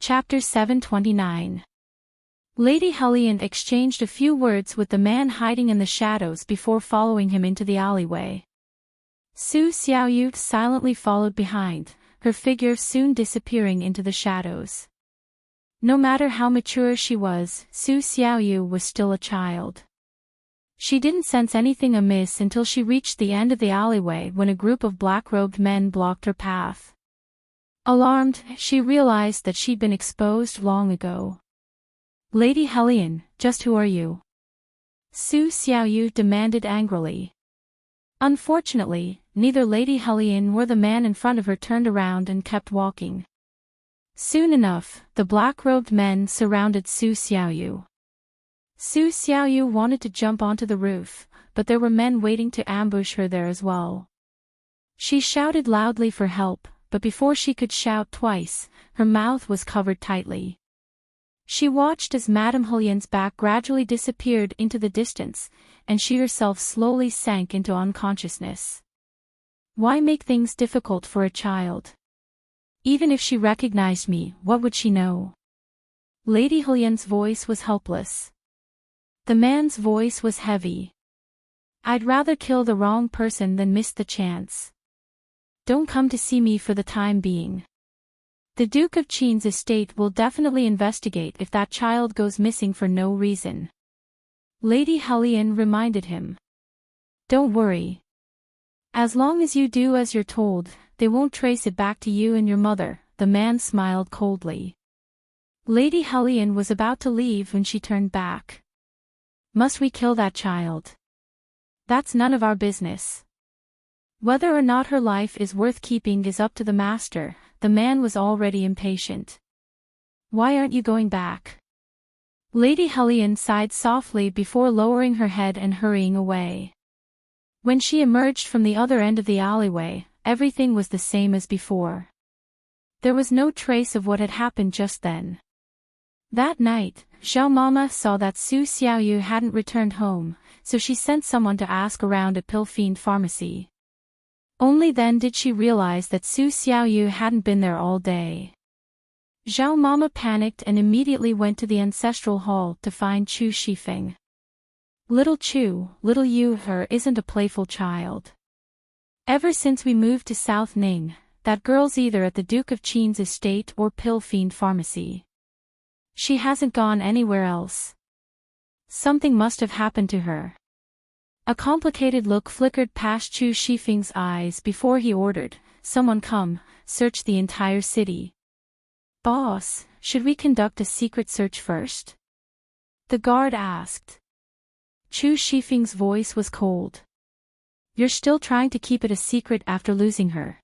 Chapter 729. Lady Hellion exchanged a few words with the man hiding in the shadows before following him into the alleyway. Su Xiaoyu silently followed behind, her figure soon disappearing into the shadows. No matter how mature she was, Su Xiaoyu was still a child. She didn't sense anything amiss until she reached the end of the alleyway when a group of black-robed men blocked her path. Alarmed, she realized that she'd been exposed long ago. "Lady Hellion, just who are you?" Su Xiaoyu demanded angrily. Unfortunately, neither Lady Hellion nor the man in front of her turned around and kept walking. Soon enough, the black-robed men surrounded Su Xiaoyu. Su Xiaoyu wanted to jump onto the roof, but there were men waiting to ambush her there as well. She shouted loudly for help, but before she could shout twice, her mouth was covered tightly. She watched as Madame Hellion's back gradually disappeared into the distance, and she herself slowly sank into unconsciousness. Why make things difficult for a child? Even if she recognized me, what would she know? Lady Hellion's voice was helpless. The man's voice was heavy. "I'd rather kill the wrong person than miss the chance. Don't come to see me for the time being. The Duke of Qin's estate will definitely investigate if that child goes missing for no reason." Lady Hellion reminded him. "Don't worry. As long as you do as you're told, they won't trace it back to you and your mother," the man smiled coldly. Lady Hellion was about to leave when she turned back. "Must we kill that child? That's none of our business. Whether or not her life is worth keeping is up to the master." The man was already impatient. "Why aren't you going back?" Lady Hellion sighed softly before lowering her head and hurrying away. When she emerged from the other end of the alleyway, everything was the same as before. There was no trace of what had happened just then. That night, Xiao Mama saw that Su Xiaoyu hadn't returned home, so she sent someone to ask around at Pilfiend Pharmacy. Only then did she realize that Su Xiaoyu hadn't been there all day. Xiao Mama panicked and immediately went to the ancestral hall to find Chu Shifeng. "Little Chu, little Yu her isn't a playful child. Ever since we moved to South Ning, that girl's either at the Duke of Qin's estate or Pilfiend Pharmacy. She hasn't gone anywhere else. Something must have happened to her." A complicated look flickered past Chu Shifeng's eyes before he ordered, "Someone come, search the entire city." "Boss, should we conduct a secret search first?" the guard asked. Chu Shifeng's voice was cold. "You're still trying to keep it a secret after losing her.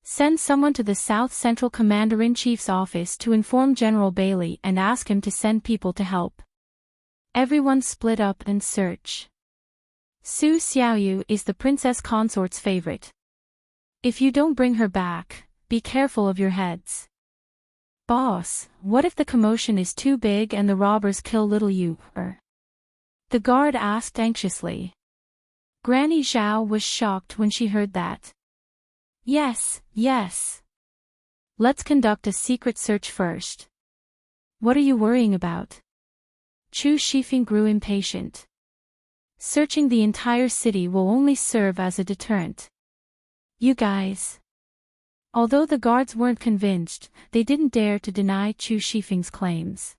Send someone to the South Central Commander-in-Chief's office to inform General Bailey and ask him to send people to help. Everyone split up and search. Su Xiaoyu is the Princess Consort's favorite. If you don't bring her back, be careful of your heads." "Boss, what if the commotion is too big and the robbers kill little Yu her?" the guard asked anxiously. Granny Zhao was shocked when she heard that. Yes. Let's conduct a secret search first." "What are you worrying about?" Chu Shifeng grew impatient. "Searching the entire city will only serve as a deterrent. You guys." Although the guards weren't convinced, they didn't dare to deny Chu Shifeng's claims.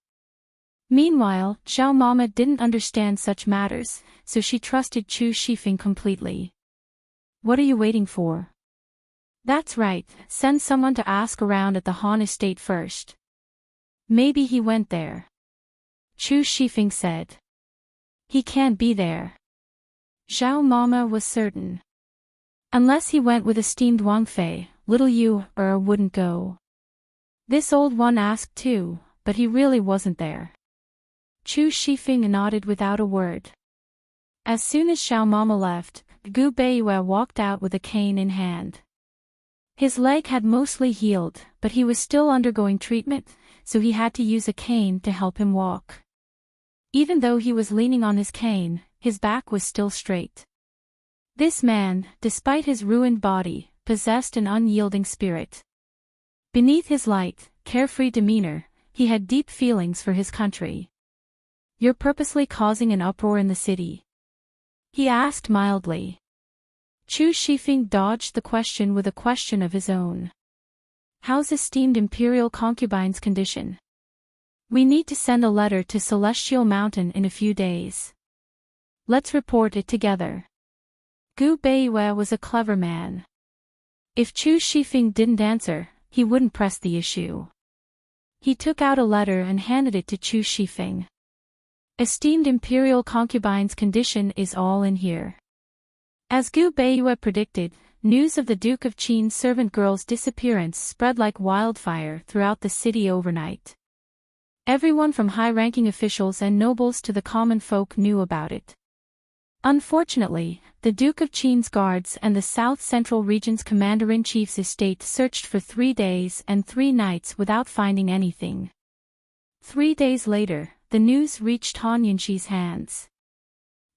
Meanwhile, Xiao Mama didn't understand such matters, so she trusted Chu Shifeng completely. "What are you waiting for?" "That's right, send someone to ask around at the Han estate first. Maybe he went there," Chu Shifeng said. "He can't be there." Xiao Mama was certain. "Unless he went with esteemed Wang Fei, little Yu wouldn't go." This old one asked too, but he really wasn't there. Chu Shifeng nodded without a word. As soon as Xiao Mama left, Gu Beiyue walked out with a cane in hand. His leg had mostly healed, but he was still undergoing treatment, so he had to use a cane to help him walk. Even though he was leaning on his cane, his back was still straight. This man, despite his ruined body, possessed an unyielding spirit. Beneath his light, carefree demeanor, he had deep feelings for his country. "You're purposely causing an uproar in the city?" he asked mildly. Chu Shifeng dodged the question with a question of his own. "How's esteemed imperial concubine's condition? We need to send a letter to Celestial Mountain in a few days. Let's report it together." Gu Beiyue was a clever man. If Chu Shifeng didn't answer, he wouldn't press the issue. He took out a letter and handed it to Chu Shifeng. "Esteemed imperial concubine's condition is all in here." As Gu Beiyue predicted, news of the Duke of Qin's servant girl's disappearance spread like wildfire throughout the city overnight. Everyone from high-ranking officials and nobles to the common folk knew about it. Unfortunately, the Duke of Qin's guards and the South Central Region's Commander-in-Chief's estate searched for 3 days and 3 nights without finding anything. 3 days later, the news reached Han Yunxi's hands.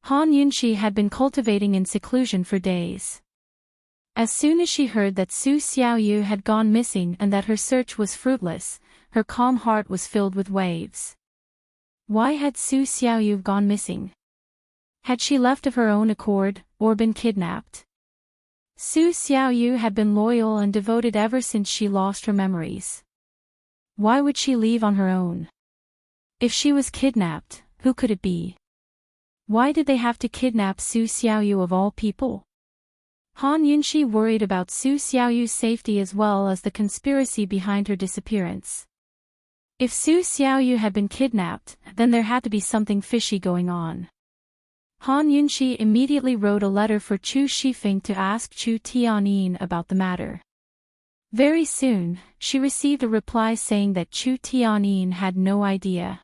Han Yunxi had been cultivating in seclusion for days. As soon as she heard that Su Xiaoyu had gone missing and that her search was fruitless, her calm heart was filled with waves. Why had Su Xiaoyu gone missing? Had she left of her own accord, or been kidnapped? Su Xiaoyu had been loyal and devoted ever since she lost her memories. Why would she leave on her own? If she was kidnapped, who could it be? Why did they have to kidnap Su Xiaoyu of all people? Han Yunxi worried about Su Xiaoyu's safety as well as the conspiracy behind her disappearance. If Su Xiaoyu had been kidnapped, then there had to be something fishy going on. Han Yunxi immediately wrote a letter for Chu Shifeng to ask Chu Tianyin about the matter. Very soon, she received a reply saying that Chu Tianyin had no idea.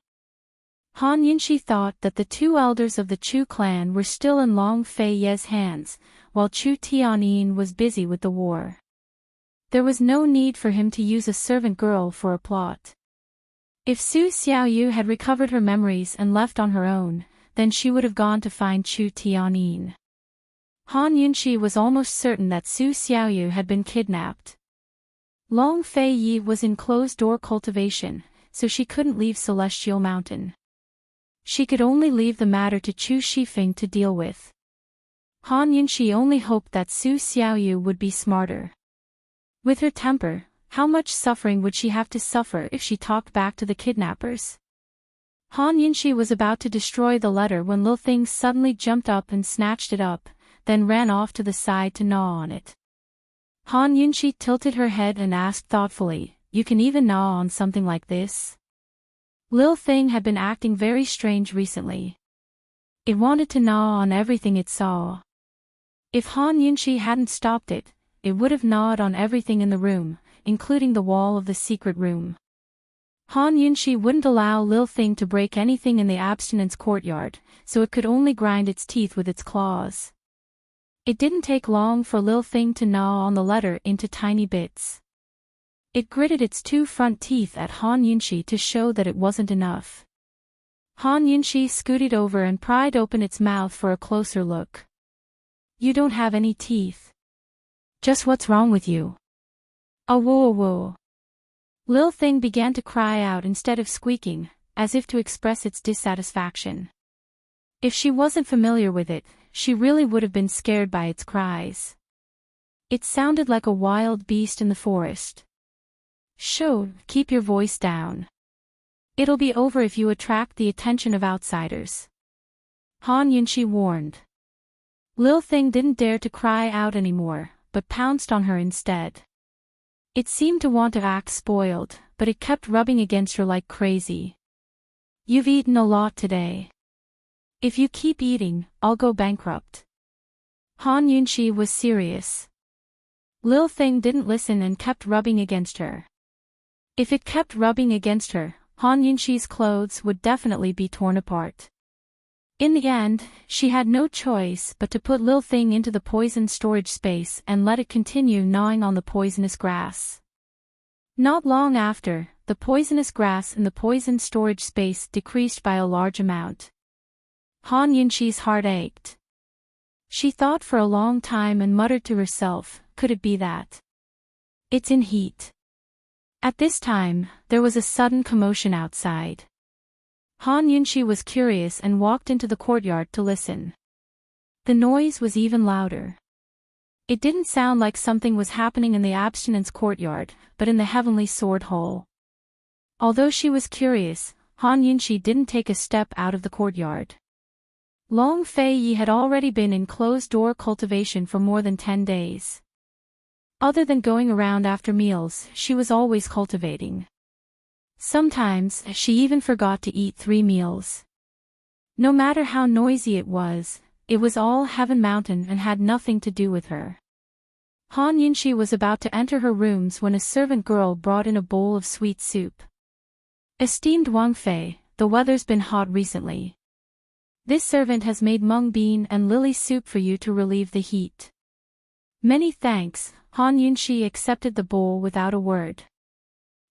Han Yunxi thought that the 2 elders of the Chu clan were still in Long Fei Ye's hands, while Chu Tianyin was busy with the war. There was no need for him to use a servant girl for a plot. If Su Xiaoyu had recovered her memories and left on her own, then she would have gone to find Chu Tianyin. Han Yunxi was almost certain that Su Xiaoyu had been kidnapped. Long Fei Yi was in closed-door cultivation, so she couldn't leave Celestial Mountain. She could only leave the matter to Chu Shifeng to deal with. Han Yunxi only hoped that Su Xiaoyu would be smarter. With her temper, how much suffering would she have to suffer if she talked back to the kidnappers? Han Yunxi was about to destroy the letter when Lil Thing suddenly jumped up and snatched it up, then ran off to the side to gnaw on it. Han Yunxi tilted her head and asked thoughtfully, "You can even gnaw on something like this?" Lil Thing had been acting very strange recently. It wanted to gnaw on everything it saw. If Han Yunxi hadn't stopped it, it would have gnawed on everything in the room, including the wall of the secret room. Han Yunxi wouldn't allow Lil Thing to break anything in the abstinence courtyard, so it could only grind its teeth with its claws. It didn't take long for Lil Thing to gnaw on the letter into tiny bits. It gritted its 2 front teeth at Han Yunxi to show that it wasn't enough. Han Yunxi scooted over and pried open its mouth for a closer look. "You don't have any teeth. Just what's wrong with you?" "Whoa. Lil Thing began to cry out instead of squeaking, as if to express its dissatisfaction. If she wasn't familiar with it, she really would have been scared by its cries. It sounded like a wild beast in the forest. "Shh, keep your voice down. It'll be over if you attract the attention of outsiders," Han Yunxi warned. Lil Thing didn't dare to cry out anymore, but pounced on her instead. It seemed to want to act spoiled, but it kept rubbing against her like crazy. "You've eaten a lot today. If you keep eating, I'll go bankrupt." Han Yunxi was serious. Lil Thing didn't listen and kept rubbing against her. If it kept rubbing against her, Han Yunxi's clothes would definitely be torn apart. In the end, she had no choice but to put Lil Thing into the poison storage space and let it continue gnawing on the poisonous grass. Not long after, the poisonous grass in the poison storage space decreased by a large amount. Han Yunxi's heart ached. She thought for a long time and muttered to herself, "Could it be that? It's in heat. At this time, there was a sudden commotion outside. Han Yunxi was curious and walked into the courtyard to listen. The noise was even louder. It didn't sound like something was happening in the abstinence courtyard, but in the heavenly sword hall. Although she was curious, Han Yunxi didn't take a step out of the courtyard. Long Fei Yi had already been in closed-door cultivation for more than 10 days. Other than going around after meals, she was always cultivating. Sometimes, she even forgot to eat 3 meals. No matter how noisy it was all Heaven Mountain and had nothing to do with her. Han Yunxi was about to enter her rooms when a servant girl brought in a bowl of sweet soup. Esteemed Wang Fei, the weather's been hot recently. This servant has made mung bean and lily soup for you to relieve the heat. Many thanks. Han Yunxi accepted the bowl without a word.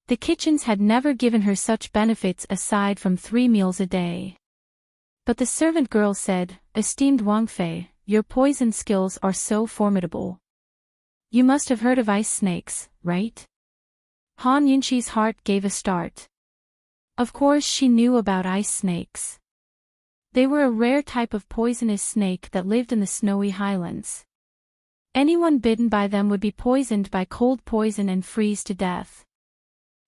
The kitchens had never given her such benefits aside from 3 meals a day. But the servant girl said, Esteemed Wang Fei, your poison skills are so formidable. You must have heard of ice snakes, right? Han Yunxi's heart gave a start. Of course she knew about ice snakes. They were a rare type of poisonous snake that lived in the snowy highlands. Anyone bitten by them would be poisoned by cold poison and freeze to death.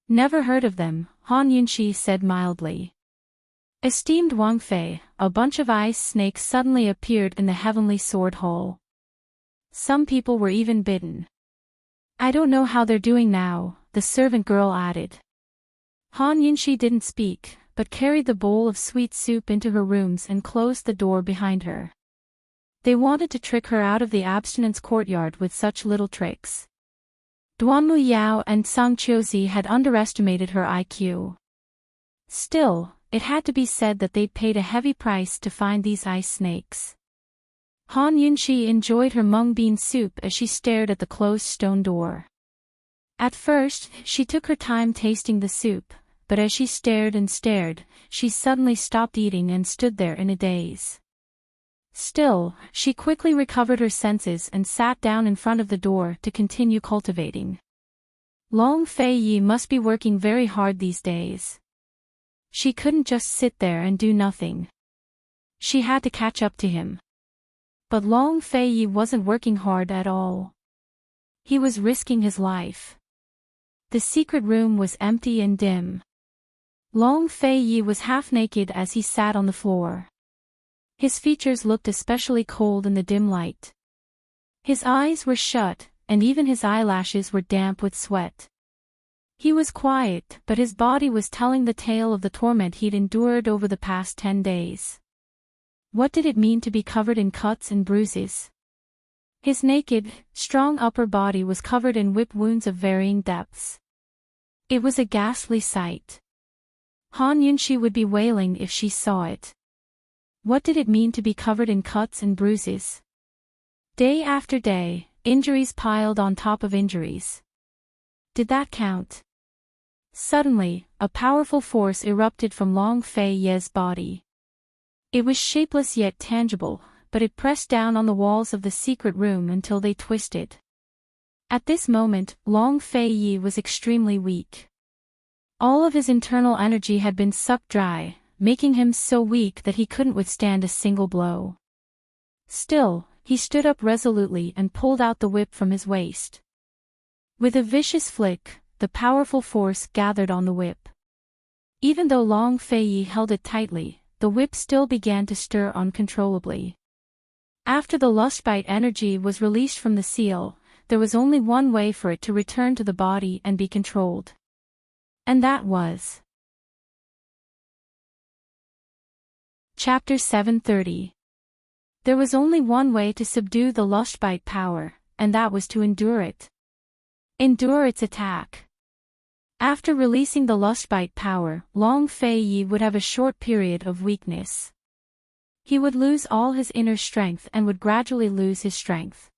Never heard of them, Han Yunxi said mildly. Esteemed Wang Fei, a bunch of ice snakes suddenly appeared in the heavenly sword hall. Some people were even bitten. I don't know how they're doing now, the servant girl added. Han Yunxi didn't speak, but carried the bowl of sweet soup into her rooms and closed the door behind her. They wanted to trick her out of the abstinence courtyard with such little tricks. Duanmu Yao and Sang Qiuzi had underestimated her IQ. Still, it had to be said that they'd paid a heavy price to find these ice snakes. Han Yunxi enjoyed her mung bean soup as she stared at the closed stone door. At first, she took her time tasting the soup, but as she stared and stared, she suddenly stopped eating and stood there in a daze. Still, she quickly recovered her senses and sat down in front of the door to continue cultivating. Long Fei Yi must be working very hard these days. She couldn't just sit there and do nothing. She had to catch up to him. But Long Fei Yi wasn't working hard at all. He was risking his life. The secret room was empty and dim. Long Fei Yi was half naked as he sat on the floor. His features looked especially cold in the dim light. His eyes were shut, and even his eyelashes were damp with sweat. He was quiet, but his body was telling the tale of the torment he'd endured over the past 10 days. What did it mean to be covered in cuts and bruises? His naked, strong upper body was covered in whip wounds of varying depths. It was a ghastly sight. Han Yunxi would be wailing if she saw it. What did it mean to be covered in cuts and bruises? Day after day, injuries piled on top of injuries. Did that count? Suddenly, a powerful force erupted from Long Fei Ye's body. It was shapeless yet tangible, but it pressed down on the walls of the secret room until they twisted. At this moment, Long Fei Yi was extremely weak. All of his internal energy had been sucked dry, making him so weak that he couldn't withstand a single blow. Still, he stood up resolutely and pulled out the whip from his waist. With a vicious flick, the powerful force gathered on the whip. Even though Long Fei Yi held it tightly, the whip still began to stir uncontrollably. After the lustbite energy was released from the seal, there was only one way for it to return to the body and be controlled. And that was Chapter 730. There was only one way to subdue the lustbite power, and that was to endure it. Endure its attack. After releasing the lustbite power, Long Fei Yi would have a short period of weakness. He would lose all his inner strength and would gradually lose his strength.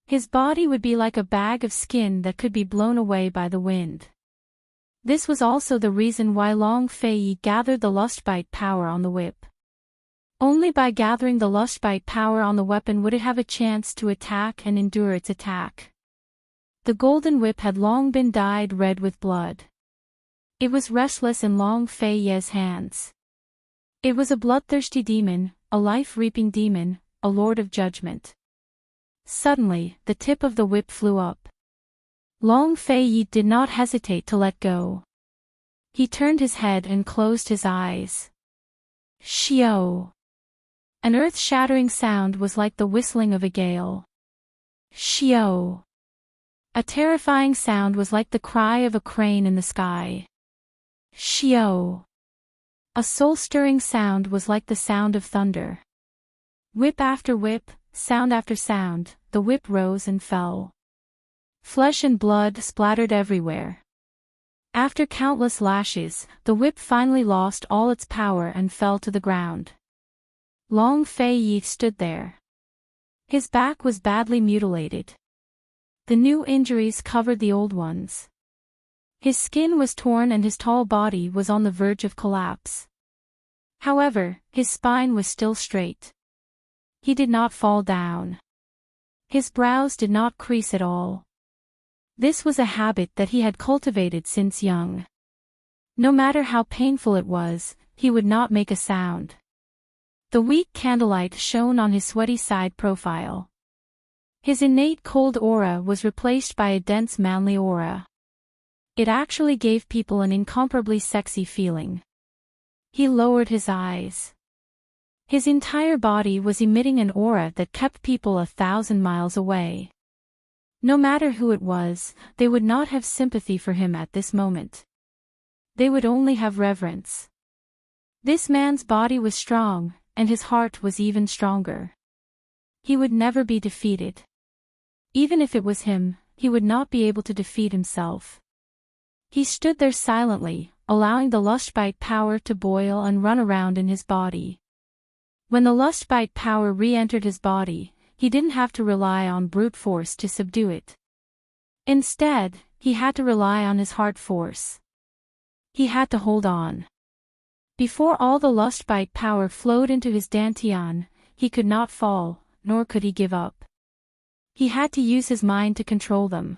His body would be like a bag of skin that could be blown away by the wind. This was also the reason why Long Fei Yi gathered the lustbite power on the whip. Only by gathering the lustbite power on the weapon would it have a chance to attack and endure its attack. The golden whip had long been dyed red with blood. It was restless in Long Fei Ye's hands. It was a bloodthirsty demon, a life-reaping demon, a lord of judgment. Suddenly, the tip of the whip flew up. Long Fei Ye did not hesitate to let go. He turned his head and closed his eyes. Xiao! An earth-shattering sound was like the whistling of a gale. Xiao! A terrifying sound was like the cry of a crane in the sky. Xiao! A soul-stirring sound was like the sound of thunder. Whip after whip, sound after sound, the whip rose and fell. Flesh and blood splattered everywhere. After countless lashes, the whip finally lost all its power and fell to the ground. Long Fei Ye stood there. His back was badly mutilated. The new injuries covered the old ones. His skin was torn and his tall body was on the verge of collapse. However, his spine was still straight. He did not fall down. His brows did not crease at all. This was a habit that he had cultivated since young. No matter how painful it was, he would not make a sound. The weak candlelight shone on his sweaty side profile. His innate cold aura was replaced by a dense manly aura. It actually gave people an incomparably sexy feeling. He lowered his eyes. His entire body was emitting an aura that kept people 1,000 miles away. No matter who it was, they would not have sympathy for him at this moment. They would only have reverence. This man's body was strong, and his heart was even stronger. He would never be defeated. Even if it was him, he would not be able to defeat himself. He stood there silently, allowing the lustbite power to boil and run around in his body. When the lustbite power re-entered his body, he didn't have to rely on brute force to subdue it. Instead, he had to rely on his heart force. He had to hold on. Before all the lustbite power flowed into his dantian, he could not fall, nor could he give up. He had to use his mind to control them.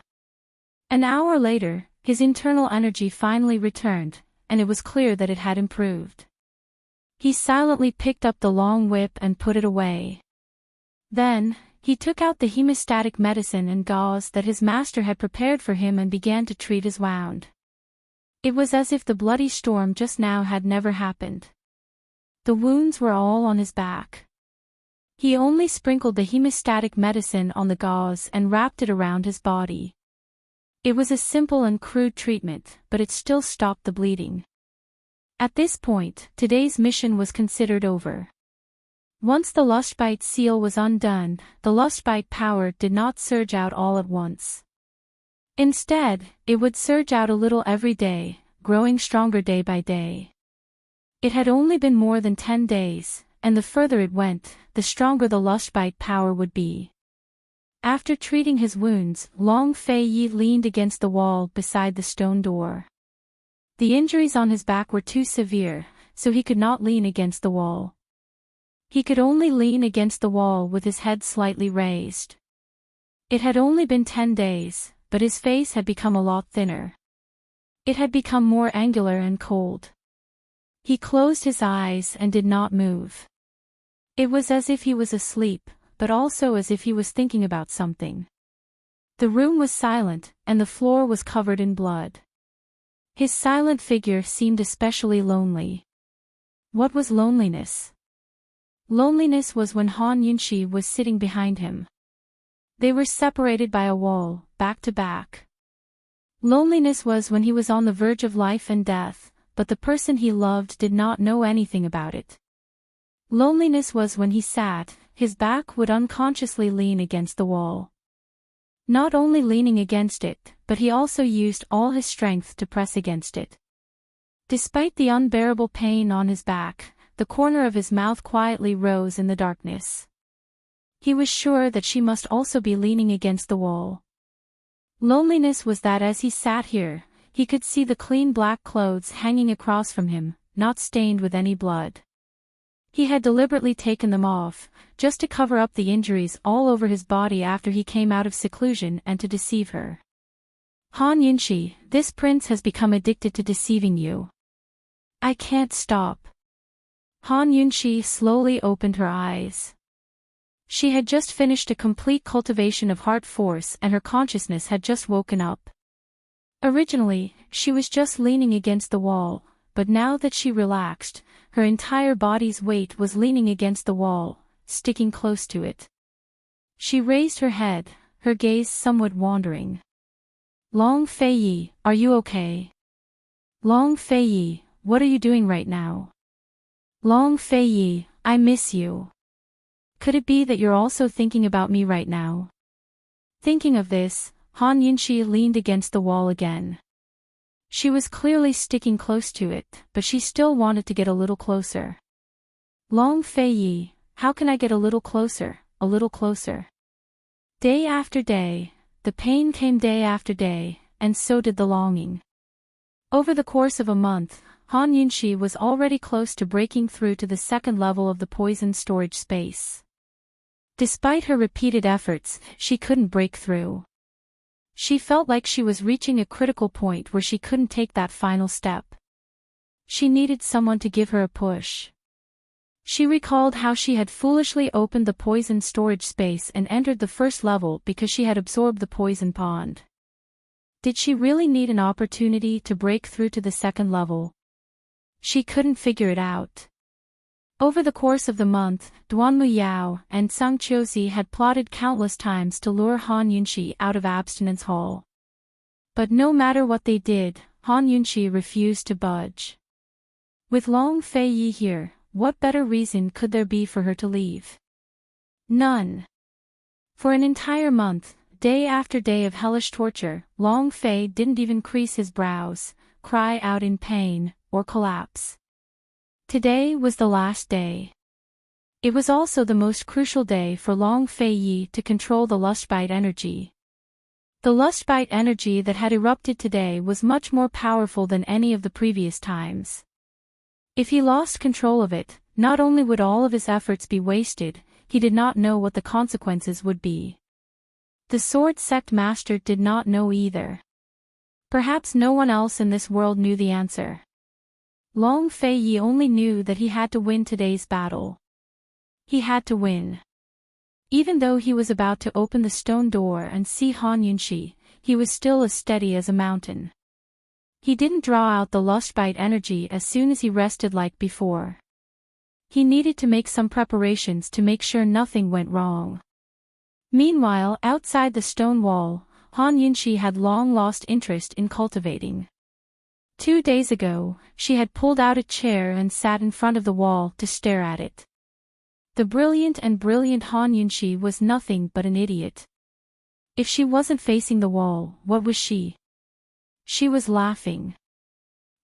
An hour later, his internal energy finally returned, and it was clear that it had improved. He silently picked up the long whip and put it away. Then, he took out the hemostatic medicine and gauze that his master had prepared for him and began to treat his wound. It was as if the bloody storm just now had never happened. The wounds were all on his back. He only sprinkled the hemostatic medicine on the gauze and wrapped it around his body. It was a simple and crude treatment, but it still stopped the bleeding. At this point, today's mission was considered over. Once the lustbite seal was undone, the lustbite power did not surge out all at once. Instead, it would surge out a little every day, growing stronger day by day. It had only been more than 10 days, and the further it went, the stronger the lustbite power would be. After treating his wounds, Long Fei Ye leaned against the wall beside the stone door. The injuries on his back were too severe, so he could not lean against the wall. He could only lean against the wall with his head slightly raised. It had only been 10 days, but his face had become a lot thinner. It had become more angular and cold. He closed his eyes and did not move. It was as if he was asleep, but also as if he was thinking about something. The room was silent, and the floor was covered in blood. His silent figure seemed especially lonely. What was loneliness? Loneliness was when Han Yunxi was sitting behind him. They were separated by a wall, back to back. Loneliness was when he was on the verge of life and death, but the person he loved did not know anything about it. Loneliness was when he sat, his back would unconsciously lean against the wall. Not only leaning against it, but he also used all his strength to press against it. Despite the unbearable pain on his back, the corner of his mouth quietly rose in the darkness. He was sure that she must also be leaning against the wall. Loneliness was that as he sat here, he could see the clean black clothes hanging across from him, not stained with any blood. He had deliberately taken them off, just to cover up the injuries all over his body after he came out of seclusion and to deceive her. Han Yunshi, this prince has become addicted to deceiving you. I can't stop. Han Yunshi slowly opened her eyes. She had just finished a complete cultivation of heart force and her consciousness had just woken up. Originally, she was just leaning against the wall, but now that she relaxed, her entire body's weight was leaning against the wall, sticking close to it. She raised her head, her gaze somewhat wandering. Long Feiyi, are you okay? Long Feiyi, what are you doing right now? Long Feiyi, I miss you. Could it be that you're also thinking about me right now? Thinking of this, Han Yunshi leaned against the wall again. She was clearly sticking close to it, but she still wanted to get a little closer. Long Feiyi, how can I get a little closer, a little closer? Day after day, the pain came day after day, and so did the longing. Over the course of a month, Han Yunshi was already close to breaking through to the second level of the poison storage space. Despite her repeated efforts, she couldn't break through. She felt like she was reaching a critical point where she couldn't take that final step. She needed someone to give her a push. She recalled how she had foolishly opened the poison storage space and entered the first level because she had absorbed the poison pond. Did she really need an opportunity to break through to the second level? She couldn't figure it out. Over the course of the month, Duanmu Yao and Sang Qiuzi had plotted countless times to lure Han Yunshi out of Abstinence Hall. But no matter what they did, Han Yunshi refused to budge. With Long Feiyi here, what better reason could there be for her to leave? None. For an entire month, day after day of hellish torture, Long Fei didn't even crease his brows, cry out in pain, or collapse. Today was the last day. It was also the most crucial day for Long Feiyi to control the lustbite energy. The lustbite energy that had erupted today was much more powerful than any of the previous times. If he lost control of it, not only would all of his efforts be wasted, he did not know what the consequences would be. The Sword Sect Master did not know either. Perhaps no one else in this world knew the answer. Long Feiyi only knew that he had to win today's battle. He had to win. Even though he was about to open the stone door and see Han Yunshi, he was still as steady as a mountain. He didn't draw out the lustbite energy as soon as he rested like before. He needed to make some preparations to make sure nothing went wrong. Meanwhile, outside the stone wall, Han Yunshi had long lost interest in cultivating. 2 days ago, she had pulled out a chair and sat in front of the wall to stare at it. The brilliant Han Yunshi was nothing but an idiot. If she wasn't facing the wall, what was she? She was laughing.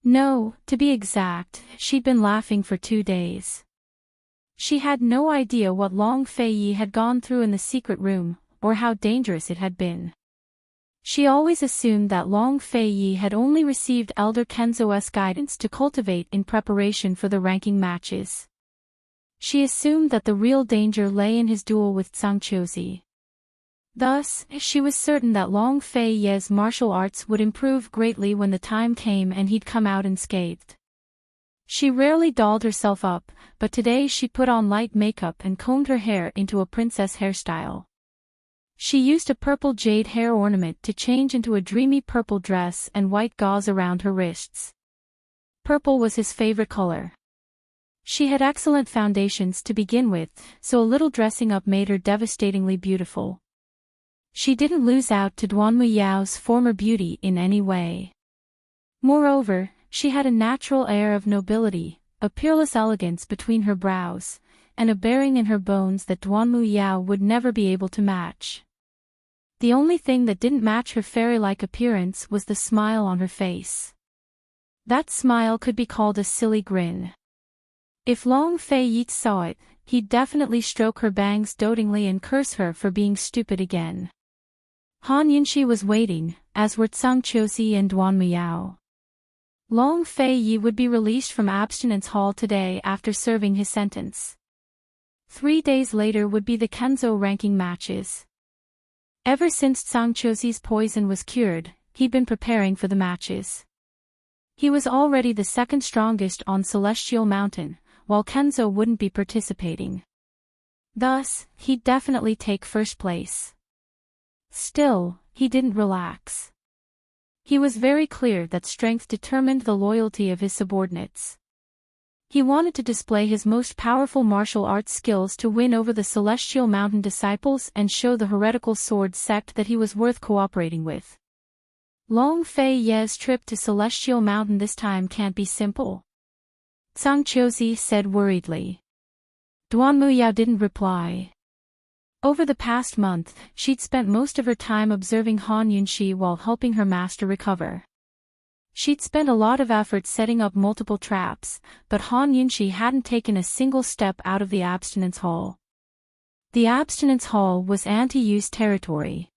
No, to be exact, she'd been laughing for 2 days. She had no idea what Long Feiyi had gone through in the secret room, or how dangerous it had been. She always assumed that Long Feiyi had only received Elder Kenzo's guidance to cultivate in preparation for the ranking matches. She assumed that the real danger lay in his duel with Sang Qiuzi. Thus, she was certain that Long Feiyi's martial arts would improve greatly when the time came and he'd come out unscathed. She rarely dolled herself up, but today she put on light makeup and combed her hair into a princess hairstyle. She used a purple jade hair ornament to change into a dreamy purple dress and white gauze around her wrists. Purple was his favorite color. She had excellent foundations to begin with, so a little dressing up made her devastatingly beautiful. She didn't lose out to Duanmu Yao's former beauty in any way. Moreover, she had a natural air of nobility, a peerless elegance between her brows, and a bearing in her bones that Duanmu Yao would never be able to match. The only thing that didn't match her fairy-like appearance was the smile on her face. That smile could be called a silly grin. If Long Feiyi saw it, he'd definitely stroke her bangs dotingly and curse her for being stupid again. Han Yunshi was waiting, as were Sang Qiuzi and Duanmu Yao. Long Feiyi would be released from Abstinence Hall today after serving his sentence. 3 days later would be the Kenzo ranking matches. Ever since Sang Qiuzi's poison was cured, he'd been preparing for the matches. He was already the second strongest on Celestial Mountain, while Kenzo wouldn't be participating. Thus, he'd definitely take first place. Still, he didn't relax. He was very clear that strength determined the loyalty of his subordinates. He wanted to display his most powerful martial arts skills to win over the Celestial Mountain disciples and show the heretical sword sect that he was worth cooperating with. Long Fei Ye's trip to Celestial Mountain this time can't be simple, Zhang Qiuzi said worriedly. Duanmu Yao didn't reply. Over the past month, she'd spent most of her time observing Han Yunxi while helping her master recover. She'd spent a lot of effort setting up multiple traps, but Han Yunxi hadn't taken a single step out of the abstinence hall. The abstinence hall was anti-use territory.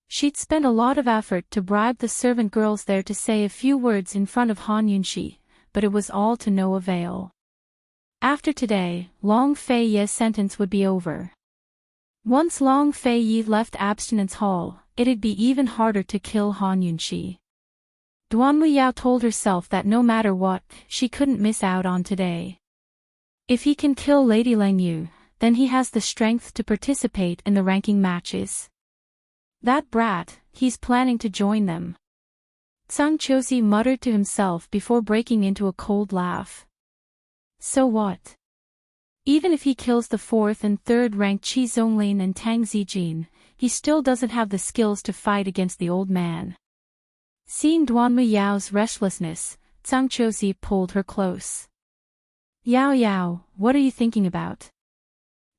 She'd spent a lot of effort to bribe the servant girls there to say a few words in front of Han Yunxi, but it was all to no avail. After today, Long Fei Ye's sentence would be over. Once Long Fei Ye left abstinence hall, it'd be even harder to kill Han Yunxi. Duanmu Yao told herself that no matter what, she couldn't miss out on today. If he can kill Lady Lang Yu, then he has the strength to participate in the ranking matches. That brat, he's planning to join them. Zhang Qiuzi muttered to himself before breaking into a cold laugh. So what? Even if he kills the 4th and 3rd ranked Qi Zonglin and Tang Zijin, he still doesn't have the skills to fight against the old man. Seeing Duanmu Yao's restlessness, Zhang Qiuzi pulled her close. Yao Yao, what are you thinking about?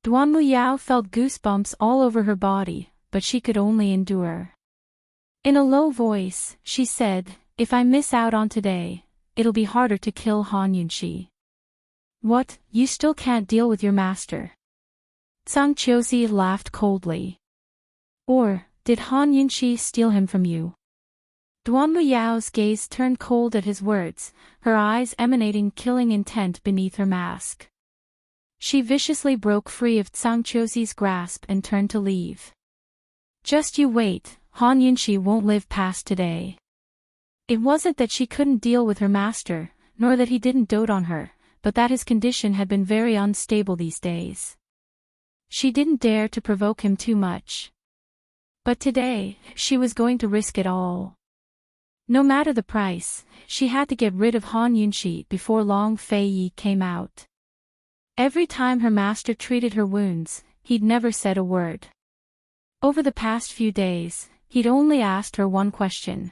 Duanmu Yao felt goosebumps all over her body, but she could only endure. In a low voice, she said, if I miss out on today, it'll be harder to kill Han Yunxi. What, you still can't deal with your master? Zhang Qiuzi laughed coldly. Or, did Han Yunxi steal him from you? Duanmu Yao's gaze turned cold at his words, her eyes emanating killing intent beneath her mask. She viciously broke free of Zhang Qiuzi's grasp and turned to leave. Just you wait, Han Yunxi won't live past today. It wasn't that she couldn't deal with her master, nor that he didn't dote on her, but that his condition had been very unstable these days. She didn't dare to provoke him too much. But today, she was going to risk it all. No matter the price, she had to get rid of Han Yunxi before Long Fei Yi came out. Every time her master treated her wounds, he'd never said a word. Over the past few days, he'd only asked her one question.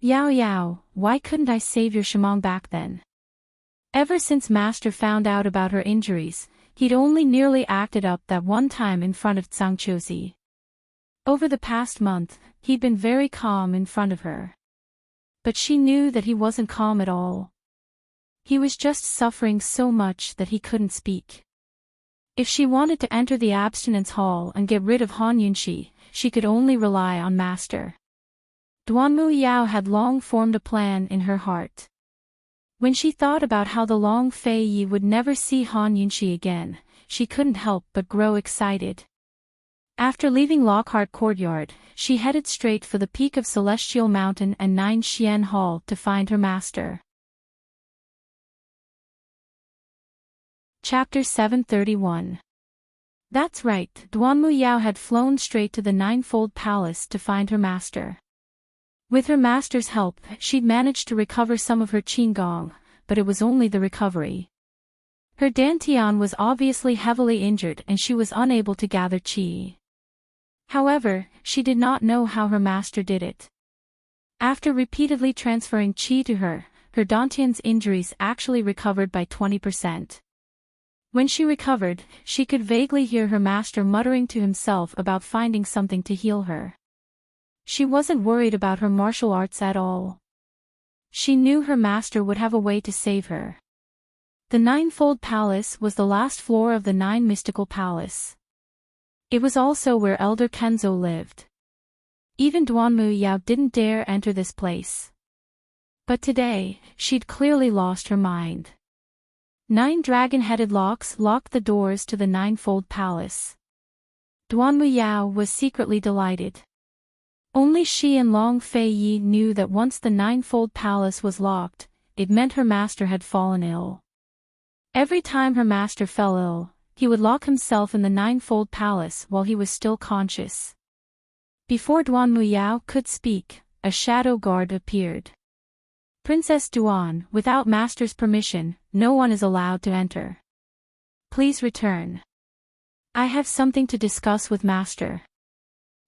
Yao Yao, why couldn't I save your Shimong back then? Ever since master found out about her injuries, he'd only nearly acted up that one time in front of Zhang Qiuzi. Over the past month, he'd been very calm in front of her. But she knew that he wasn't calm at all. He was just suffering so much that he couldn't speak. If she wanted to enter the abstinence hall and get rid of Han Yunxi, she could only rely on master. Duanmu Yao had long formed a plan in her heart. When she thought about how the Long Fei Yi would never see Han Yunxi again, she couldn't help but grow excited. After leaving Lockhart Courtyard, she headed straight for the peak of Celestial Mountain and Nine Xian Hall to find her master. Chapter 731. That's right, Duanmu Yao had flown straight to the Ninefold Palace to find her master. With her master's help, she'd managed to recover some of her qigong, but it was only the recovery. Her dantian was obviously heavily injured and she was unable to gather qi. However, she did not know how her master did it. After repeatedly transferring qi to her, her dantian's injuries actually recovered by 20%. When she recovered, she could vaguely hear her master muttering to himself about finding something to heal her. She wasn't worried about her martial arts at all. She knew her master would have a way to save her. The Ninefold Palace was the last floor of the Nine Mystical Palace. It was also where Elder Kenzo lived. Even Duanmu Yao didn't dare enter this place. But today, she'd clearly lost her mind. 9 dragon-headed locks locked the doors to the Ninefold Palace. Duanmu Yao was secretly delighted. Only she and Long Fei Yi knew that once the ninefold palace was locked, it meant her master had fallen ill. Every time her master fell ill, he would lock himself in the ninefold palace while he was still conscious. Before Duan Muyao could speak, a shadow guard appeared. Princess Duan, without master's permission, no one is allowed to enter. Please return. I have something to discuss with master.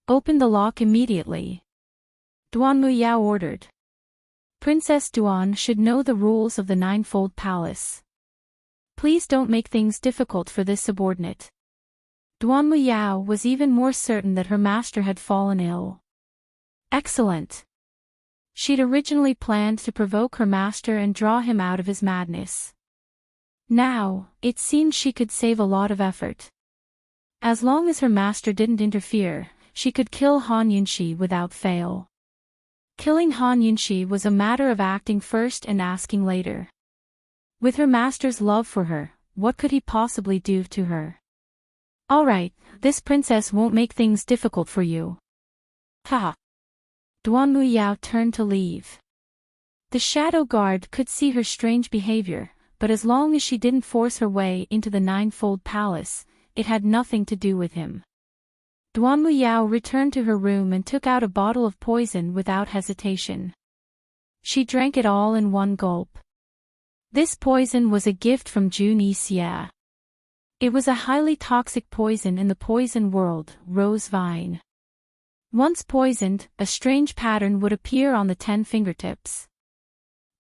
Open the lock immediately. Duan Muyao ordered. Princess Duan should know the rules of the ninefold palace. Please don't make things difficult for this subordinate. Duan Muyao was even more certain that her master had fallen ill. Excellent. She'd originally planned to provoke her master and draw him out of his madness. Now, it seemed she could save a lot of effort. As long as her master didn't interfere, she could kill Han Yunxi without fail. Killing Han Yunxi was a matter of acting first and asking later. With her master's love for her, what could he possibly do to her? All right, this princess won't make things difficult for you. Ha! Duan Muyao turned to leave. The shadow guard could see her strange behavior, but as long as she didn't force her way into the ninefold palace, it had nothing to do with him. Duan Muyao returned to her room and took out a bottle of poison without hesitation. She drank it all in one gulp. This poison was a gift from Dreamy. It was a highly toxic poison in the poison world, rose vine. Once poisoned, a strange pattern would appear on the 10 fingertips.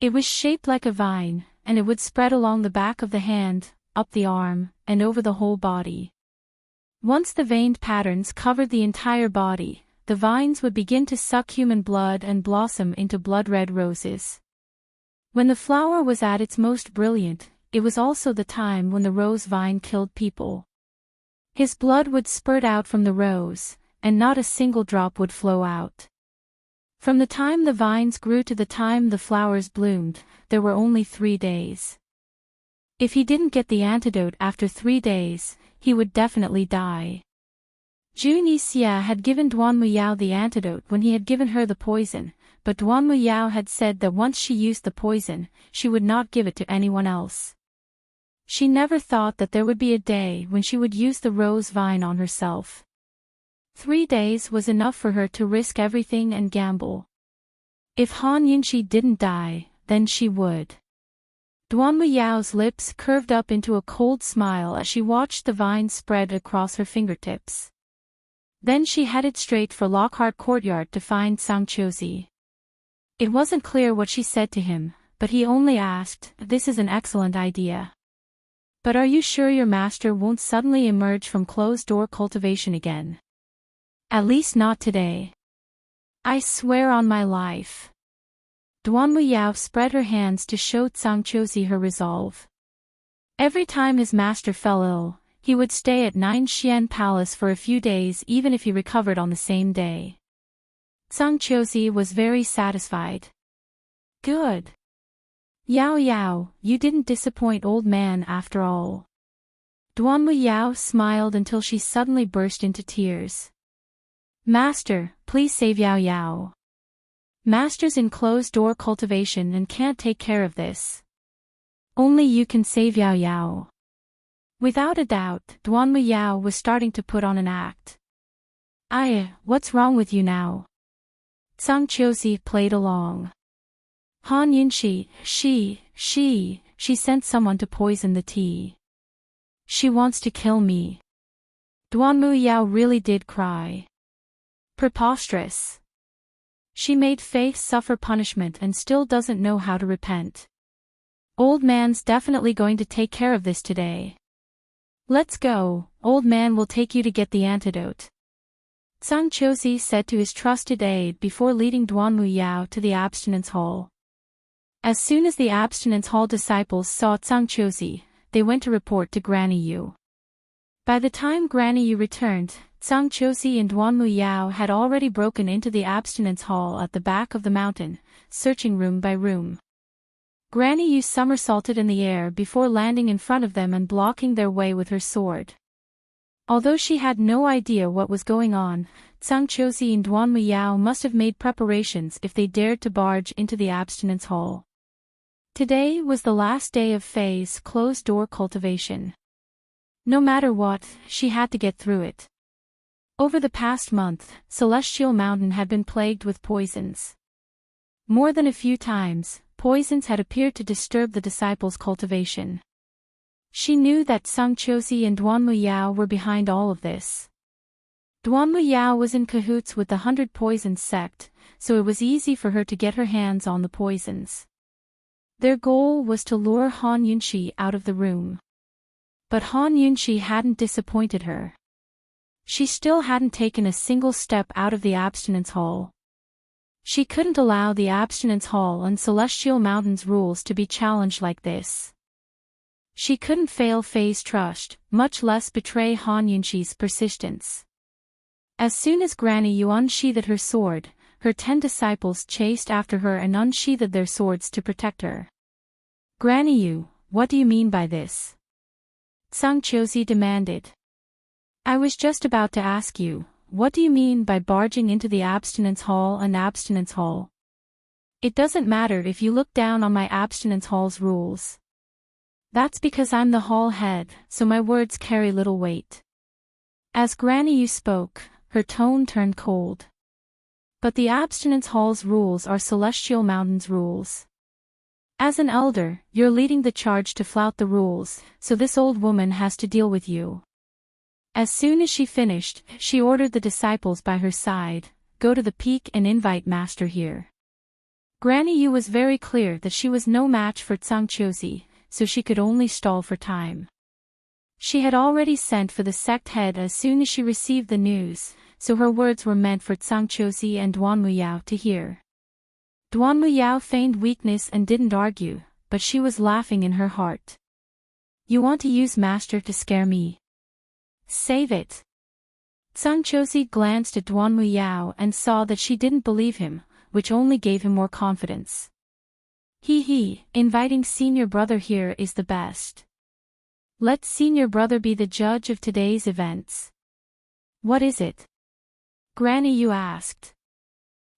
It was shaped like a vine, and it would spread along the back of the hand, up the arm, and over the whole body. Once the veined patterns covered the entire body, the vines would begin to suck human blood and blossom into blood-red roses. When the flower was at its most brilliant, it was also the time when the rose vine killed people. His blood would spurt out from the rose, and not a single drop would flow out. From the time the vines grew to the time the flowers bloomed, there were only 3 days. If he didn't get the antidote after 3 days, he would definitely die. Jun Yixia had given Duan Muyao the antidote when he had given her the poison, but Duan Muyao had said that once she used the poison, she would not give it to anyone else. She never thought that there would be a day when she would use the rose vine on herself. 3 days was enough for her to risk everything and gamble. If Han Yunxi didn't die, then she would. Duan Muyao's lips curved up into a cold smile as she watched the vine spread across her fingertips. Then she headed straight for Lockhart Courtyard to find Sang Chiozi. It wasn't clear what she said to him, but he only asked, "This is an excellent idea. But are you sure your master won't suddenly emerge from closed-door cultivation again? At least not today. I swear on my life." Duan Muyao spread her hands to show Sang Chiozi her resolve. Every time his master fell ill, he would stay at Nine Xian Palace for a few days even if he recovered on the same day. Sang Chiozi was very satisfied. Good. Yao Yao, you didn't disappoint old man after all. Duan Muyao smiled until she suddenly burst into tears. Master, please save Yao Yao. Master's in closed-door cultivation and can't take care of this. Only you can save Yao Yao. Without a doubt, Duan Muyao was starting to put on an act. What's wrong with you now? Sang Chiozi played along. Han Yunxi, she sent someone to poison the tea. She wants to kill me. Duan Muyao really did cry. Preposterous. She made Faith suffer punishment and still doesn't know how to repent. Old man's definitely going to take care of this today. Let's go, old man will take you to get the antidote. Sang Chiozi said to his trusted aide before leading Duan Muyao to the abstinence hall. As soon as the abstinence hall disciples saw Sang Chiozi, they went to report to Granny Yu. By the time Granny Yu returned, Sang Chiozi and Duan Muyao had already broken into the abstinence hall at the back of the mountain, searching room by room. Granny Yu somersaulted in the air before landing in front of them and blocking their way with her sword. Although she had no idea what was going on, Tsang Chosi and Duan Muyao must have made preparations if they dared to barge into the abstinence hall. Today was the last day of Faye's closed-door cultivation. No matter what, she had to get through it. Over the past month, Celestial Mountain had been plagued with poisons. More than a few times, poisons had appeared to disturb the disciples' cultivation. She knew that Tsang Chosi and Duan Muyao were behind all of this. Duan Muyao was in cahoots with the 100 Poisons sect, so it was easy for her to get her hands on the poisons. Their goal was to lure Han Yunxi out of the room. But Han Yunxi hadn't disappointed her. She still hadn't taken a single step out of the abstinence hall. She couldn't allow the abstinence hall and Celestial Mountain's rules to be challenged like this. She couldn't fail Faye's trust, much less betray Han Yunxi's persistence. As soon as Granny Yu unsheathed her sword, her 10 disciples chased after her and unsheathed their swords to protect her. Granny Yu, what do you mean by this? Tsang Chosi demanded. I was just about to ask you, what do you mean by barging into the abstinence hall and abstinence hall? It doesn't matter if you look down on my abstinence hall's rules. That's because I'm the hall head, so my words carry little weight. As Granny Yu spoke, her tone turned cold. But the abstinence hall's rules are Celestial Mountain's rules. As an elder, you're leading the charge to flout the rules, so this old woman has to deal with you. As soon as she finished, she ordered the disciples by her side, go to the peak and invite Master here. Granny Yu was very clear that she was no match for Tsang Chosi, so she could only stall for time. She had already sent for the sect head as soon as she received the news, so her words were meant for Tsang Chosi and Duan Muyao to hear. Duan Muyao feigned weakness and didn't argue, but she was laughing in her heart. You want to use Master to scare me? Save it. Tsang Chosi glanced at Duan Muyao and saw that she didn't believe him, which only gave him more confidence. Inviting senior brother here is the best. Let senior brother be the judge of today's events. What is it? Granny Yu asked.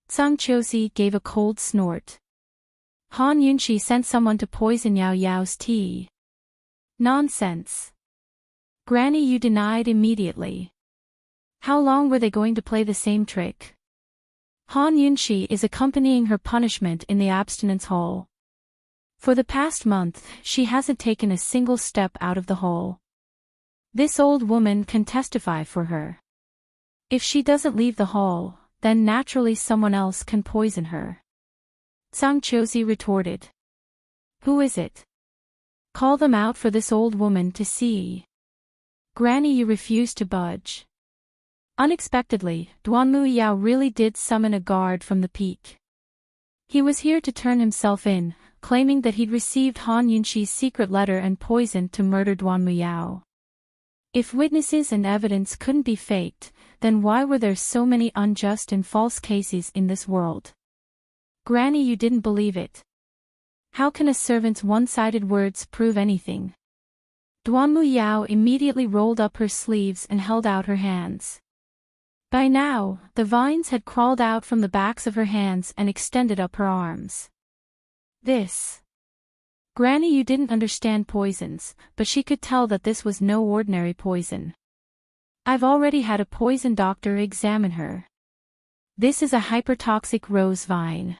Tsang Chosi gave a cold snort. Han Yunxi sent someone to poison Yao Yao's tea. Nonsense. Granny Yu denied immediately. How long were they going to play the same trick? Han Yunxi is accompanying her punishment in the abstinence hall. For the past month, she hasn't taken a single step out of the hall. This old woman can testify for her. If she doesn't leave the hall, then naturally someone else can poison her. Tsang Chosi retorted. Who is it? Call them out for this old woman to see. Granny Yu refused to budge. Unexpectedly, Duan Muyao really did summon a guard from the peak. He was here to turn himself in, claiming that he'd received Han Yunxi's secret letter and poison to murder Duan Muyao. If witnesses and evidence couldn't be faked, then why were there so many unjust and false cases in this world? Granny Yu didn't believe it. How can a servant's one-sided words prove anything? Duan Muyao immediately rolled up her sleeves and held out her hands. By now, the vines had crawled out from the backs of her hands and extended up her arms. This. Granny Yu didn't understand poisons, but she could tell that this was no ordinary poison. I've already had a poison doctor examine her. This is a hypertoxic rose vine.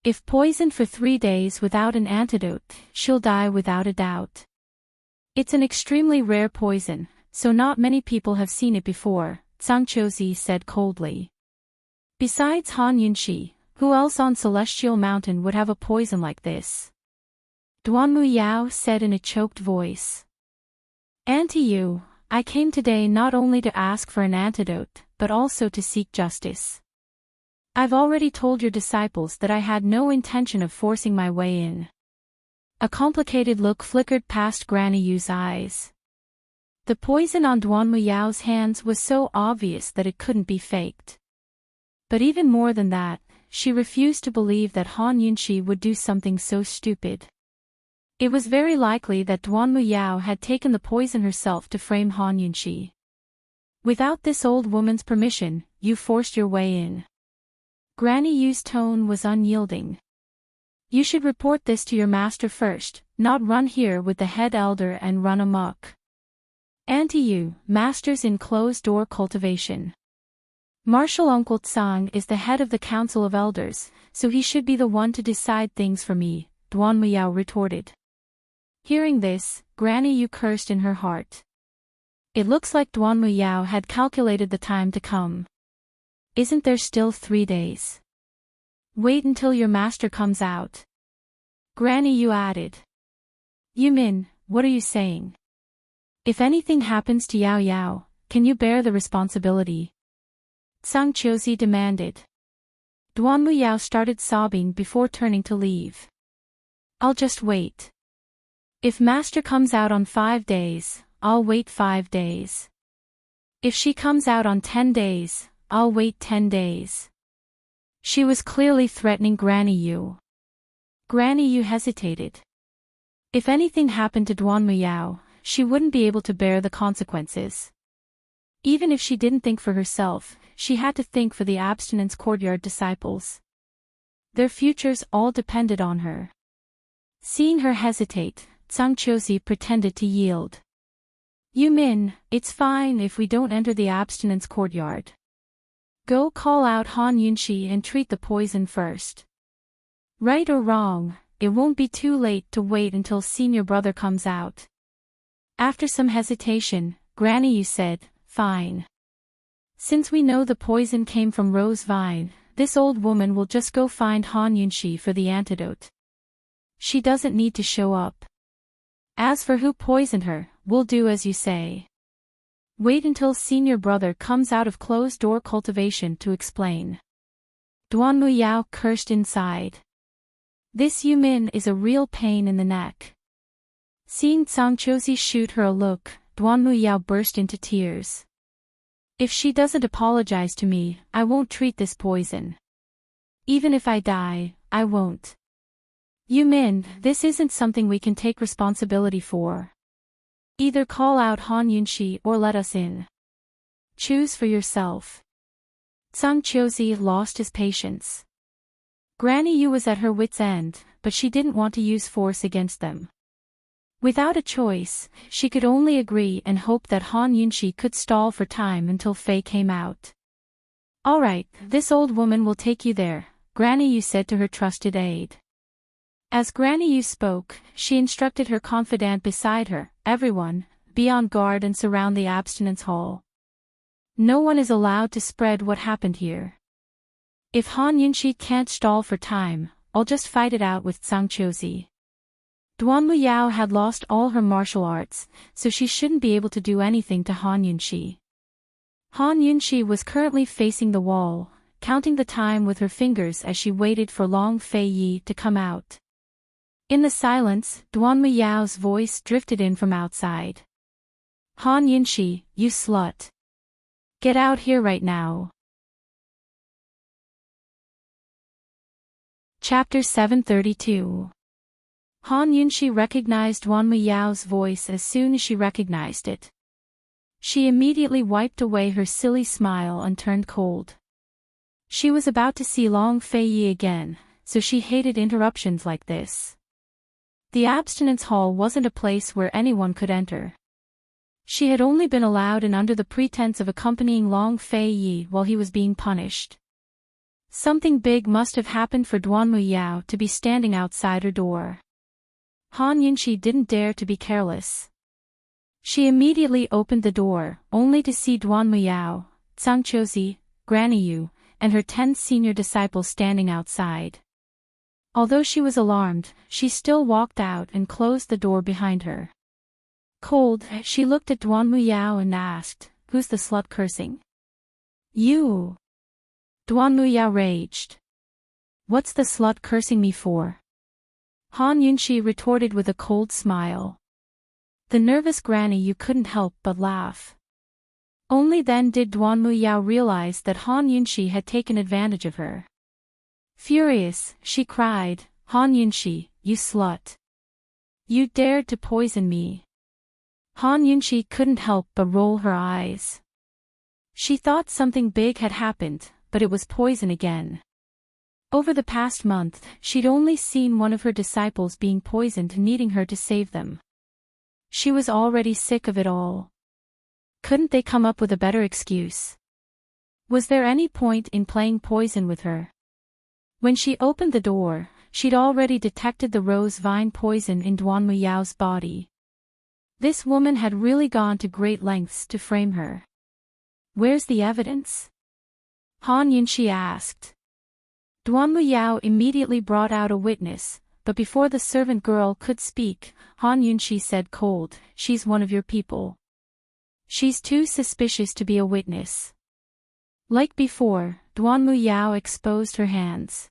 If poisoned for 3 days without an antidote, she'll die without a doubt. It's an extremely rare poison, so not many people have seen it before, Tsang Chosi said coldly. Besides Han Yunxi, who else on Celestial Mountain would have a poison like this? Duan Muyao said in a choked voice. Auntie Yu, I came today not only to ask for an antidote, but also to seek justice. I've already told your disciples that I had no intention of forcing my way in. A complicated look flickered past Granny Yu's eyes. The poison on Duan Muyao's hands was so obvious that it couldn't be faked. But even more than that, she refused to believe that Han Yunxi would do something so stupid. It was very likely that Duan Muyao had taken the poison herself to frame Han Yunxi. Without this old woman's permission, you forced your way in. Granny Yu's tone was unyielding. You should report this to your master first, not run here with the head elder and run amok. Auntie Yu, masters in closed-door cultivation. Martial Uncle Tsang is the head of the Council of Elders, so he should be the one to decide things for me, Duan Muyao retorted. Hearing this, Granny Yu cursed in her heart. It looks like Duan Muyao had calculated the time to come. Isn't there still 3 days? Wait until your master comes out. Granny Yu added. Yumin, what are you saying? If anything happens to Yao Yao, can you bear the responsibility? Tsang Qiuzi demanded. Duan Muyao started sobbing before turning to leave. I'll just wait. If master comes out on 5 days, I'll wait 5 days. If she comes out on 10 days, I'll wait 10 days. She was clearly threatening Granny Yu. Granny Yu hesitated. If anything happened to Duan Muyao, she wouldn't be able to bear the consequences. Even if she didn't think for herself, she had to think for the abstinence courtyard disciples. Their futures all depended on her. Seeing her hesitate, Tsang Qiuzi pretended to yield. Yumin, it's fine if we don't enter the abstinence courtyard. Go call out Han Yunshi and treat the poison first. Right or wrong, it won't be too late to wait until senior brother comes out. After some hesitation, Granny Yu said, fine. Since we know the poison came from Rose Vine, this old woman will just go find Han Yunshi for the antidote. She doesn't need to show up. As for who poisoned her, we'll do as you say. Wait until senior brother comes out of closed-door cultivation to explain. Duan Muyao cursed inside. This Yumin is a real pain in the neck. Seeing Tsang Qiuzi shoot her a look, Duan Muyao burst into tears. If she doesn't apologize to me, I won't treat this poison. Even if I die, I won't. Yumin, this isn't something we can take responsibility for. Either call out Han Yunshi or let us in. Choose for yourself. Tsang Qiuzi lost his patience. Granny Yu was at her wit's end, but she didn't want to use force against them. Without a choice, she could only agree and hope that Han Yunshi could stall for time until Fei came out. All right, this old woman will take you there, Granny Yu said to her trusted aide. As Granny Yu spoke, she instructed her confidant beside her, everyone, be on guard and surround the abstinence hall. No one is allowed to spread what happened here. If Han Yunshi can't stall for time, I'll just fight it out with Tsang Qiuzi. Duan Muyao had lost all her martial arts, so she shouldn't be able to do anything to Han Yunshi. Han Yunshi was currently facing the wall, counting the time with her fingers as she waited for Long Fei Yi to come out. In the silence, Duan Muyao's voice drifted in from outside. Han Yunshi, you slut. Get out here right now. Chapter 732. Han Yunshi recognized Duan Muyao's voice as soon as she recognized it. She immediately wiped away her silly smile and turned cold. She was about to see Long Fei Yi again, so she hated interruptions like this. The abstinence hall wasn't a place where anyone could enter. She had only been allowed in under the pretense of accompanying Long Fei Yi while he was being punished. Something big must have happened for Duan Muyao to be standing outside her door. Han Yunshi didn't dare to be careless. She immediately opened the door, only to see Duan Muyao, Tsang Qiuzi, Granny Yu, and her 10 senior disciples standing outside. Although she was alarmed, she still walked out and closed the door behind her. Cold, she looked at Duan Muyao and asked, "Who's the slut cursing?" "You." Duan Muyao raged. "What's the slut cursing me for?" Han Yunshi retorted with a cold smile. The nervous Granny Yu couldn't help but laugh. Only then did Duan Muyao realize that Han Yunshi had taken advantage of her. Furious, she cried, "Han Yunshi, you slut! You dared to poison me!" Han Yunshi couldn't help but roll her eyes. She thought something big had happened, but it was poison again. Over the past month, she'd only seen one of her disciples being poisoned, needing her to save them. She was already sick of it all. Couldn't they come up with a better excuse? Was there any point in playing poison with her? When she opened the door, she'd already detected the rose vine poison in Duan Muyao's body. This woman had really gone to great lengths to frame her. Where's the evidence? Han Yunxi asked. Duan Muyao immediately brought out a witness, but before the servant girl could speak, Han Yunxi said cold, "She's one of your people. She's too suspicious to be a witness." Like before, Duan Muyao exposed her hands.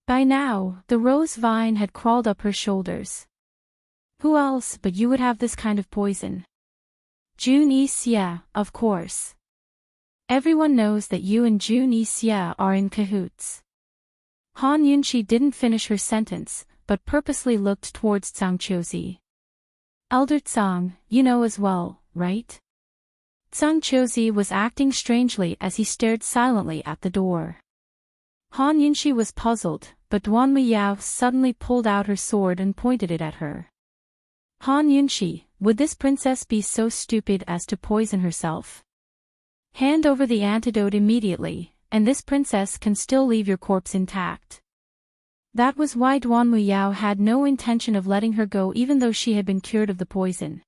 By now, the rose vine had crawled up her shoulders. Who else but you would have this kind of poison? Jun Yixia, of course. Everyone knows that you and Jun Yixia are in cahoots. Han Yunxi didn't finish her sentence, but purposely looked towards Zhang Qiuzi. Elder Zhang, you know as well, right? Zhang Qiuzi was acting strangely as he stared silently at the door. Han Yunxi was puzzled, but Duan Muyao suddenly pulled out her sword and pointed it at her. Han Yunxi, would this princess be so stupid as to poison herself? Hand over the antidote immediately, and this princess can still leave your corpse intact. That was why Duan Muyao had no intention of letting her go even though she had been cured of the poison.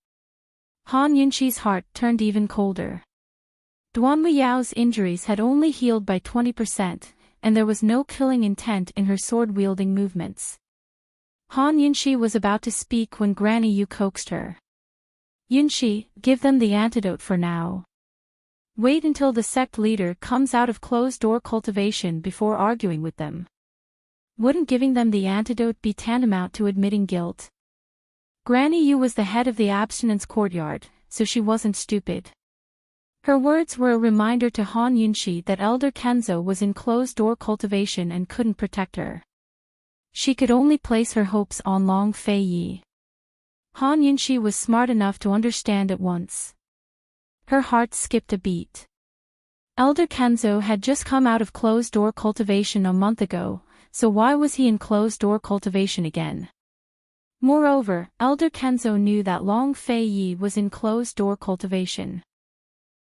Han Yunxi's heart turned even colder. Duan Muyao's injuries had only healed by 20%, and there was no killing intent in her sword-wielding movements. Han Yunxi was about to speak when Granny Yu coaxed her. Yunxi, give them the antidote for now. Wait until the sect leader comes out of closed-door cultivation before arguing with them. Wouldn't giving them the antidote be tantamount to admitting guilt? Granny Yu was the head of the abstinence courtyard, so she wasn't stupid. Her words were a reminder to Han Yunxi that Elder Kenzo was in closed-door cultivation and couldn't protect her. She could only place her hopes on Long Fei Yi. Han Yunxi was smart enough to understand at once. Her heart skipped a beat. Elder Kenzo had just come out of closed-door cultivation a month ago, so why was he in closed-door cultivation again? Moreover, Elder Kenzo knew that Long Fei Yi was in closed-door cultivation.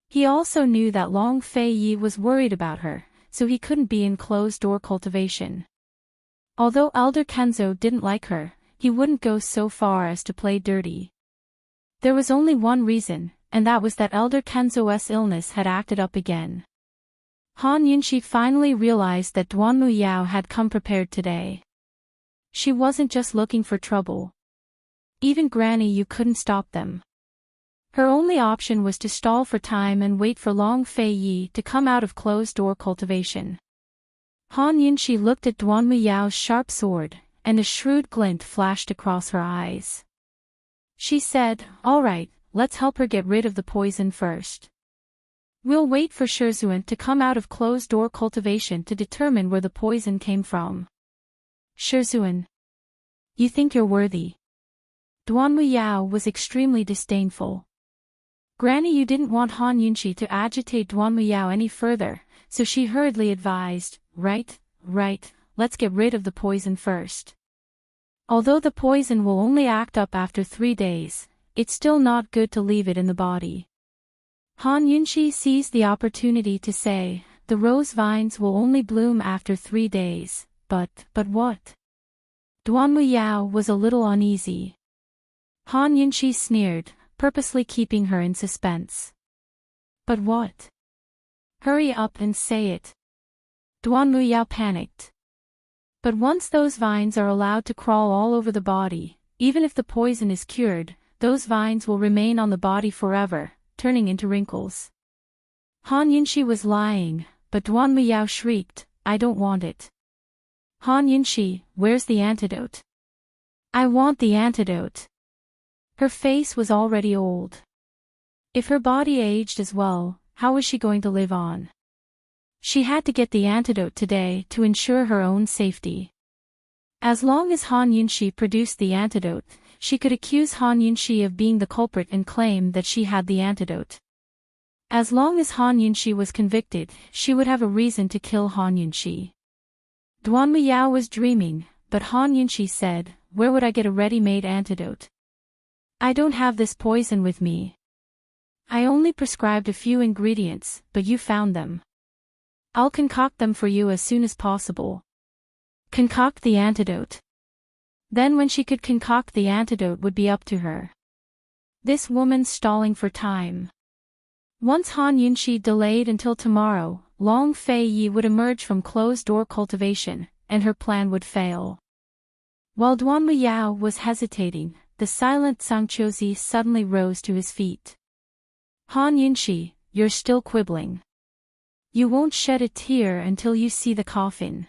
He also knew that Long Fei Yi was worried about her, so he couldn't be in closed-door cultivation. Although Elder Kenzo didn't like her, he wouldn't go so far as to play dirty. There was only one reason, and that was that Elder Kenzo's illness had acted up again. Han Yunxi finally realized that Duan Muyao had come prepared today. She wasn't just looking for trouble. Even Granny Yu couldn't stop them. Her only option was to stall for time and wait for Long Fei Yi to come out of closed-door cultivation. Han Yunxi looked at Duan Muyao's sharp sword, and a shrewd glint flashed across her eyes. She said, "All right, let's help her get rid of the poison first. We'll wait for Shizhuan to come out of closed-door cultivation to determine where the poison came from." Shizhuan. You think you're worthy? Duan Muyao was extremely disdainful. Granny Yu didn't want Han Yunxi to agitate Duan Muyao any further, so she hurriedly advised, Right, let's get rid of the poison first. Although the poison will only act up after 3 days, it's still not good to leave it in the body. Han Yunxi seized the opportunity to say, the rose vines will only bloom after 3 days, but what? Duan Muyao was a little uneasy. Han Yunxi sneered, purposely keeping her in suspense. But what? Hurry up and say it. Duan Muyao panicked. But once those vines are allowed to crawl all over the body, even if the poison is cured, those vines will remain on the body forever, turning into wrinkles. Han Yunxi was lying, but Duan Muyao shrieked, I don't want it. Han Yunxi, where's the antidote? I want the antidote. Her face was already old. If her body aged as well, how was she going to live on? She had to get the antidote today to ensure her own safety. As long as Han Yunxi produced the antidote, she could accuse Han Yunxi of being the culprit and claim that she had the antidote. As long as Han Yunxi was convicted, she would have a reason to kill Han Yunxi. Duan Muyao was dreaming, but Han Yunxi said, "Where would I get a ready-made antidote? I don't have this poison with me. I only prescribed a few ingredients, but you found them. I'll concoct them for you as soon as possible." Concoct the antidote. Then when she could concoct the antidote would be up to her. This woman's stalling for time. Once Han Yunxi delayed until tomorrow, Long Fei Yi would emerge from closed-door cultivation, and her plan would fail. While Duan Muyao was hesitating, the silent Sangqiuzi suddenly rose to his feet. "Han Yunxi, you're still quibbling. You won't shed a tear until you see the coffin.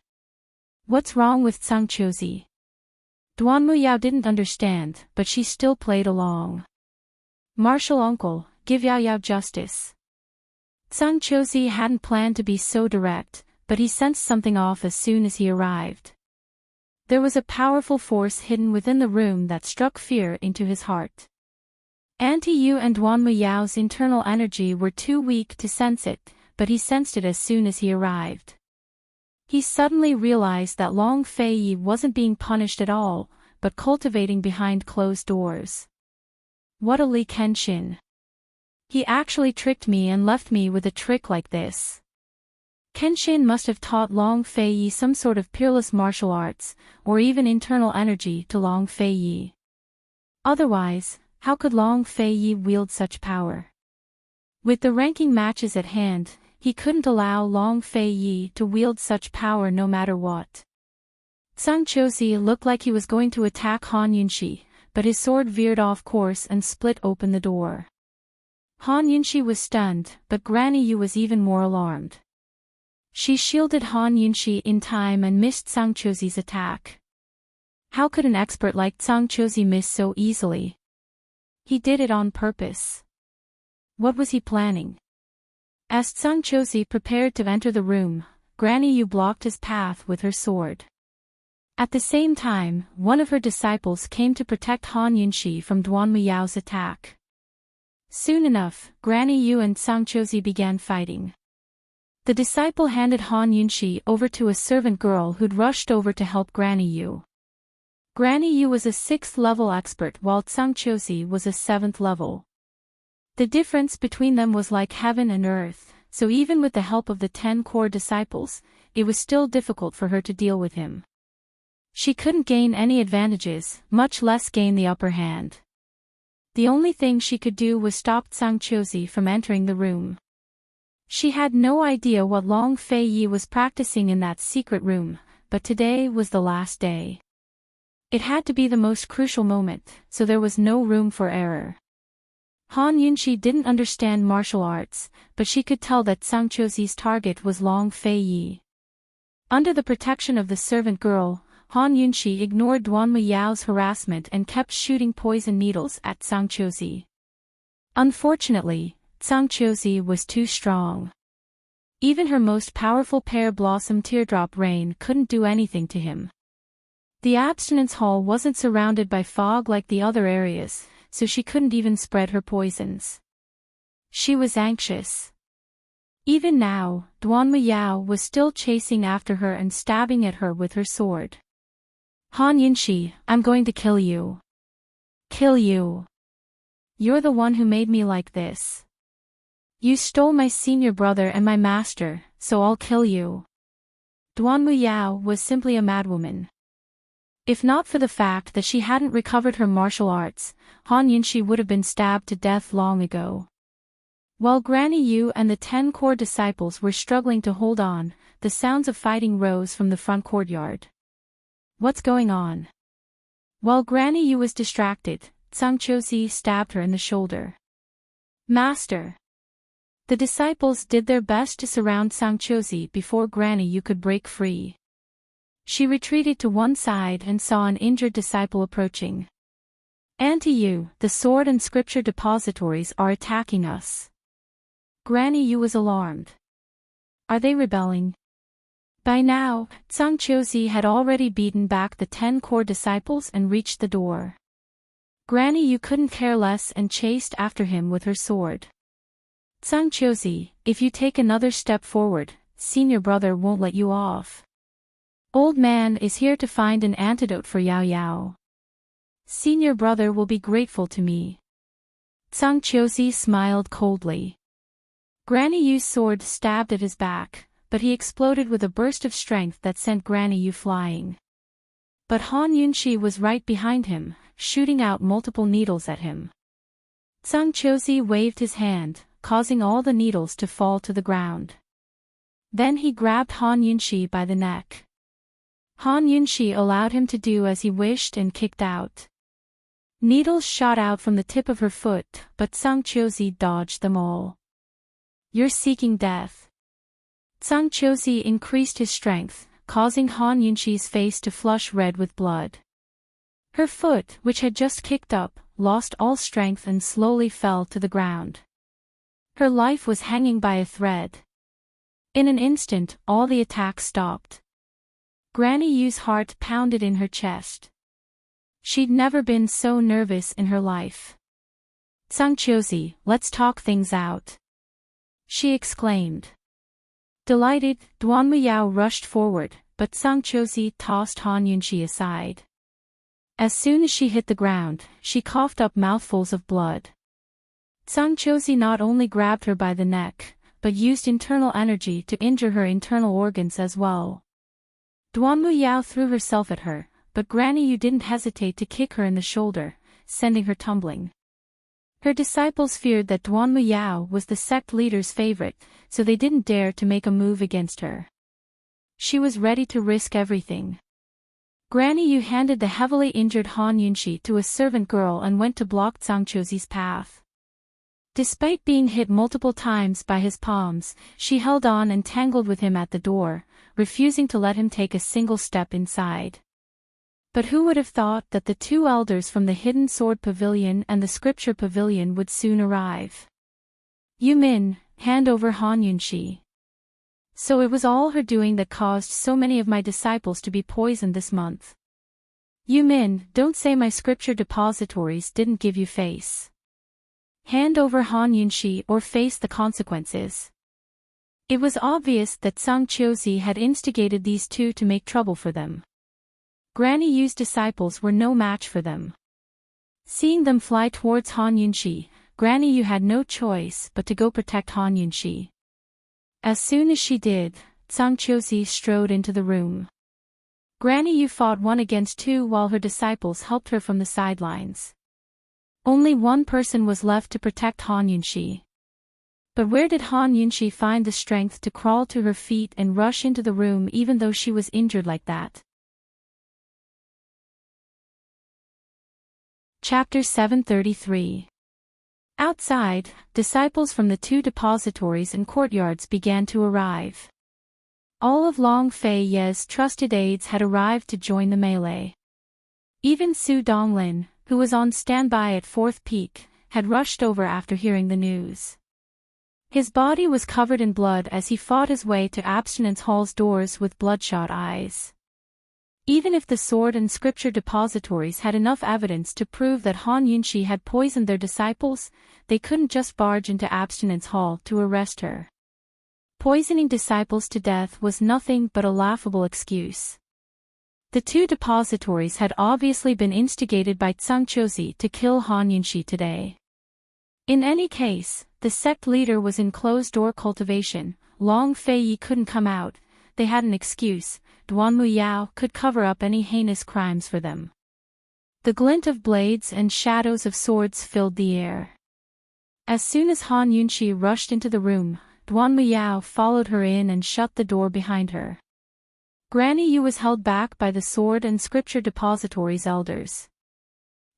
What's wrong with Sangqiuzi?" Duan Muyao didn't understand, but she still played along. "Martial uncle, give Yao Yao justice." Sangqiuzi hadn't planned to be so direct, but he sensed something off as soon as he arrived. There was a powerful force hidden within the room that struck fear into his heart. Auntie Yu and Duan Muyao's internal energy were too weak to sense it, but he sensed it as soon as he arrived. He suddenly realized that Long Fei Yi wasn't being punished at all, but cultivating behind closed doors. What a Li Kenshin. He actually tricked me and left me with a trick like this. Kenshin must have taught Long Fei Yi some sort of peerless martial arts, or even internal energy to Long Fei Yi. Otherwise, how could Long Fei Yi wield such power? With the ranking matches at hand, he couldn't allow Long Fei Yi to wield such power no matter what. Sangqiuzi looked like he was going to attack Han Yunxi, but his sword veered off course and split open the door. Han Yunxi was stunned, but Granny Yu was even more alarmed. She shielded Han Yunxi in time and missed Sangqiuzi's attack. How could an expert like Sangqiuzi miss so easily? He did it on purpose. What was he planning? As Sangqiuzi prepared to enter the room, Granny Yu blocked his path with her sword. At the same time, one of her disciples came to protect Han Yunxi from Duan Muyao's attack. Soon enough, Granny Yu and Sangqiuzi began fighting. The disciple handed Han Yunxi over to a servant girl who'd rushed over to help Granny Yu. Granny Yu was a 6th level expert while Sangqiuzi was a 7th level. The difference between them was like heaven and earth, so even with the help of the 10 core disciples, it was still difficult for her to deal with him. She couldn't gain any advantages, much less gain the upper hand. The only thing she could do was stop Sangqiuzi from entering the room. She had no idea what Long Fei Yi was practicing in that secret room, but today was the last day. It had to be the most crucial moment, so there was no room for error. Han Yunxi didn't understand martial arts, but she could tell that Sangqiuzi's target was Long Fei Yi. Under the protection of the servant girl, Han Yunxi ignored Duan Muyao's harassment and kept shooting poison needles at Sangqiuzi. Unfortunately, Sangqiuzi was too strong. Even her most powerful pear blossom teardrop rain couldn't do anything to him. The abstinence hall wasn't surrounded by fog like the other areas, so she couldn't even spread her poisons. She was anxious. Even now, Duan Muyao was still chasing after her and stabbing at her with her sword. Han Yunxi, I'm going to kill you. Kill you. You're the one who made me like this. You stole my senior brother and my master, so I'll kill you. Duan Muyao was simply a madwoman. If not for the fact that she hadn't recovered her martial arts, Han Yunxi would have been stabbed to death long ago. While Granny Yu and the 10 core disciples were struggling to hold on, the sounds of fighting rose from the front courtyard. What's going on? While Granny Yu was distracted, Sangqiuzi stabbed her in the shoulder. Master! The disciples did their best to surround Sangqiuzi before Granny Yu could break free. She retreated to one side and saw an injured disciple approaching. Auntie Yu, the sword and scripture depositories are attacking us. Granny Yu was alarmed. Are they rebelling? By now, Sangqiuzi had already beaten back the 10 core disciples and reached the door. Granny Yu couldn't care less and chased after him with her sword. Tsang Chiozi, if you take another step forward, senior brother won't let you off. Old man is here to find an antidote for Yao Yao. Senior brother will be grateful to me. Tsang Chiozi smiled coldly. Granny Yu's sword stabbed at his back, but he exploded with a burst of strength that sent Granny Yu flying. But Han Yunshi was right behind him, shooting out multiple needles at him. Tsang Chiozi waved his hand, causing all the needles to fall to the ground. Then he grabbed Han Yunshi by the neck. Han Yunshi allowed him to do as he wished and kicked out. Needles shot out from the tip of her foot, but Tsang Chiozi dodged them all. You're seeking death. Tsang Chiozi increased his strength, causing Han Yunshi's face to flush red with blood. Her foot, which had just kicked up, lost all strength and slowly fell to the ground. Her life was hanging by a thread. In an instant, all the attacks stopped. Granny Yu's heart pounded in her chest. She'd never been so nervous in her life. Tsang Chiozi, let's talk things out, she exclaimed. Delighted, Duan Muyao rushed forward, but Tsang Chiozi tossed Han Yunshi aside. As soon as she hit the ground, she coughed up mouthfuls of blood. Tsang Chiozi not only grabbed her by the neck, but used internal energy to injure her internal organs as well. Duan Muyao threw herself at her, but Granny Yu didn't hesitate to kick her in the shoulder, sending her tumbling. Her disciples feared that Duan Muyao was the sect leader's favorite, so they didn't dare to make a move against her. She was ready to risk everything. Granny Yu handed the heavily injured Han Yunshi to a servant girl and went to block Tsang Chiozi's path. Despite being hit multiple times by his palms, she held on and tangled with him at the door, refusing to let him take a single step inside. But who would have thought that the two elders from the Hidden Sword Pavilion and the Scripture Pavilion would soon arrive? Yu Min, hand over Han Yunshi. So it was all her doing that caused so many of my disciples to be poisoned this month. Yu Min, don't say my scripture depositories didn't give you face. Hand over Han Yunshi or face the consequences. It was obvious that Tsang Chiozi had instigated these two to make trouble for them. Granny Yu's disciples were no match for them. Seeing them fly towards Han Yunshi, Granny Yu had no choice but to go protect Han Yunshi. As soon as she did, Tsang Chiozi strode into the room. Granny Yu fought 1 against 2 while her disciples helped her from the sidelines. Only one person was left to protect Han Yunshi. But where did Han Yunshi find the strength to crawl to her feet and rush into the room even though she was injured like that? Chapter 733. Outside, disciples from the 2 depositories and courtyards began to arrive. All of Long Fei Ye's trusted aides had arrived to join the melee. Even Su Donglin, who was on standby at 4th Peak, had rushed over after hearing the news. His body was covered in blood as he fought his way to Abstinence Hall's doors with bloodshot eyes. Even if the sword and scripture depositories had enough evidence to prove that Han Yunshi had poisoned their disciples, they couldn't just barge into Abstinence Hall to arrest her. Poisoning disciples to death was nothing but a laughable excuse. The 2 depositories had obviously been instigated by Tsang Chiozi to kill Han Yunshi today. In any case, the sect leader was in closed-door cultivation, Long Fei Yi couldn't come out, they had an excuse, Duan Muyao could cover up any heinous crimes for them. The glint of blades and shadows of swords filled the air. As soon as Han Yunshi rushed into the room, Duan Muyao followed her in and shut the door behind her. Granny Yu was held back by the sword and scripture depositories elders.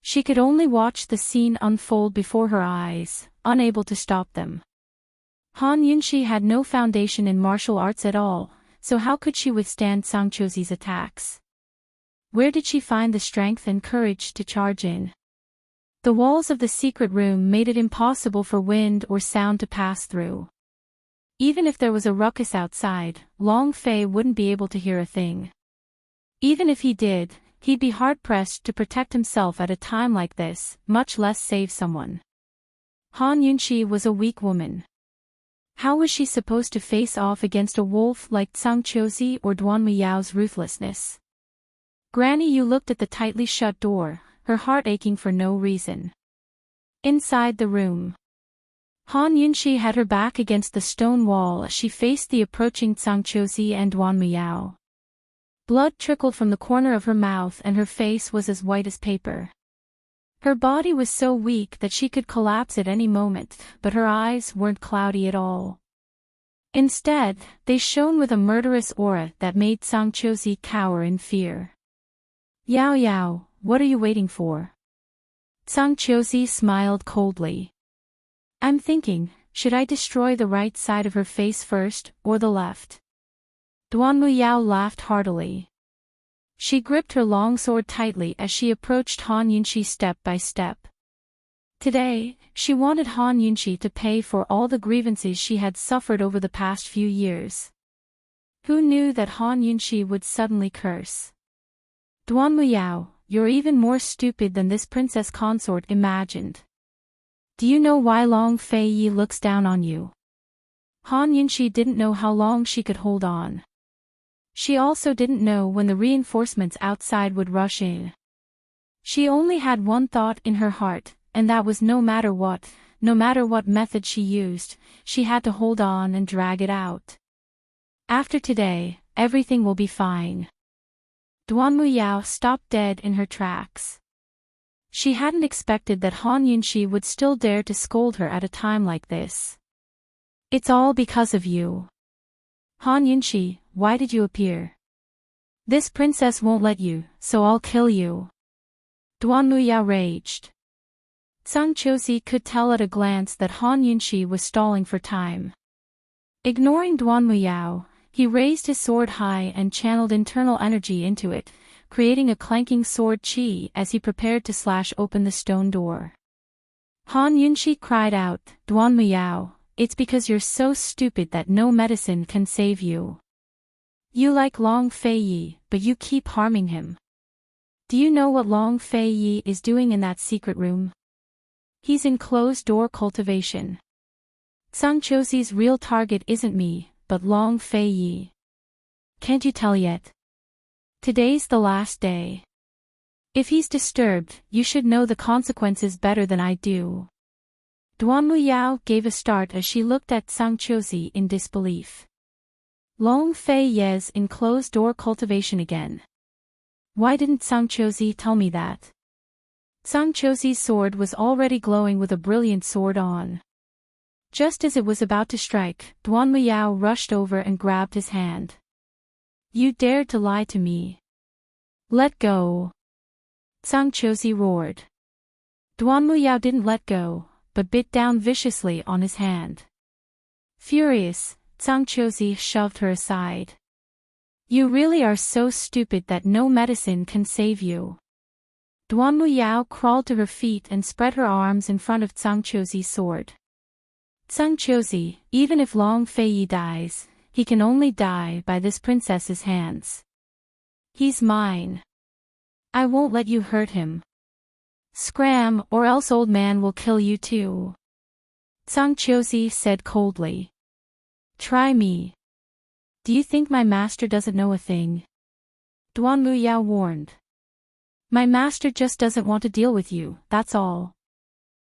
She could only watch the scene unfold before her eyes, unable to stop them. Han Yunshi had no foundation in martial arts at all, so how could she withstand Tsang Chiozi's attacks? Where did she find the strength and courage to charge in? The walls of the secret room made it impossible for wind or sound to pass through. Even if there was a ruckus outside, Long Fei wouldn't be able to hear a thing. Even if he did, he'd be hard-pressed to protect himself at a time like this, much less save someone. Han Yunshi was a weak woman. How was she supposed to face off against a wolf like Tsang Chosi or Duan Muyao's ruthlessness? Granny Yu looked at the tightly shut door, her heart aching for no reason. Inside the room, Han Yunxi had her back against the stone wall as she faced the approaching Tsang Chosi and Duan Muyao. Blood trickled from the corner of her mouth and her face was as white as paper. Her body was so weak that she could collapse at any moment, but her eyes weren't cloudy at all. Instead, they shone with a murderous aura that made Tsang Chosi cower in fear. Yao Yao, what are you waiting for? Tsang Chosi smiled coldly. I'm thinking, should I destroy the right side of her face first, or the left? Duan Muyao laughed heartily. She gripped her long sword tightly as she approached Han Yunxi step by step. Today, she wanted Han Yunxi to pay for all the grievances she had suffered over the past few years. Who knew that Han Yunxi would suddenly curse? Duan Muyao, you're even more stupid than this princess consort imagined. Do you know why Long Fei Yi looks down on you? Han Yunxi didn't know how long she could hold on. She also didn't know when the reinforcements outside would rush in. She only had one thought in her heart, and that was no matter what method she used, she had to hold on and drag it out. After today, everything will be fine. Duan Muyao stopped dead in her tracks. She hadn't expected that Han Yunxi would still dare to scold her at a time like this. It's all because of you. Han Yunxi, why did you appear? This princess won't let you, so I'll kill you. Duan Muyao raged. Tsang Chosi could tell at a glance that Han Yunxi was stalling for time. Ignoring Duan Muyao, he raised his sword high and channeled internal energy into it, creating a clanking sword chi as he prepared to slash open the stone door. Han Yunxi cried out, Duan Muyao, it's because you're so stupid that no medicine can save you. You like Long Fei Yi, but you keep harming him. Do you know what Long Fei Yi is doing in that secret room? He's in closed-door cultivation. Tsang Chosi's real target isn't me, but Long Fei Yi. Can't you tell yet? Today's the last day. If he's disturbed, you should know the consequences better than I do. Duan Muyao gave a start as she looked at Tsang Chosi in disbelief. Long Fei Yi's in closed-door cultivation again. Why didn't Tsang Chosi tell me that? Tsang Chosi's sword was already glowing with a brilliant sword on. Just as it was about to strike, Duan Muyao rushed over and grabbed his hand. You dared to lie to me. Let go. Tsang Chosi roared. Duan Muyao didn't let go, but bit down viciously on his hand. Furious, Tsang Chosi shoved her aside. You really are so stupid that no medicine can save you. Duan Muyao crawled to her feet and spread her arms in front of Tsang Chosi's sword. Tsang Chosi, even if Long Fei Yi dies, he can only die by this princess's hands. He's mine. I won't let you hurt him. Scram, or else old man will kill you too. Tsang Chosi said coldly. Try me. Do you think my master doesn't know a thing? Duan Muyao warned. My master just doesn't want to deal with you, that's all.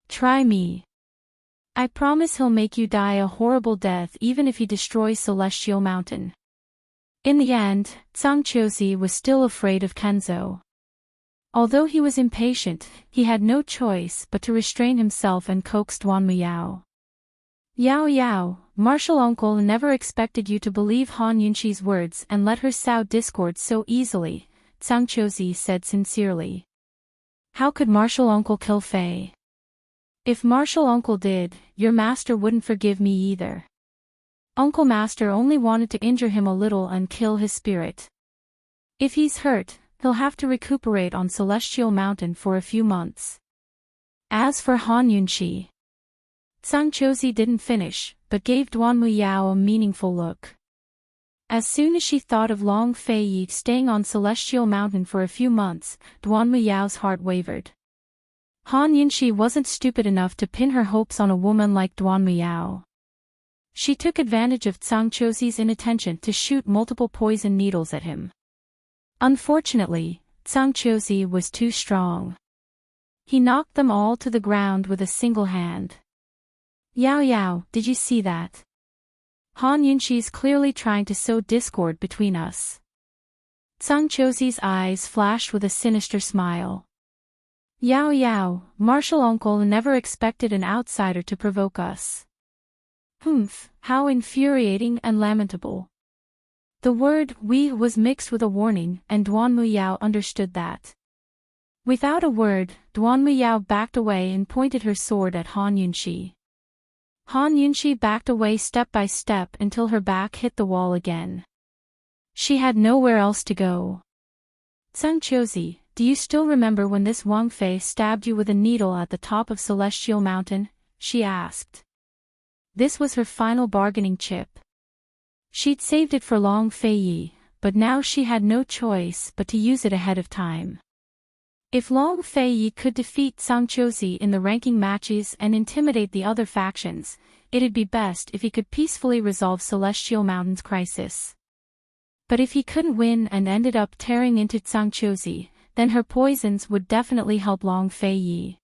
Try me. I promise he'll make you die a horrible death even if he destroys Celestial Mountain. In the end, Tsang Chosi was still afraid of Kenzo. Although he was impatient, he had no choice but to restrain himself and coax Duan Muyao. Yao Yao, Martial Uncle never expected you to believe Han Yunxi's words and let her sow discord so easily, Tsang Chosi said sincerely. How could Martial Uncle kill Fei? If Martial Uncle did, your master wouldn't forgive me either. Uncle Master only wanted to injure him a little and kill his spirit. If he's hurt, he'll have to recuperate on Celestial Mountain for a few months. As for Han Yunxi, Tsang Chosi didn't finish, but gave Duan Muyao a meaningful look. As soon as she thought of Long Fei Yi staying on Celestial Mountain for a few months, Duan Muyao's heart wavered. Han Yunxi wasn't stupid enough to pin her hopes on a woman like Duan Muyao. She took advantage of Zhangqiuzi's inattention to shoot multiple poison needles at him. Unfortunately, Zhangqiuzi was too strong. He knocked them all to the ground with a single hand. Yao Yao, did you see that? Han Yunxi's clearly trying to sow discord between us. Zhangqiuzi's eyes flashed with a sinister smile. Yao Yao, Martial Uncle never expected an outsider to provoke us. Humph, how infuriating and lamentable. The word "we" was mixed with a warning, and Duan Muyao understood that. Without a word, Duan Muyao backed away and pointed her sword at Han Yunxi. Han Yunxi backed away step by step until her back hit the wall again. She had nowhere else to go. Zhangqiuzi, do you still remember when this Wang Fei stabbed you with a needle at the top of Celestial Mountain? She asked. This was her final bargaining chip. She'd saved it for Long Fei Yi, but now she had no choice but to use it ahead of time. If Long Fei Yi could defeat Zhangqiuzi in the ranking matches and intimidate the other factions, it'd be best if he could peacefully resolve Celestial Mountain's crisis. But if he couldn't win and ended up tearing into Zhangqiuzi, then her poisons would definitely help Long Fei Yi.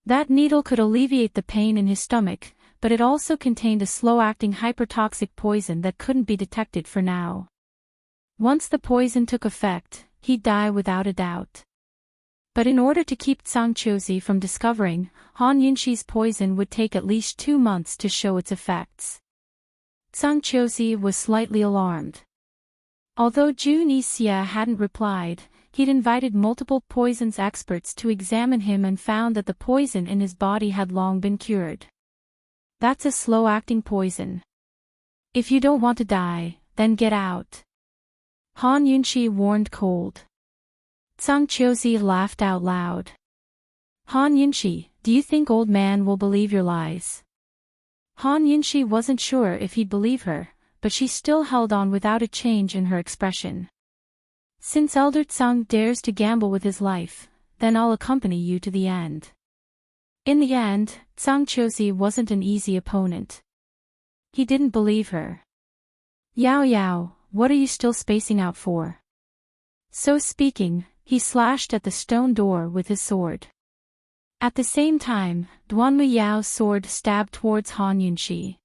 That needle could alleviate the pain in his stomach, but it also contained a slow-acting hypertoxic poison that couldn't be detected for now. Once the poison took effect, he'd die without a doubt. But in order to keep Zhangqiuzi from discovering, Han Yunxi's poison would take at least 2 months to show its effects. Zhangqiuzi was slightly alarmed. Although Jun Yixia hadn't replied, he'd invited multiple poisons experts to examine him and found that the poison in his body had long been cured. That's a slow-acting poison. If you don't want to die, then get out. Han Yunxi warned cold. Zhangqiuzi laughed out loud. Han Yunxi, do you think old man will believe your lies? Han Yunxi wasn't sure if he'd believe her, but she still held on without a change in her expression. Since Elder Zhang dares to gamble with his life, then I'll accompany you to the end. In the end, Zhangqiuzi wasn't an easy opponent. He didn't believe her. Yao Yao, what are you still spacing out for? So speaking, he slashed at the stone door with his sword. At the same time, Duan Muyao's sword stabbed towards Han Yunxi.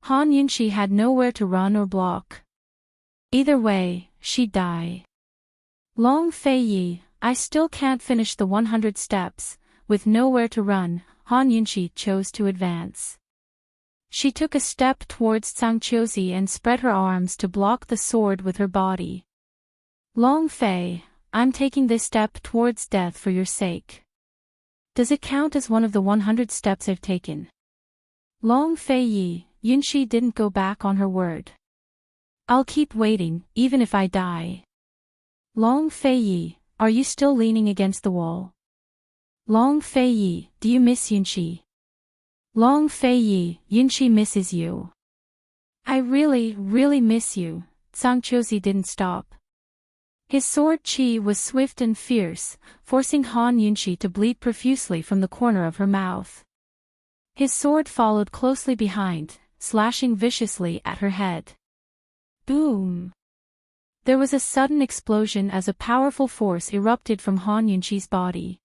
Han Yunxi had nowhere to run or block. Either way, she'd die. Long Fei Yi, I still can't finish the 100 steps. With nowhere to run, Han Yunxi chose to advance. She took a step towards Zhangqiuzi and spread her arms to block the sword with her body. Long Fei, I'm taking this step towards death for your sake. Does it count as one of the 100 steps I've taken? Long Fei Yi, Yunxi didn't go back on her word. I'll keep waiting, even if I die. Long Fei Yi, are you still leaning against the wall? Long Fei Yi, do you miss Yunxi? Long Fei Yi, Yunxi misses you. I really, really miss you. Zhangqiuzi didn't stop. His sword qi was swift and fierce, forcing Han Yunxi to bleed profusely from the corner of her mouth. His sword followed closely behind, slashing viciously at her head. Boom! There was a sudden explosion as a powerful force erupted from Han Yunxi's body.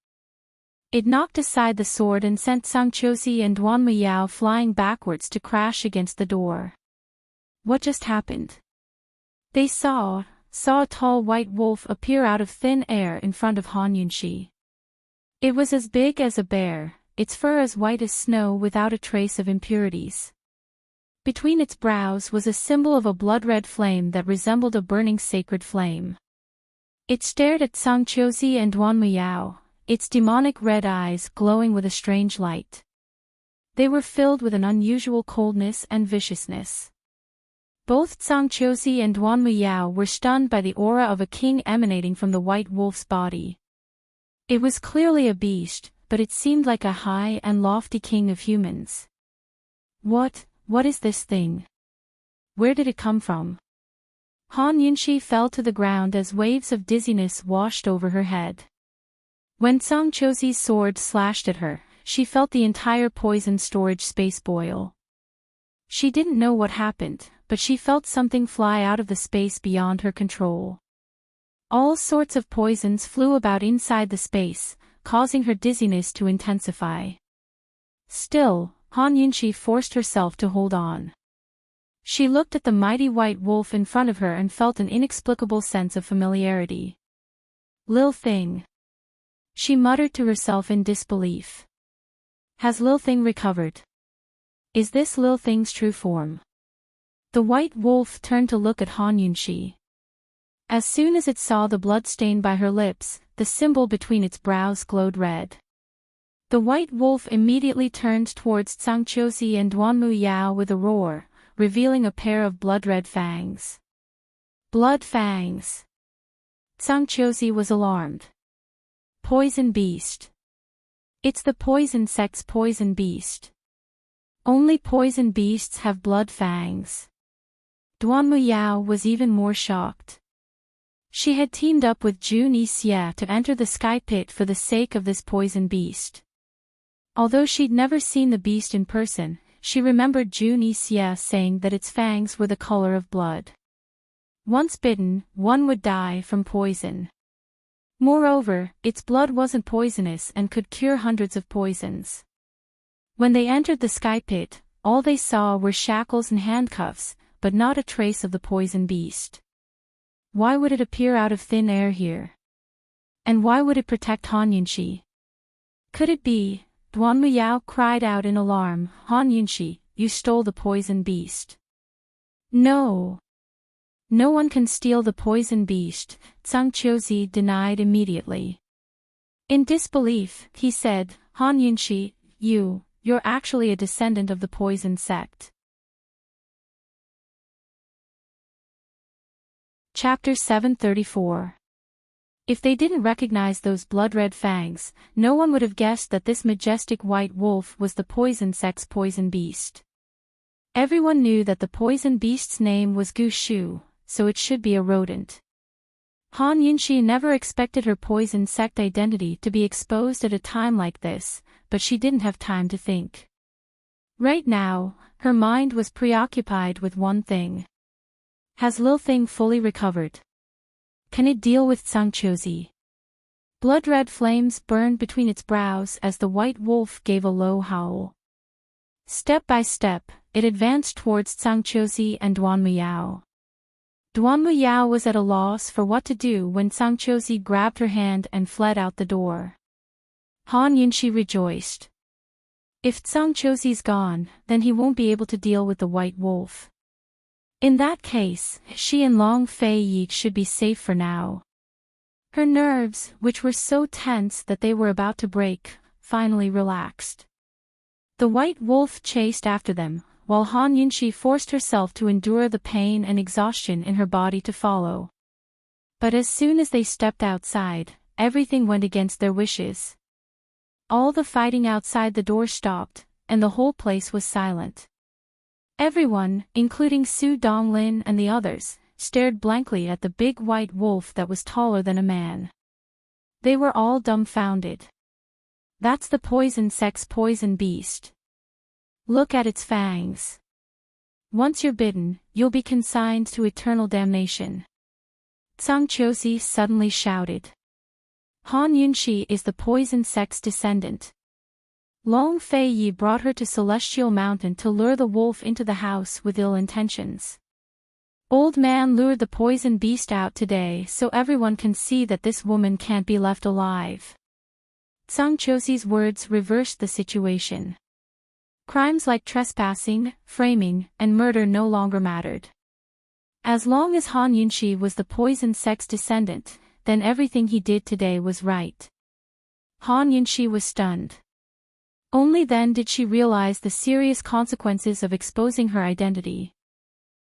It knocked aside the sword and sent Zhangqiuzi and Duan Muyao flying backwards to crash against the door. What just happened? They saw a tall white wolf appear out of thin air in front of Han Yunxi. It was as big as a bear, its fur as white as snow without a trace of impurities. Between its brows was a symbol of a blood-red flame that resembled a burning sacred flame. It stared at Zhangqiuzi and Duan Muyao, its demonic red eyes glowing with a strange light. They were filled with an unusual coldness and viciousness. Both Zhangqiuzi and Duan Muyao were stunned by the aura of a king emanating from the white wolf's body. It was clearly a beast, but it seemed like a high and lofty king of humans. What is this thing? Where did it come from? Han Yunxi fell to the ground as waves of dizziness washed over her head. When Zhangqiuzi's sword slashed at her, she felt the entire poison storage space boil. She didn't know what happened, but she felt something fly out of the space beyond her control. All sorts of poisons flew about inside the space, causing her dizziness to intensify. Still, Han Yunxi forced herself to hold on. She looked at the mighty white wolf in front of her and felt an inexplicable sense of familiarity. Lil Thing. She muttered to herself in disbelief. Has Lil Thing recovered? Is this Lil Thing's true form? The white wolf turned to look at Han Yunxi. As soon as it saw the blood stain by her lips, the symbol between its brows glowed red. The white wolf immediately turned towards Zhang Qiuzi and Duanmu Yao with a roar, revealing a pair of blood-red fangs. Blood fangs! Zhang Qiuzi was alarmed. Poison beast. It's the poison sect's poison beast. Only poison beasts have blood fangs. Duanmu Yao was even more shocked. She had teamed up with Jun Yixia to enter the sky pit for the sake of this poison beast. Although she'd never seen the beast in person, she remembered Jun Yixia saying that its fangs were the color of blood. Once bitten, one would die from poison. Moreover, its blood wasn't poisonous and could cure hundreds of poisons. When they entered the sky pit, all they saw were shackles and handcuffs, but not a trace of the poison beast. Why would it appear out of thin air here? And why would it protect Han Yunxi? Could it be? Duanmu Yao cried out in alarm. Han Yunxi, you stole the poison beast. No. No one can steal the poison beast, Zhang Qiuzi denied immediately. In disbelief, he said, Han Yunxi, you're actually a descendant of the poison sect. Chapter 734. If they didn't recognize those blood-red fangs, no one would have guessed that this majestic white wolf was the poison sect's poison beast. Everyone knew that the poison beast's name was Gu Shu, so it should be a rodent. Han Yunxi never expected her poison sect identity to be exposed at a time like this, but she didn't have time to think. Right now, her mind was preoccupied with one thing. Has Lil Thing fully recovered? Can it deal with Zhang Qiuzi? Blood-red flames burned between its brows as the white wolf gave a low howl. Step by step, it advanced towards Zhang Qiuzi and Duanmu Yao. Duanmu Yao was at a loss for what to do when Zhang Qiuzi grabbed her hand and fled out the door. Han Yunxi rejoiced. If Zhang Qiuzi's gone, then he won't be able to deal with the white wolf. In that case, she and Long Fei Yi should be safe for now. Her nerves, which were so tense that they were about to break, finally relaxed. The white wolf chased after them, while Han Yunxi forced herself to endure the pain and exhaustion in her body to follow. But as soon as they stepped outside, everything went against their wishes. All the fighting outside the door stopped, and the whole place was silent. Everyone, including Su Donglin and the others, stared blankly at the big white wolf that was taller than a man. They were all dumbfounded. That's the poison sect's poison beast. Look at its fangs. Once you're bitten, you'll be consigned to eternal damnation. Zhang Qiuzi suddenly shouted. Han Yunxi is the poison sect's descendant. Long Fei Yi brought her to Celestial Mountain to lure the wolf into the house with ill intentions. Old man lured the poison beast out today so everyone can see that this woman can't be left alive. Zhang Qiuzi's words reversed the situation. Crimes like trespassing, framing, and murder no longer mattered. As long as Han Yunxi was the poison sect's descendant, then everything he did today was right. Han Yunxi was stunned. Only then did she realize the serious consequences of exposing her identity.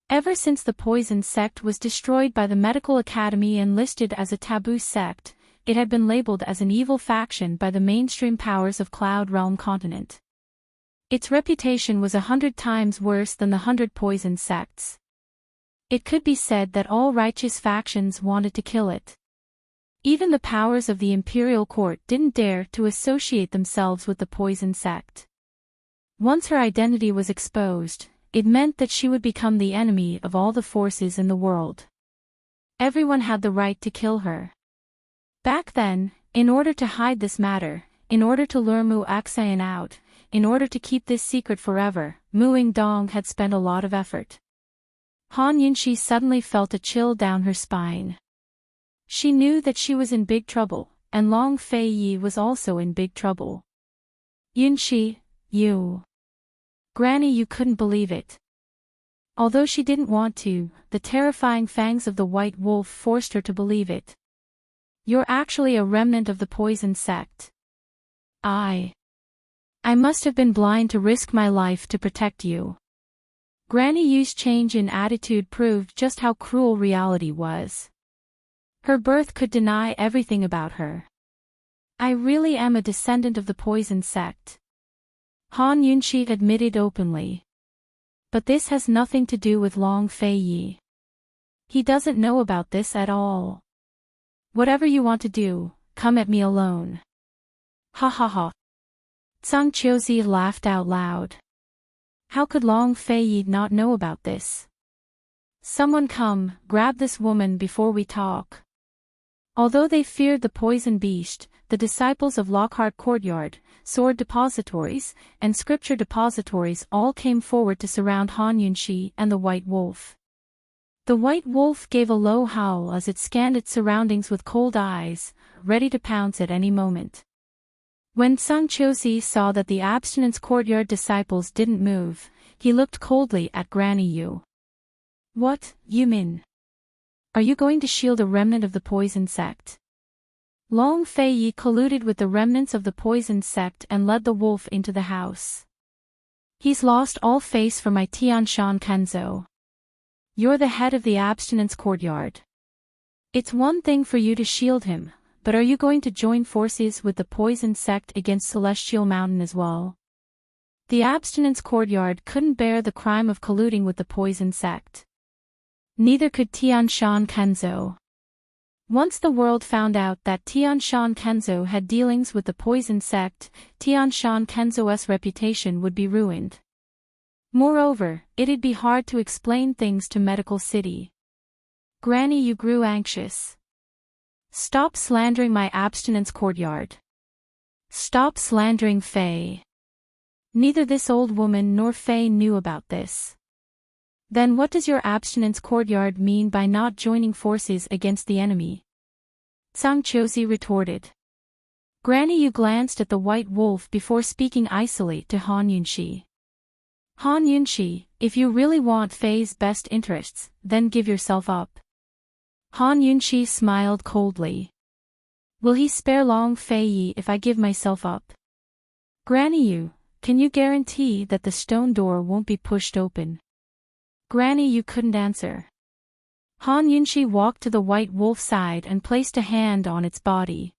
Ever since the poison sect was destroyed by the medical academy and listed as a taboo sect, it had been labeled as an evil faction by the mainstream powers of Cloud Realm continent. Its reputation was 100 times worse than the 100 poison sects. It could be said that all righteous factions wanted to kill it. Even the powers of the imperial court didn't dare to associate themselves with the poison sect. Once her identity was exposed, it meant that she would become the enemy of all the forces in the world. Everyone had the right to kill her. Back then, in order to hide this matter, in order to lure Mu Axayan out, in order to keep this secret forever, Muing Dong had spent a lot of effort. Han Yunxi suddenly felt a chill down her spine. She knew that she was in big trouble, and Long Fei Yi was also in big trouble. Yunxi, you. Granny, you couldn't believe it. Although she didn't want to, the terrifying fangs of the white wolf forced her to believe it. You're actually a remnant of the poison sect. I must have been blind to risk my life to protect you. Granny Yu's change in attitude proved just how cruel reality was. Her birth could deny everything about her. I really am a descendant of the poison sect. Han Yunxi admitted openly. But this has nothing to do with Long Fei Yi. He doesn't know about this at all. Whatever you want to do, come at me alone. Ha ha ha. Zhang Qiuzi laughed out loud. How could Long Fei Yi not know about this? Someone come, grab this woman before we talk. Although they feared the poison beast, the disciples of Lockhart Courtyard, sword depositories, and scripture depositories all came forward to surround Han Yunxi and the white wolf. The white wolf gave a low howl as it scanned its surroundings with cold eyes, ready to pounce at any moment. When Zhang Qiuzi saw that the abstinence courtyard disciples didn't move, he looked coldly at Granny Yu. What, Yumin? Are you going to shield a remnant of the poison sect? Long Fei Yi colluded with the remnants of the poison sect and led the wolf into the house. He's lost all face for my Tianshan Kenzo. You're the head of the abstinence courtyard. It's one thing for you to shield him, but are you going to join forces with the poison sect against Celestial Mountain as well? The abstinence courtyard couldn't bear the crime of colluding with the poison sect. Neither could Tianshan Kenzo. Once the world found out that Tianshan Kenzo had dealings with the poison sect, Tianshan Kenzo's reputation would be ruined. Moreover, it'd be hard to explain things to Medical City. Granny, you grew anxious. Stop slandering my abstinence courtyard. Stop slandering Fei. Neither this old woman nor Fei knew about this. Then what does your abstinence courtyard mean by not joining forces against the enemy? Zhang Qiuzi retorted. Granny Yu glanced at the white wolf before speaking icily to Han Yunxi. Han Yunxi, if you really want Fei's best interests, then give yourself up. Han Yunxi smiled coldly. Will he spare Long Fei Yi if I give myself up? Granny Yu, can you guarantee that the stone door won't be pushed open? Granny Yu couldn't answer. Han Yunxi walked to the white wolf's side and placed a hand on its body.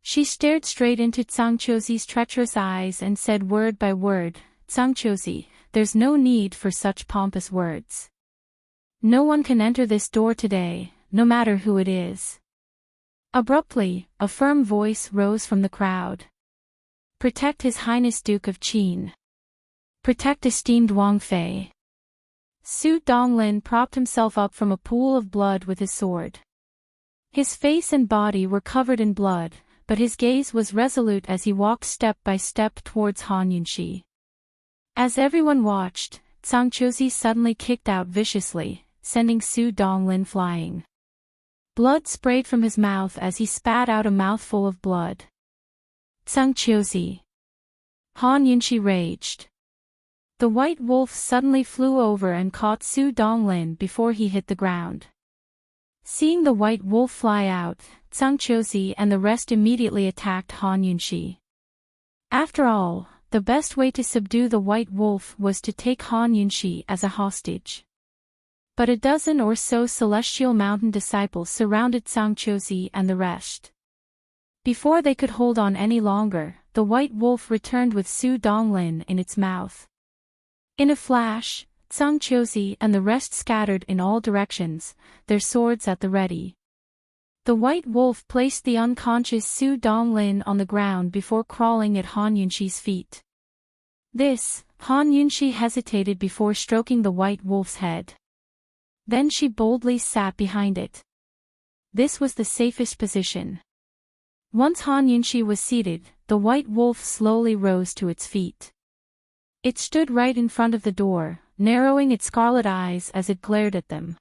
She stared straight into Zhang Qiuzi's treacherous eyes and said word by word, Zhang Qiuzi, there's no need for such pompous words. No one can enter this door today, no matter who it is. Abruptly, a firm voice rose from the crowd. Protect His Highness Duke of Qin. Protect esteemed Wang Fei. Su Donglin propped himself up from a pool of blood with his sword. His face and body were covered in blood, but his gaze was resolute as he walked step by step towards Han Yunxi. As everyone watched, Zhang Qiuzi suddenly kicked out viciously, sending Su Donglin flying. Blood sprayed from his mouth as he spat out a mouthful of blood. Zhang Qiuzi. Han Yunxi raged. The white wolf suddenly flew over and caught Su Donglin before he hit the ground. Seeing the white wolf fly out, Zhang Qiuzi and the rest immediately attacked Han Yunxi. After all, the best way to subdue the white wolf was to take Han Yunxi as a hostage. But a dozen or so Celestial Mountain disciples surrounded Zhang Qiuzi and the rest. Before they could hold on any longer, the white wolf returned with Su Donglin in its mouth. In a flash, Zhang Qiuzi and the rest scattered in all directions, their swords at the ready. The white wolf placed the unconscious Su Donglin on the ground before crawling at Han Yunxi's feet. This, Han Yunxi hesitated before stroking the white wolf's head. Then she boldly sat behind it. This was the safest position. Once Han Yunxi was seated, the white wolf slowly rose to its feet. It stood right in front of the door, narrowing its scarlet eyes as it glared at them.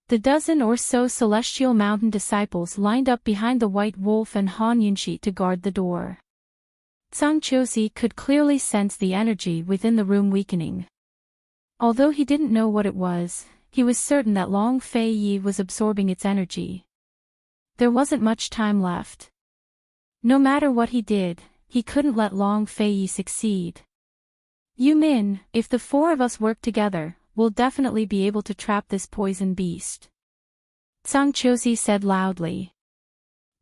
The dozen or so celestial mountain disciples lined up behind the white wolf and Han Yunxi to guard the door. Zhang Qiuzi could clearly sense the energy within the room weakening. Although he didn't know what it was, he was certain that Long Fei Yi was absorbing its energy. There wasn't much time left. No matter what he did, he couldn't let Long Fei Yi succeed. "You Min, if the four of us work together, we'll definitely be able to trap this poison beast," Zhang Qiuzi said loudly.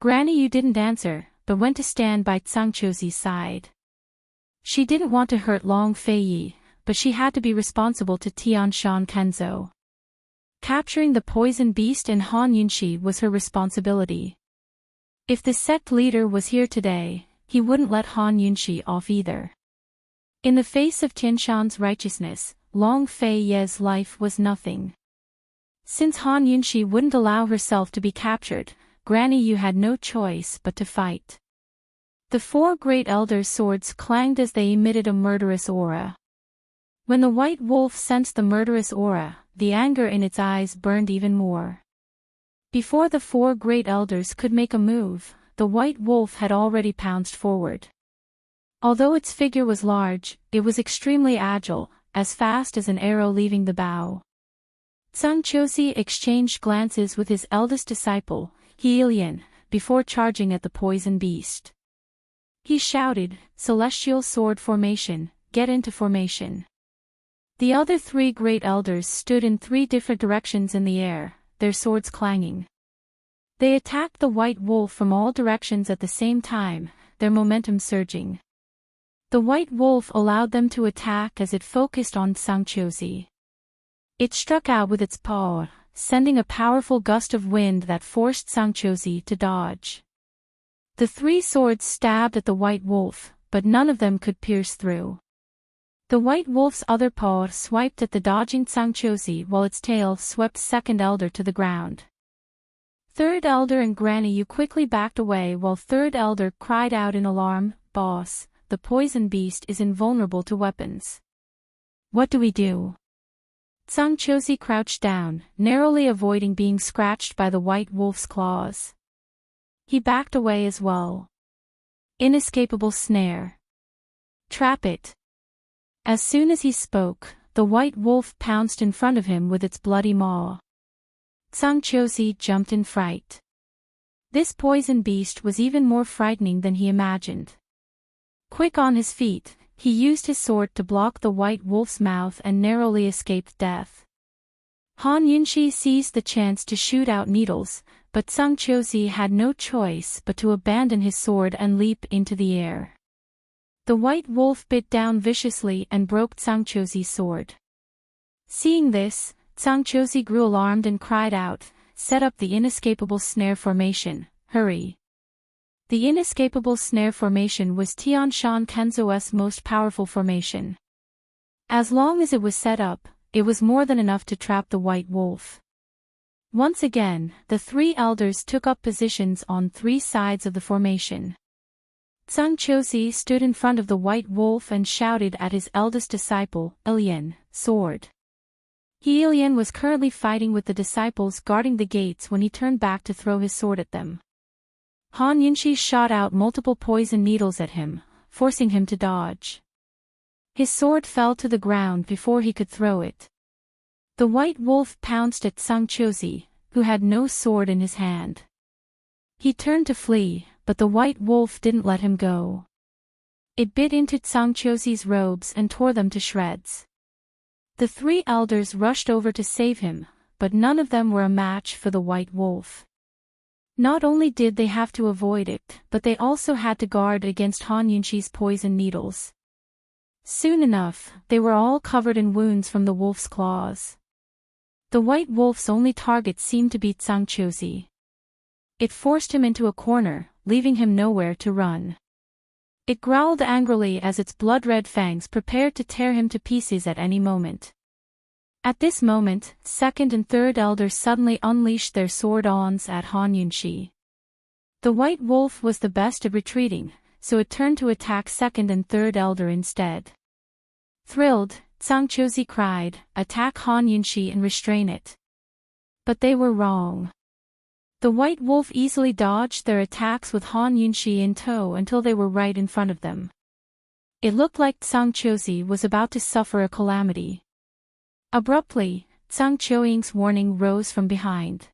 Granny Yu didn't answer, but went to stand by Zhang Qiuzi's side. She didn't want to hurt Long Fei Yi, but she had to be responsible to Tianshan Kenzo. Capturing the poison beast and Han Yunxi was her responsibility. If the sect leader was here today, he wouldn't let Han Yunxi off either. In the face of Tianshan's righteousness, Long Fei Ye's life was nothing. Since Han Yunxi wouldn't allow herself to be captured, Granny Yu had no choice but to fight. The four great elders' swords clanged as they emitted a murderous aura. When the white wolf sensed the murderous aura, the anger in its eyes burned even more. Before the four great elders could make a move, the white wolf had already pounced forward. Although its figure was large, it was extremely agile, as fast as an arrow leaving the bow. Zhang Qiuzi exchanged glances with his eldest disciple, Heilian, before charging at the poison beast. He shouted, "Celestial sword formation, get into formation." The other three great elders stood in three different directions in the air, their swords clanging. They attacked the white wolf from all directions at the same time, their momentum surging. The white wolf allowed them to attack as it focused on Zhang Qiuzi. It struck out with its paw, sending a powerful gust of wind that forced Zhang Qiuzi to dodge. The three swords stabbed at the white wolf, but none of them could pierce through. The white wolf's other paw swiped at the dodging Zhang Qiuzi while its tail swept second elder to the ground. Third elder and Granny Yu quickly backed away while third elder cried out in alarm, "Boss, the poison beast is invulnerable to weapons. What do we do?" Zhang Qiuzi crouched down, narrowly avoiding being scratched by the white wolf's claws. He backed away as well. Inescapable snare. Trap it. As soon as he spoke, the white wolf pounced in front of him with its bloody maw. Zhang Qiuzi jumped in fright. This poison beast was even more frightening than he imagined. Quick on his feet, he used his sword to block the white wolf's mouth and narrowly escaped death. Han Yunxi seized the chance to shoot out needles, but Zhang Qiuzi had no choice but to abandon his sword and leap into the air. The white wolf bit down viciously and broke Zhang Qiuzi's sword. Seeing this, Zhang Qiuzi grew alarmed and cried out, "Set up the inescapable snare formation, hurry." The inescapable snare formation was Tianshan Kenzo's most powerful formation. As long as it was set up, it was more than enough to trap the white wolf. Once again, the three elders took up positions on three sides of the formation. Zhang Qiuzi stood in front of the white wolf and shouted at his eldest disciple, "Ilian, sword." Ilian was currently fighting with the disciples guarding the gates when he turned back to throw his sword at them. Han Yunxi shot out multiple poison needles at him, forcing him to dodge. His sword fell to the ground before he could throw it. The white wolf pounced at Zhang Qiuzi, who had no sword in his hand. He turned to flee, but the white wolf didn't let him go. It bit into Zhang Qiuzi's robes and tore them to shreds. The three elders rushed over to save him, but none of them were a match for the white wolf. Not only did they have to avoid it, but they also had to guard against Han Yunxi's poison needles. Soon enough, they were all covered in wounds from the wolf's claws. The white wolf's only target seemed to be Zhang Qiuzi. It forced him into a corner, leaving him nowhere to run. It growled angrily as its blood-red fangs prepared to tear him to pieces at any moment. At this moment, second and third elders suddenly unleashed their sword-ons at Han Yunshi. The white wolf was the best at retreating, so it turned to attack second and third elder instead. Thrilled, Zhangqiuzi cried, "Attack Han Yunshi and restrain it." But they were wrong. The white wolf easily dodged their attacks with Han Yunshi in tow until they were right in front of them. It looked like Zhangqiuzi was about to suffer a calamity. Abruptly, Zhang Qiuying's warning rose from behind.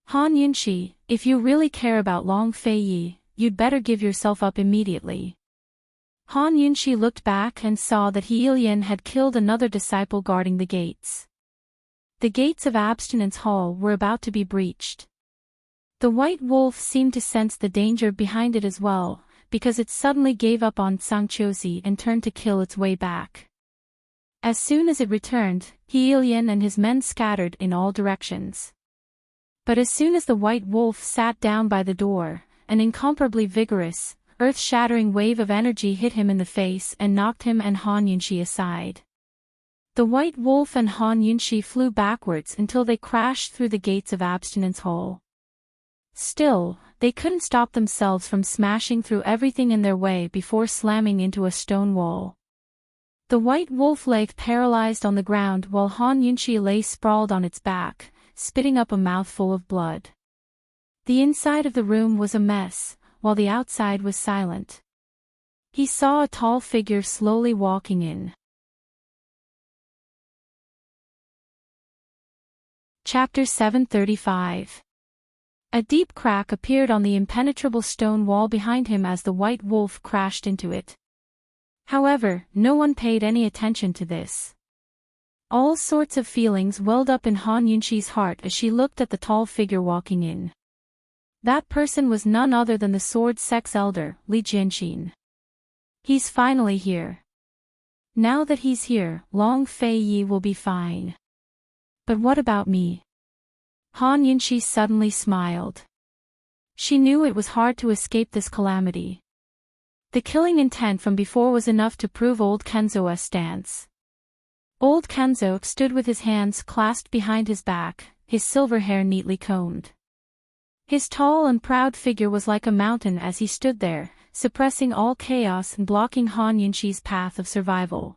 "Han Yunshi, if you really care about Long Fei Yi, you'd better give yourself up immediately." Han Yunshi looked back and saw that He Ilian had killed another disciple guarding the gates. The gates of Abstinence Hall were about to be breached. The white wolf seemed to sense the danger behind it as well, because it suddenly gave up on Zhangqiuzi and turned to kill its way back. As soon as it returned, He Ilian and his men scattered in all directions. But as soon as the white wolf sat down by the door, an incomparably vigorous, earth-shattering wave of energy hit him in the face and knocked him and Han Yunshi aside. The white wolf and Han Yunshi flew backwards until they crashed through the gates of Abstinence Hall. Still, they couldn't stop themselves from smashing through everything in their way before slamming into a stone wall. The white wolf lay paralyzed on the ground while Han Yunshi lay sprawled on its back, spitting up a mouthful of blood. The inside of the room was a mess, while the outside was silent. He saw a tall figure slowly walking in. Chapter 735. A deep crack appeared on the impenetrable stone wall behind him as the white wolf crashed into it. However, no one paid any attention to this. All sorts of feelings welled up in Han Yunshi's heart as she looked at the tall figure walking in. That person was none other than the sword sex elder, Li Jianxin. He's finally here. Now that he's here, Long Fei Yi will be fine. But what about me? Han Yunshi suddenly smiled. She knew it was hard to escape this calamity. The killing intent from before was enough to prove old Kenzo's stance. Old Kenzo stood with his hands clasped behind his back, his silver hair neatly combed. His tall and proud figure was like a mountain as he stood there, suppressing all chaos and blocking Han Yunshi's path of survival.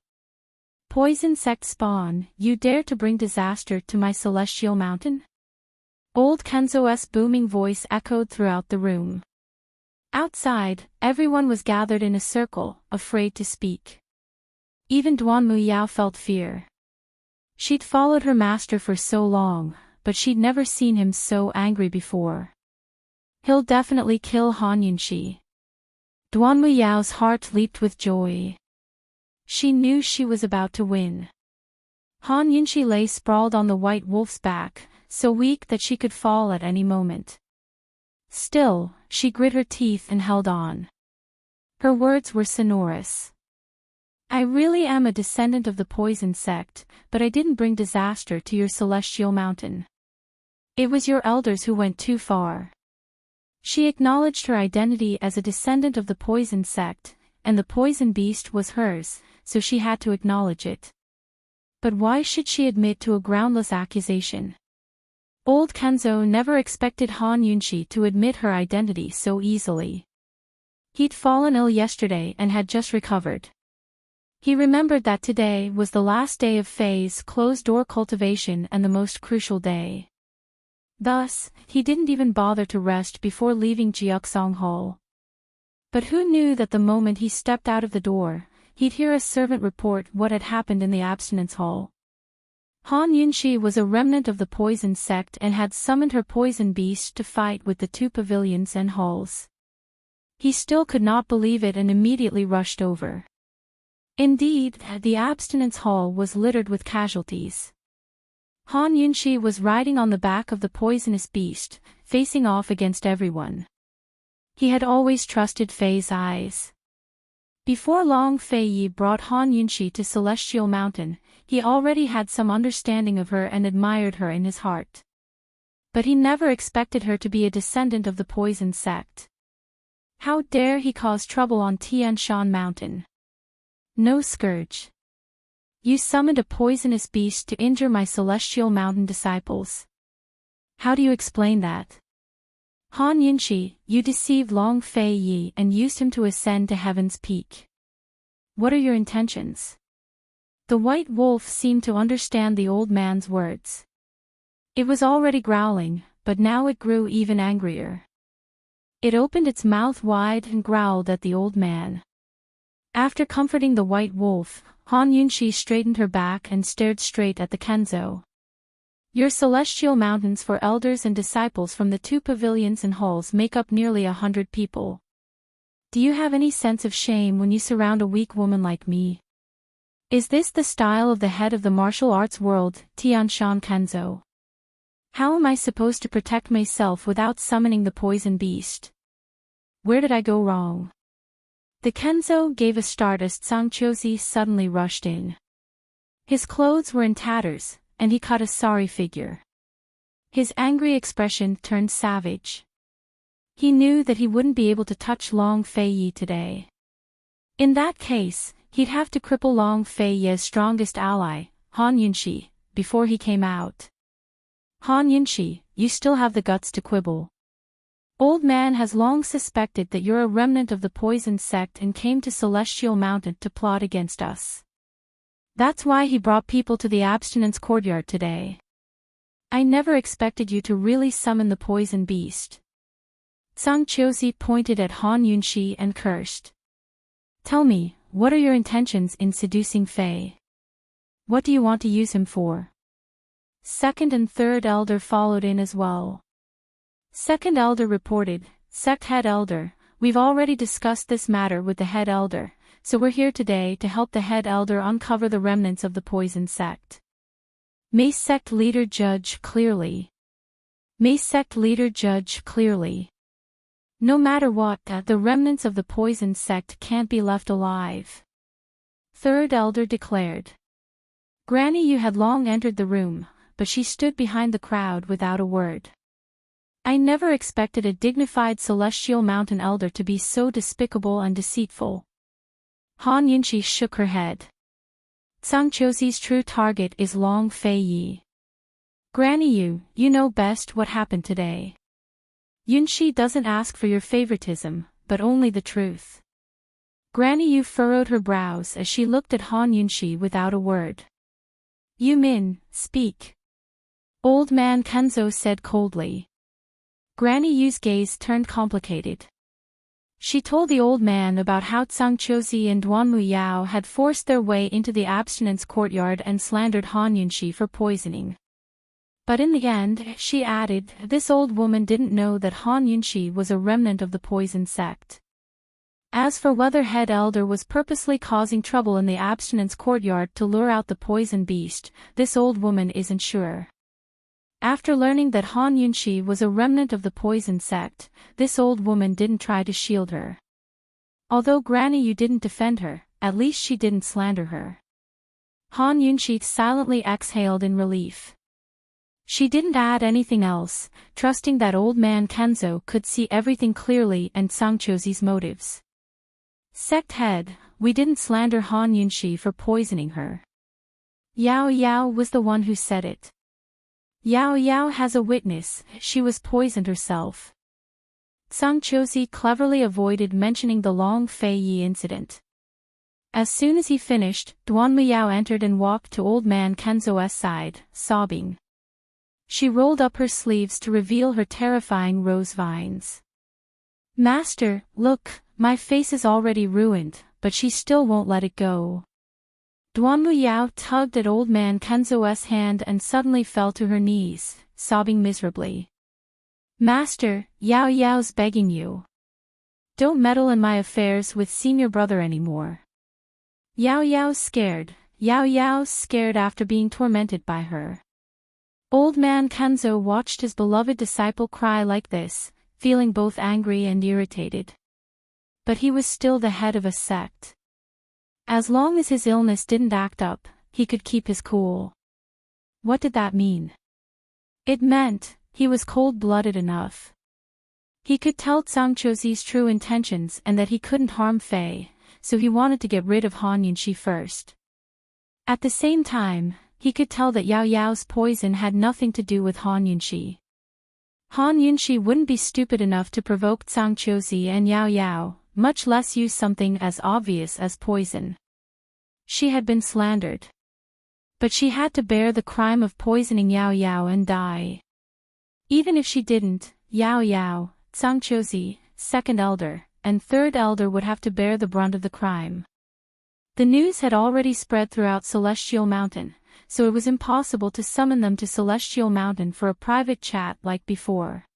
Poison sect spawn, you dare to bring disaster to my celestial mountain? Old Kenzo's booming voice echoed throughout the room. Outside, everyone was gathered in a circle, afraid to speak. Even Duan Muyao felt fear. She'd followed her master for so long, but she'd never seen him so angry before. He'll definitely kill Han Yunshi. Duan Muyao's heart leaped with joy. She knew she was about to win. Han Yunshi lay sprawled on the white wolf's back, so weak that she could fall at any moment. Still, she grit her teeth and held on. Her words were sonorous. I really am a descendant of the poison sect, but I didn't bring disaster to your celestial mountain. It was your elders who went too far. She acknowledged her identity as a descendant of the poison sect, and the poison beast was hers, so she had to acknowledge it. But why should she admit to a groundless accusation? Old Kenzo never expected Han Yunshi to admit her identity so easily. He'd fallen ill yesterday and had just recovered. He remembered that today was the last day of Fei's closed-door cultivation and the most crucial day. Thus, he didn't even bother to rest before leaving Jiuxong Hall. But who knew that the moment he stepped out of the door, he'd hear a servant report what had happened in the Abstinence Hall. Han Yunshi was a remnant of the poison sect and had summoned her poison beast to fight with the two pavilions and halls. He still could not believe it and immediately rushed over. Indeed, the Abstinence Hall was littered with casualties. Han Yunshi was riding on the back of the poisonous beast, facing off against everyone. He had always trusted Fei's eyes. Before Long Fei Yi brought Han Yunshi to Celestial Mountain, he already had some understanding of her and admired her in his heart. But he never expected her to be a descendant of the poison sect. How dare he cause trouble on Tianshan Mountain? No scourge. You summoned a poisonous beast to injure my celestial mountain disciples. How do you explain that? Han Yunshi, you deceived Long Fei Yi and used him to ascend to heaven's peak. What are your intentions? The white wolf seemed to understand the old man's words. It was already growling, but now it grew even angrier. It opened its mouth wide and growled at the old man. After comforting the white wolf, Han Yunshi straightened her back and stared straight at the Kenzo. Your celestial mountains for elders and disciples from the 2 pavilions and halls make up nearly 100 people. Do you have any sense of shame when you surround a weak woman like me? Is this the style of the head of the martial arts world, Tianshan Kenzo? How am I supposed to protect myself without summoning the poison beast? Where did I go wrong? The Kenzo gave a start as Tsang Chozi suddenly rushed in. His clothes were in tatters, and he cut a sorry figure. His angry expression turned savage. He knew that he wouldn't be able to touch Long Fei Yi today. In that case, he'd have to cripple Long Fei Yi's strongest ally, Han Yunshi, before he came out. Han Yunshi, you still have the guts to quibble. Old man has long suspected that you're a remnant of the poison sect and came to Celestial Mountain to plot against us. That's why he brought people to the abstinence courtyard today. I never expected you to really summon the poison beast. Tsang Chozi pointed at Han Yunshi and cursed. Tell me, what are your intentions in seducing Fei? What do you want to use him for? Second and third elder followed in as well. Second elder reported, Sect head elder, we've already discussed this matter with the head elder, so we're here today to help the head elder uncover the remnants of the poison sect. May sect leader judge clearly. May sect leader judge clearly. No matter what, the remnants of the poison sect can't be left alive. Third elder declared. Granny Yu had long entered the room, but she stood behind the crowd without a word. I never expected a dignified Celestial Mountain elder to be so despicable and deceitful. Han Yunshi shook her head. Tsang Chozi's true target is Long Fei Yi. Granny Yu, you know best what happened today. Yunshi doesn't ask for your favoritism, but only the truth. Granny Yu furrowed her brows as she looked at Han Yunshi without a word. Yu Min, speak. Old man Kenzo said coldly. Granny Yu's gaze turned complicated. She told the old man about how Tsang Chozi and Duanmu Yao had forced their way into the abstinence courtyard and slandered Han Yunshi for poisoning. But in the end, she added, this old woman didn't know that Han Yunshi was a remnant of the poison sect. As for whether head elder was purposely causing trouble in the abstinence courtyard to lure out the poison beast, this old woman isn't sure. After learning that Han Yunshi was a remnant of the poison sect, this old woman didn't try to shield her. Although Granny Yu didn't defend her, at least she didn't slander her. Han Yunshi silently exhaled in relief. She didn't add anything else, trusting that old man Kenzo could see everything clearly and Tsang Chozi's motives. Sect head, we didn't slander Han Yunshi for poisoning her. Yao Yao was the one who said it. Yao Yao has a witness, she was poisoned herself. Tsang Chozi cleverly avoided mentioning the Long Fei Yi incident. As soon as he finished, Duanmu Yao entered and walked to old man Kenzo's side, sobbing. She rolled up her sleeves to reveal her terrifying rose vines. Master, look, my face is already ruined, but she still won't let it go. Duanmu Yao tugged at old man Kenzo's hand and suddenly fell to her knees, sobbing miserably. Master, Yao Yao's begging you. Don't meddle in my affairs with senior brother anymore. Yao Yao's scared after being tormented by her. Old man Kenzo watched his beloved disciple cry like this, feeling both angry and irritated. But he was still the head of a sect. As long as his illness didn't act up, he could keep his cool. What did that mean? It meant, he was cold-blooded enough. He could tell Zhangqiuzi's true intentions and that he couldn't harm Fei, so he wanted to get rid of Han Yunxi first. At the same time, he could tell that Yao Yao's poison had nothing to do with Han Yunxi. Han Yunxi wouldn't be stupid enough to provoke Zhangqiuzi and Yao Yao, much less use something as obvious as poison. She had been slandered. But she had to bear the crime of poisoning Yao Yao and die. Even if she didn't, Yao Yao, Zhangqiuzi, second elder, and third elder would have to bear the brunt of the crime. The news had already spread throughout Celestial Mountain, so it was impossible to summon them to Celestial Mountain for a private chat like before.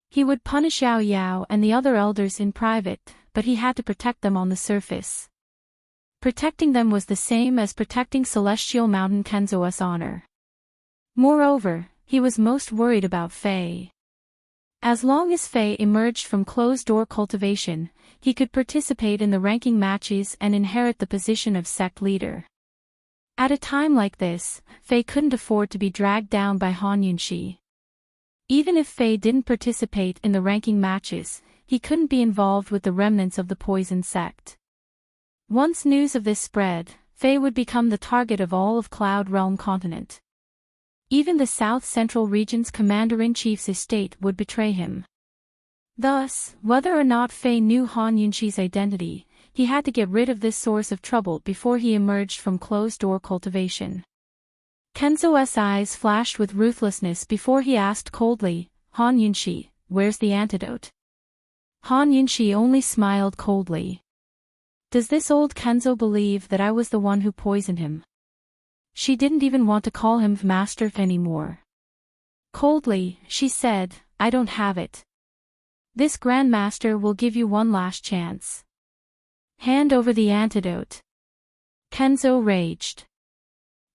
He would punish Yao Yao and the other elders in private, but he had to protect them on the surface. Protecting them was the same as protecting Celestial Mountain Kenzo's honor. Moreover, he was most worried about Fei. As long as Fei emerged from closed-door cultivation, he could participate in the ranking matches and inherit the position of sect leader. At a time like this, Fei couldn't afford to be dragged down by Han Yunxi. Even if Fei didn't participate in the ranking matches, he couldn't be involved with the remnants of the poison sect. Once news of this spread, Fei would become the target of all of Cloud Realm continent. Even the South Central region's commander-in-chief's estate would betray him. Thus, whether or not Fei knew Han Yunxi's identity, he had to get rid of this source of trouble before he emerged from closed-door cultivation. Kenzo's eyes flashed with ruthlessness before he asked coldly, Han Yunxi, where's the antidote? Han Yunxi only smiled coldly. Does this old Kenzo believe that I was the one who poisoned him? She didn't even want to call him master anymore. Coldly, she said, I don't have it. This Grand Master will give you one last chance. Hand over the antidote. Kenzo raged.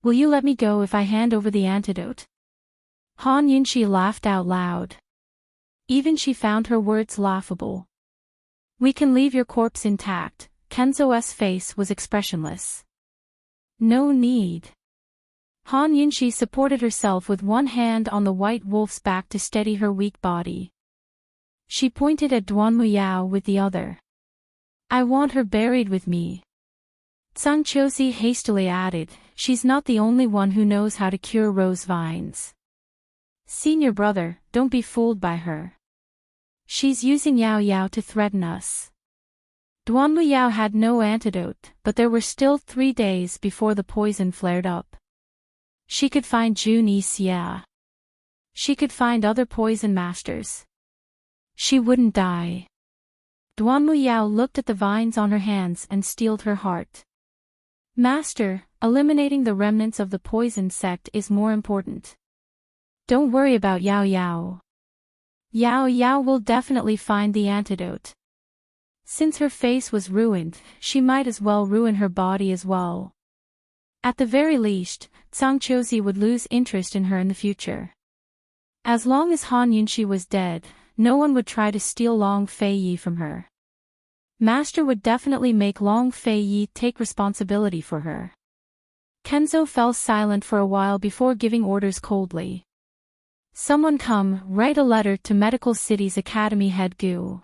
Will you let me go if I hand over the antidote? Han Yunxi laughed out loud. Even she found her words laughable. We can leave your corpse intact. Kenzo's face was expressionless. No need. Han Yunxi supported herself with one hand on the white wolf's back to steady her weak body. She pointed at Duanmu Yao with the other. I want her buried with me. Zhangqiuzi hastily added, she's not the only one who knows how to cure rose vines. Senior brother, don't be fooled by her. She's using Yao Yao to threaten us. Duanmu Yao had no antidote, but there were still 3 days before the poison flared up. She could find Jun Xia. She could find other poison masters. She wouldn't die. Duanmu Yao looked at the vines on her hands and steeled her heart. Master, eliminating the remnants of the poison sect is more important. Don't worry about Yao Yao. Yao Yao will definitely find the antidote. Since her face was ruined, she might as well ruin her body as well. At the very least, Zhangqiuzi would lose interest in her in the future. As long as Han Yunxi was dead, no one would try to steal Long Fei Yi from her. Master would definitely make Long Fei Yi take responsibility for her. Kenzo fell silent for a while before giving orders coldly. Someone come, write a letter to Medical City's Academy head Gu.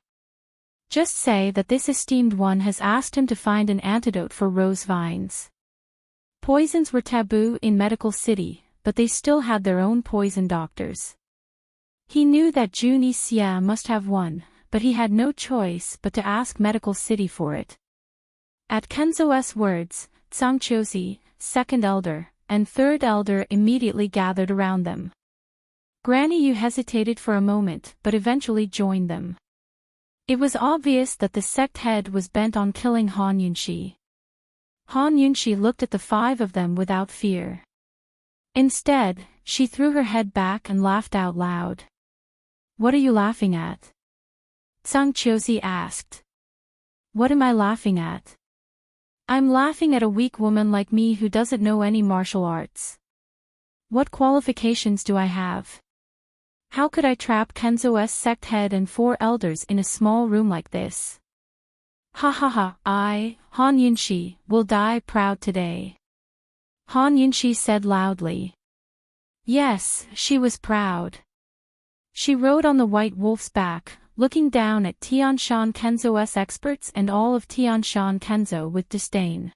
Just say that this esteemed one has asked him to find an antidote for rose vines. Poisons were taboo in Medical City, but they still had their own poison doctors. He knew that Jun Xia must have one, but he had no choice but to ask Medical City for it. At Kenzo's words, Zhangqiuzi, second elder, and third elder immediately gathered around them. Granny Yu hesitated for a moment but eventually joined them. It was obvious that the sect head was bent on killing Han Yunxi. Han Yunxi looked at the 5 of them without fear. Instead, she threw her head back and laughed out loud. What are you laughing at? Zhangqiuzi asked. What am I laughing at? I'm laughing at a weak woman like me who doesn't know any martial arts. What qualifications do I have? How could I trap Kenzo's sect head and 4 elders in a small room like this? Ha ha ha, I, Han Yunxi, will die proud today. Han Yunxi said loudly. Yes, she was proud. She rode on the white wolf's back, looking down at Tianshan Kenzo's experts and all of Tianshan Kenzo with disdain.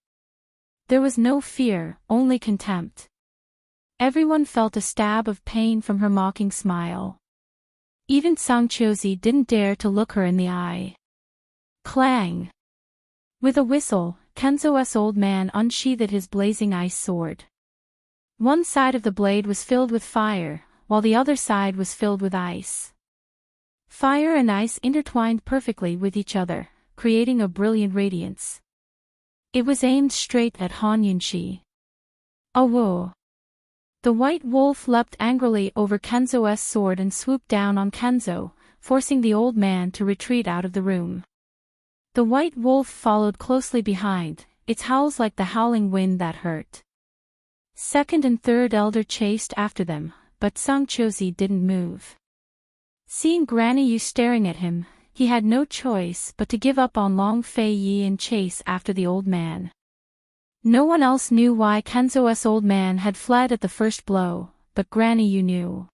There was no fear, only contempt. Everyone felt a stab of pain from her mocking smile. Even Sangchozi didn't dare to look her in the eye. Clang! With a whistle, Kenzo's old man unsheathed his blazing ice sword. One side of the blade was filled with fire, while the other side was filled with ice. Fire and ice intertwined perfectly with each other, creating a brilliant radiance. It was aimed straight at Han Yunshi. Oh whoa! The white wolf leapt angrily over Kenzo's sword and swooped down on Kenzo, forcing the old man to retreat out of the room. The white wolf followed closely behind, its howls like the howling wind that hurt. Second and third elder chased after them, but Sangchozi didn't move. Seeing Granny Yu staring at him, he had no choice but to give up on Long Fei Yi and chase after the old man. No one else knew why Kenzo's old man had fled at the first blow, but Granny Yu knew.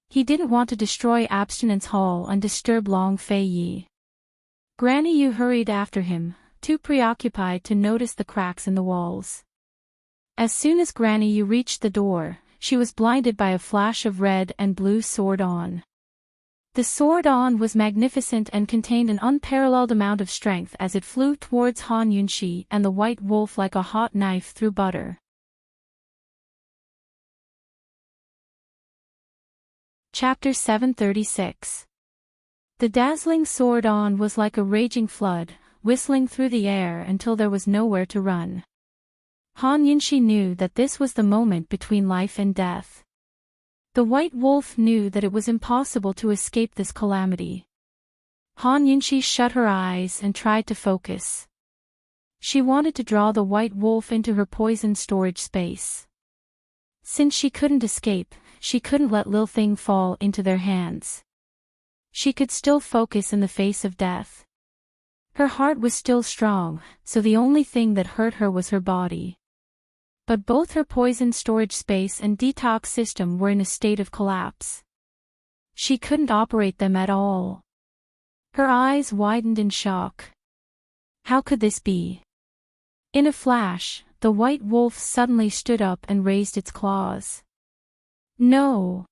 He didn't want to destroy Abstinence Hall and disturb Long Fei Yi. Granny Yu hurried after him, too preoccupied to notice the cracks in the walls. As soon as Granny Yu reached the door, she was blinded by a flash of red and blue sword-on. The sword-on was magnificent and contained an unparalleled amount of strength as it flew towards Han Yunshi and the white wolf like a hot knife through butter. Chapter 736. The dazzling sword-on was like a raging flood, whistling through the air until there was nowhere to run. Han Yunshi knew that this was the moment between life and death. The white wolf knew that it was impossible to escape this calamity. Han Yunshi shut her eyes and tried to focus. She wanted to draw the white wolf into her poison storage space. Since she couldn't escape, she couldn't let Lil Thing fall into their hands. She could still focus in the face of death. Her heart was still strong, so the only thing that hurt her was her body. But both her poison storage space and detox system were in a state of collapse. She couldn't operate them at all. Her eyes widened in shock. How could this be? In a flash, the white wolf suddenly stood up and raised its claws. No!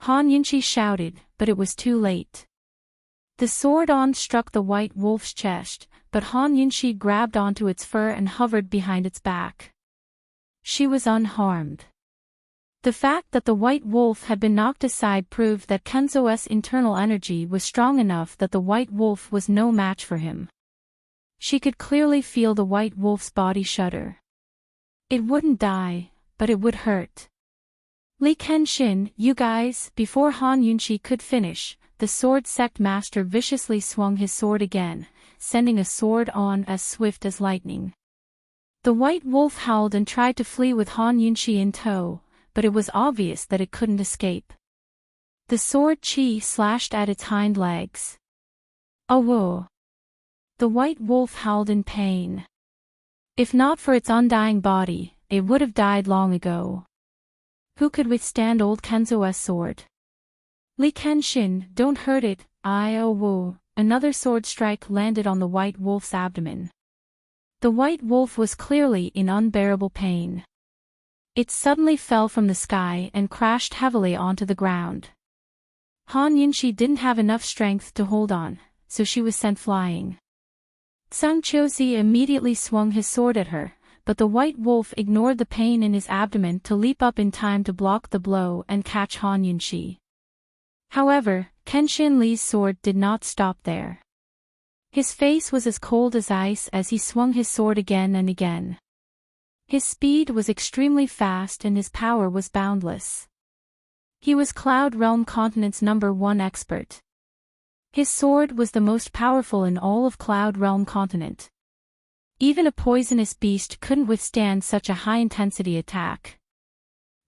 Han Yunshi shouted, but it was too late. The sword-on struck the white wolf's chest, but Han Yunshi grabbed onto its fur and hovered behind its back. She was unharmed. The fact that the white wolf had been knocked aside proved that Kenzo's internal energy was strong enough that the white wolf was no match for him. She could clearly feel the white wolf's body shudder. It wouldn't die, but it would hurt. Li Kenshin, you guys, before Han Yunshi could finish, the sword sect master viciously swung his sword again, sending a sword on as swift as lightning. The white wolf howled and tried to flee with Han Yunshi in tow, but it was obvious that it couldn't escape. The sword chi slashed at its hind legs. Oh whoa! The white wolf howled in pain. If not for its undying body, it would have died long ago. Who could withstand old Kenzo's sword? Li Kenshin, don't hurt it, oh whoa! Another sword strike landed on the white wolf's abdomen. The white wolf was clearly in unbearable pain. It suddenly fell from the sky and crashed heavily onto the ground. Han Yunshi didn't have enough strength to hold on, so she was sent flying. Sangchozi immediately swung his sword at her, but the white wolf ignored the pain in his abdomen to leap up in time to block the blow and catch Han Yunshi. However, Kenshin Li's sword did not stop there. His face was as cold as ice as he swung his sword again and again. His speed was extremely fast and his power was boundless. He was Cloud Realm Continent's #1 expert. His sword was the most powerful in all of Cloud Realm Continent. Even a poisonous beast couldn't withstand such a high-intensity attack.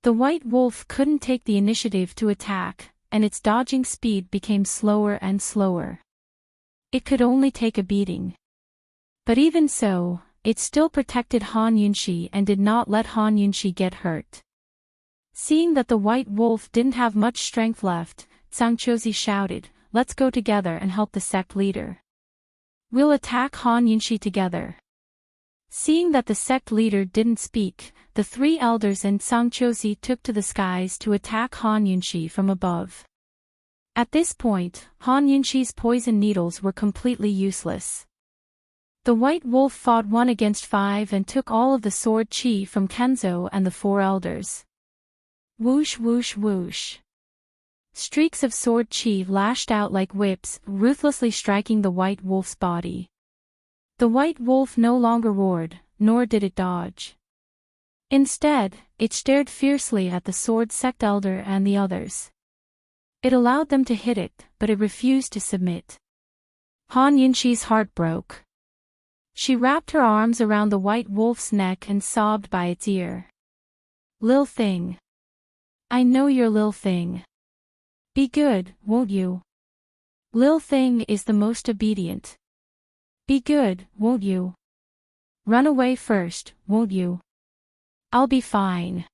The white wolf couldn't take the initiative to attack, and its dodging speed became slower and slower. It could only take a beating. But even so, it still protected Han Yunshi and did not let Han Yunshi get hurt. Seeing that the white wolf didn't have much strength left, Sangchozi shouted, let's go together and help the sect leader. We'll attack Han Yunshi together. Seeing that the sect leader didn't speak, the three elders and Sangchozi took to the skies to attack Han Yunshi from above. At this point, Han Yunshi's poison needles were completely useless. The White Wolf fought 1 against 5 and took all of the sword chi from Kenzo and the 4 elders. Whoosh whoosh whoosh. Streaks of sword chi lashed out like whips, ruthlessly striking the White Wolf's body. The White Wolf no longer roared, nor did it dodge. Instead, it stared fiercely at the sword sect elder and the others. It allowed them to hit it, but it refused to submit. Han Yunshi's heart broke. She wrapped her arms around the White Wolf's neck and sobbed by its ear. Lil Thing. I know you're Lil Thing. Be good, won't you? Lil Thing is the most obedient. Be good, won't you? Run away first, won't you? I'll be fine.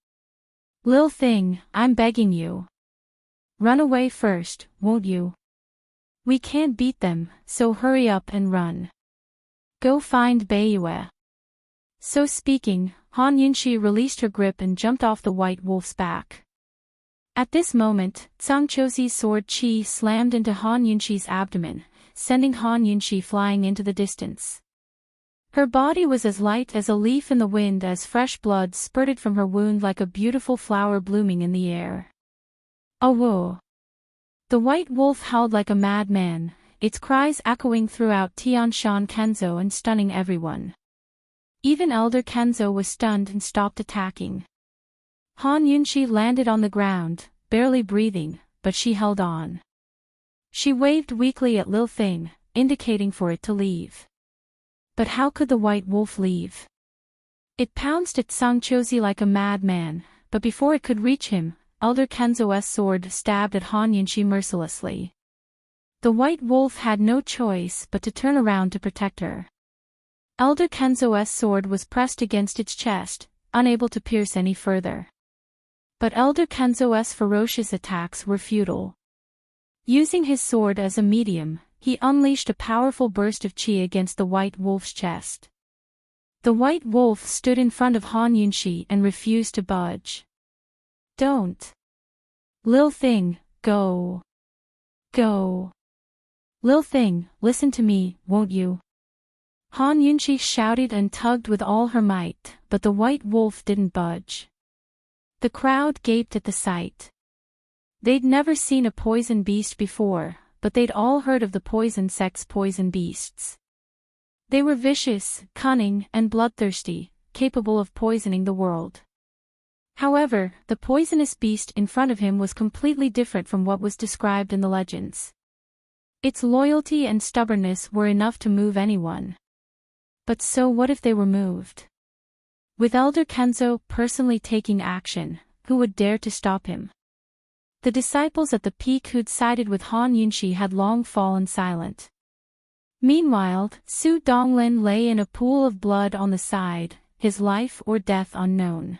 Lil Thing, I'm begging you. Run away first, won't you? We can't beat them, so hurry up and run. Go find Baiyue. So speaking, Han Yunshi released her grip and jumped off the White Wolf's back. At this moment, Sangchozi's sword chi slammed into Han Yunshi's abdomen, sending Han Yunshi flying into the distance. Her body was as light as a leaf in the wind as fresh blood spurted from her wound like a beautiful flower blooming in the air. Oh whoa! The White Wolf howled like a madman, its cries echoing throughout Tianshan Kenzo and stunning everyone. Even Elder Kenzo was stunned and stopped attacking. Han Yunshi landed on the ground, barely breathing, but she held on. She waved weakly at Lil Thing, indicating for it to leave. But how could the White Wolf leave? It pounced at Sangchozi like a madman, but before it could reach him, Elder Kenzo's sword stabbed at Han Yunshi mercilessly. The White Wolf had no choice but to turn around to protect her. Elder Kenzo's sword was pressed against its chest, unable to pierce any further. But Elder Kenzo's ferocious attacks were futile. Using his sword as a medium, he unleashed a powerful burst of chi against the White Wolf's chest. The White Wolf stood in front of Han Yunshi and refused to budge. Don't. Lil Thing, go. Go. Lil Thing, listen to me, won't you? Han Yunshi shouted and tugged with all her might, but the White Wolf didn't budge. The crowd gaped at the sight. They'd never seen a poison beast before, but they'd all heard of the poison sect's poison beasts. They were vicious, cunning, and bloodthirsty, capable of poisoning the world. However, the poisonous beast in front of him was completely different from what was described in the legends. Its loyalty and stubbornness were enough to move anyone. But so what if they were moved? With Elder Kenzo personally taking action, who would dare to stop him? The disciples at the peak who'd sided with Han Yunshi had long fallen silent. Meanwhile, Su Donglin lay in a pool of blood on the side, his life or death unknown.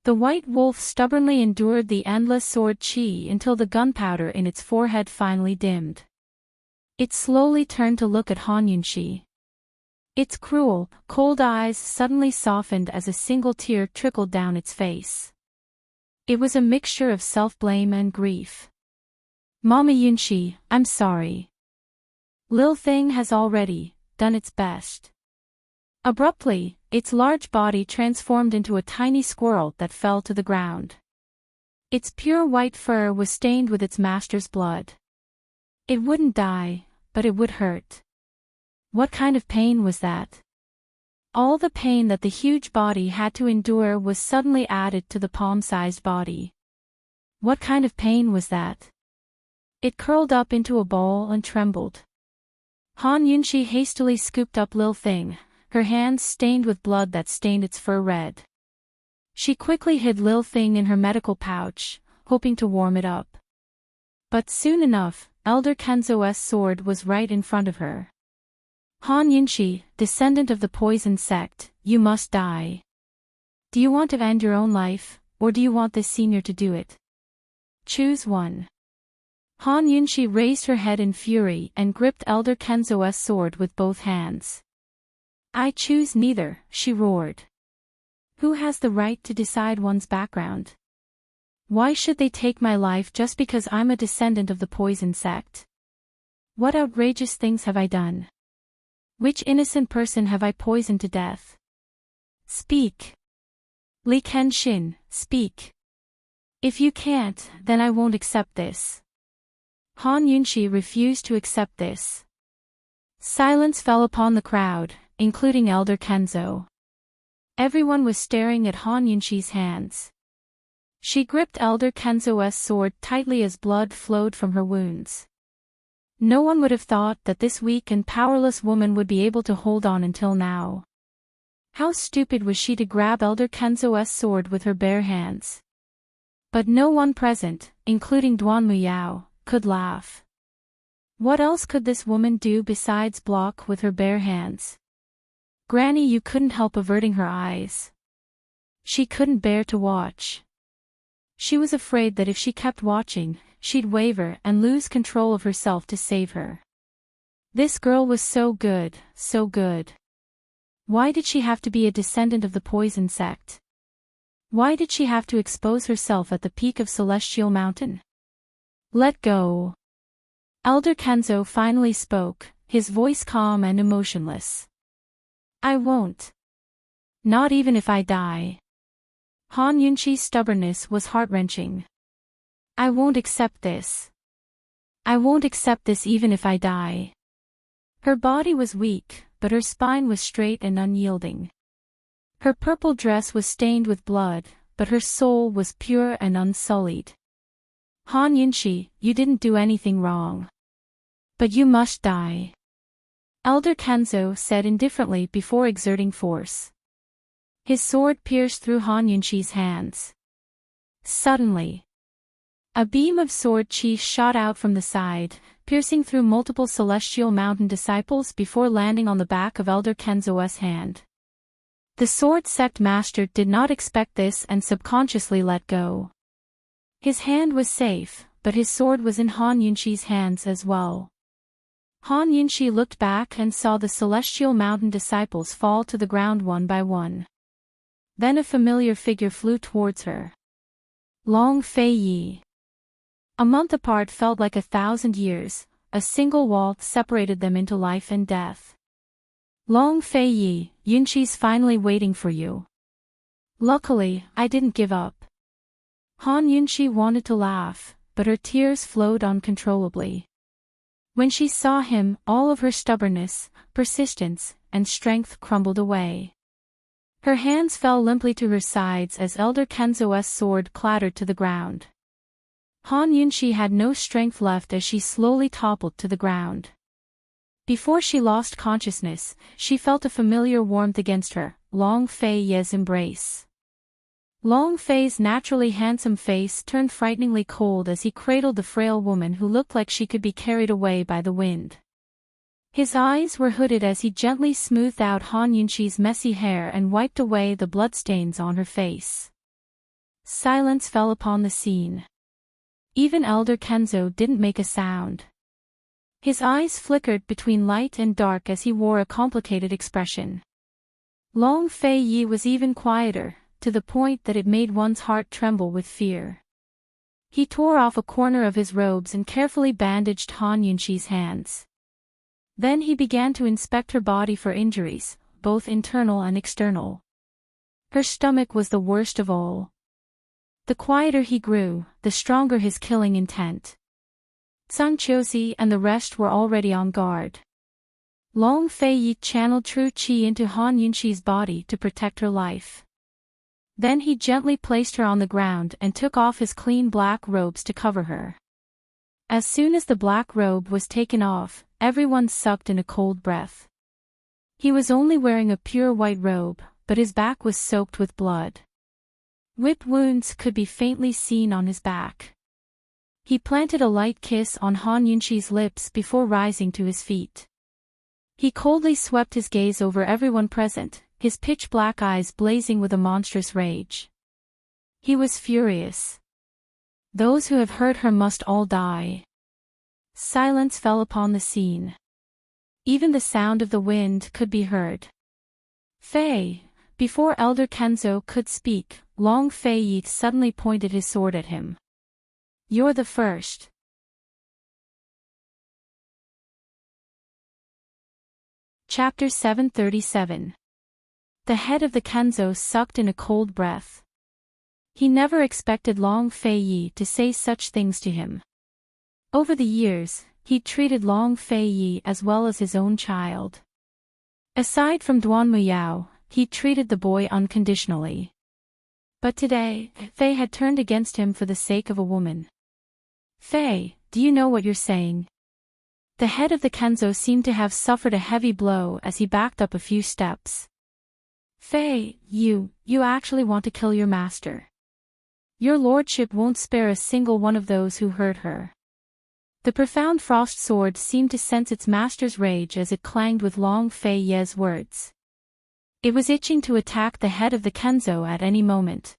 The White Wolf stubbornly endured the endless sword chi until the gunpowder in its forehead finally dimmed. It slowly turned to look at Han Yunshi. Its cruel, cold eyes suddenly softened as a single tear trickled down its face. It was a mixture of self-blame and grief. Mama Yunshi, I'm sorry. Lil Thing has already done its best. Abruptly, its large body transformed into a tiny squirrel that fell to the ground. Its pure white fur was stained with its master's blood. It wouldn't die, but it would hurt. What kind of pain was that? All the pain that the huge body had to endure was suddenly added to the palm-sized body. What kind of pain was that? It curled up into a ball and trembled. Han Yunshi hastily scooped up Lil Thing, her hands stained with blood that stained its fur red. She quickly hid Lil Thing in her medical pouch, hoping to warm it up. But soon enough, Elder Kenzo's sword was right in front of her. Han Yunshi, descendant of the poison sect, you must die. Do you want to end your own life, or do you want this senior to do it? Choose one. Han Yunshi raised her head in fury and gripped Elder Kenzo's sword with both hands. I choose neither, she roared. Who has the right to decide one's background? Why should they take my life just because I'm a descendant of the poison sect? What outrageous things have I done? Which innocent person have I poisoned to death? Speak. Li Kenshin, speak. If you can't, then I won't accept this. Han Yunshi refused to accept this. Silence fell upon the crowd, including Elder Kenzo. Everyone was staring at Han Yunshi's hands. She gripped Elder Kenzo's sword tightly as blood flowed from her wounds. No one would have thought that this weak and powerless woman would be able to hold on until now. How stupid was she to grab Elder Kenzo's sword with her bare hands? But no one present, including Duan Muyao, could laugh. What else could this woman do besides block with her bare hands? Granny Yu couldn't help averting her eyes. She couldn't bear to watch. She was afraid that if she kept watching, she'd waver and lose control of herself to save her. This girl was so good, so good. Why did she have to be a descendant of the poison sect? Why did she have to expose herself at the peak of Celestial Mountain? Let go. Elder Kenzo finally spoke, his voice calm and emotionless. I won't. Not even if I die. Han Yunshi's stubbornness was heart-wrenching. I won't accept this. I won't accept this even if I die. Her body was weak, but her spine was straight and unyielding. Her purple dress was stained with blood, but her soul was pure and unsullied. Han Yunshi, you didn't do anything wrong. But you must die. Elder Kenzo said indifferently before exerting force. His sword pierced through Han Yunshi's hands. Suddenly, a beam of sword chi shot out from the side, piercing through multiple Celestial Mountain disciples before landing on the back of Elder Kenzo's hand. The sword sect master did not expect this and subconsciously let go. His hand was safe, but his sword was in Han Yunshi's hands as well. Han Yunshi looked back and saw the Celestial Mountain disciples fall to the ground one by one. Then a familiar figure flew towards her. Long Fei Yi. A month apart felt like 1,000 years, a single wall separated them into life and death. Long Fei Yi, Yunshi's finally waiting for you. Luckily, I didn't give up. Han Yunshi wanted to laugh, but her tears flowed uncontrollably. When she saw him, all of her stubbornness, persistence, and strength crumbled away. Her hands fell limply to her sides as Elder Kenzo's sword clattered to the ground. Han Yunshi had no strength left as she slowly toppled to the ground. Before she lost consciousness, she felt a familiar warmth against her, Long Fei Yi's embrace. Long Fei's naturally handsome face turned frighteningly cold as he cradled the frail woman who looked like she could be carried away by the wind. His eyes were hooded as he gently smoothed out Han Yunshi's messy hair and wiped away the bloodstains on her face. Silence fell upon the scene. Even Elder Kenzo didn't make a sound. His eyes flickered between light and dark as he wore a complicated expression. Long Fei Yi was even quieter, to the point that it made one's heart tremble with fear. He tore off a corner of his robes and carefully bandaged Han Yunshi's hands. Then he began to inspect her body for injuries, both internal and external. Her stomach was the worst of all. The quieter he grew, the stronger his killing intent. Sun Chiosi and the rest were already on guard. Long Fei Yi channeled true qi into Han Yunshi's body to protect her life. Then he gently placed her on the ground and took off his clean black robes to cover her. As soon as the black robe was taken off, everyone sucked in a cold breath. He was only wearing a pure white robe, but his back was soaked with blood. Whip wounds could be faintly seen on his back. He planted a light kiss on Han Yunshi's lips before rising to his feet. He coldly swept his gaze over everyone present, his pitch-black eyes blazing with a monstrous rage. He was furious. Those who have hurt her must all die. Silence fell upon the scene. Even the sound of the wind could be heard. Fei, before Elder Kenzo could speak, Long Fei suddenly pointed his sword at him. You're the first. Chapter 737. The head of the Kenzo sucked in a cold breath. He never expected Long Fei to say such things to him. Over the years, he treated Long Fei as well as his own child. Aside from Duan Muyao, he treated the boy unconditionally. But today, Fei had turned against him for the sake of a woman. Fei, do you know what you're saying? The head of the Kenzo seemed to have suffered a heavy blow as he backed up a few steps. Fei, you actually want to kill your master. Your lordship won't spare a single one of those who hurt her. The profound frost sword seemed to sense its master's rage as it clanged with Long Fei's words. It was itching to attack the head of the Kenzo at any moment.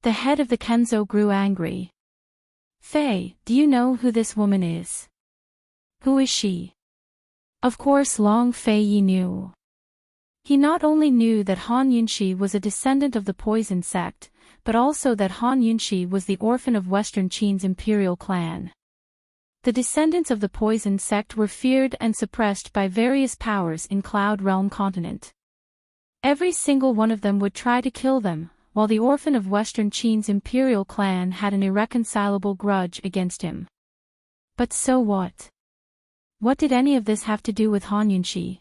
The head of the Kenzo grew angry. Fei, do you know who this woman is? Who is she? Of course Long Fei knew. He not only knew that Han Yunshi was a descendant of the poison sect, but also that Han Yunshi was the orphan of Western Qin's imperial clan. The descendants of the poison sect were feared and suppressed by various powers in Cloud Realm continent. Every single one of them would try to kill them, while the orphan of Western Qin's imperial clan had an irreconcilable grudge against him. But so what? What did any of this have to do with Han Yunshi?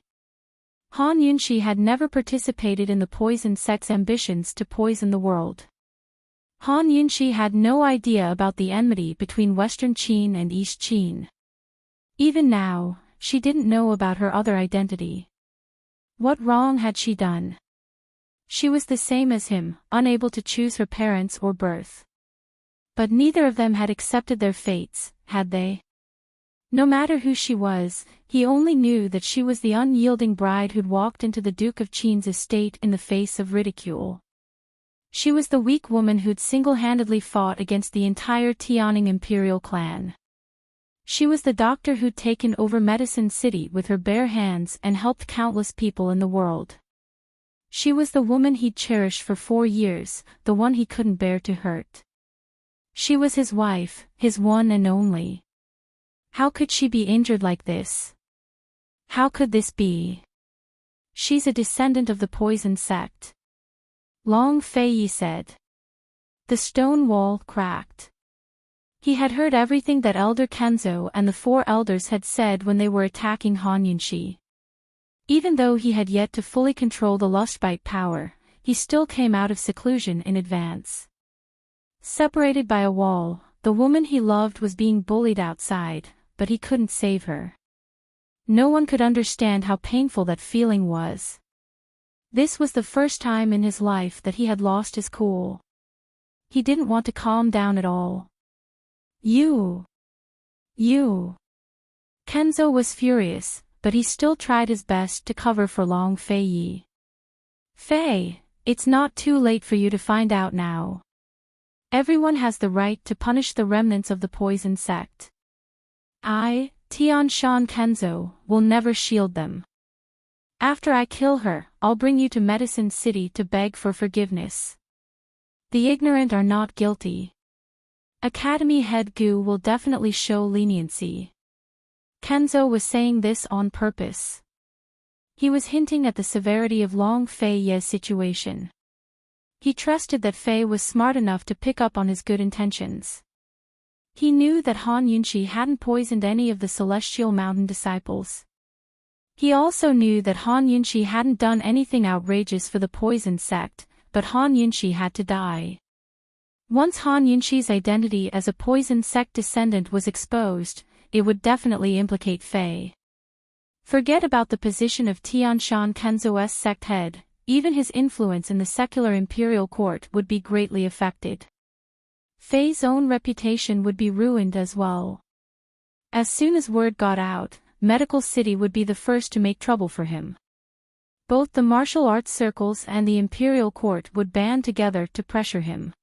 Han Yunshi had never participated in the poison sect's ambitions to poison the world. Han Yunshi had no idea about the enmity between Western Qin and East Qin. Even now, she didn't know about her other identity. What wrong had she done? She was the same as him, unable to choose her parents or birth. But neither of them had accepted their fates, had they? No matter who she was, he only knew that she was the unyielding bride who'd walked into the Duke of Qin's estate in the face of ridicule. She was the weak woman who'd single-handedly fought against the entire Tianning imperial clan. She was the doctor who'd taken over Medicine City with her bare hands and helped countless people in the world. She was the woman he'd cherished for 4 years, the one he couldn't bear to hurt. She was his wife, his one and only. How could she be injured like this? How could this be? She's a descendant of the poison sect. Long Fei said. The stone wall cracked. He had heard everything that Elder Kenzo and the 4 elders had said when they were attacking Han Yunshi. Even though he had yet to fully control the lustbite power, he still came out of seclusion in advance. Separated by a wall, the woman he loved was being bullied outside, but he couldn't save her. No one could understand how painful that feeling was. This was the first time in his life that he had lost his cool. He didn't want to calm down at all. You. Kenzo was furious, but he still tried his best to cover for Long Fei. Fei, it's not too late for you to find out now. Everyone has the right to punish the remnants of the poison sect. I, Tianshan Kenzo, will never shield them. After I kill her, I'll bring you to Medicine City to beg for forgiveness. The ignorant are not guilty. Academy head Gu will definitely show leniency. Kenzo was saying this on purpose. He was hinting at the severity of Long Fei's situation. He trusted that Fei was smart enough to pick up on his good intentions. He knew that Han Yunshi hadn't poisoned any of the Celestial Mountain disciples. He also knew that Han Yunshi hadn't done anything outrageous for the poison sect, but Han Yunshi had to die. Once Han Yunshi's identity as a poison sect descendant was exposed, it would definitely implicate Fei. Forget about the position of Tianshan Kenzo's sect head, even his influence in the secular imperial court would be greatly affected. Fei's own reputation would be ruined as well. As soon as word got out, Medical City would be the first to make trouble for him. Both the martial arts circles and the imperial court would band together to pressure him.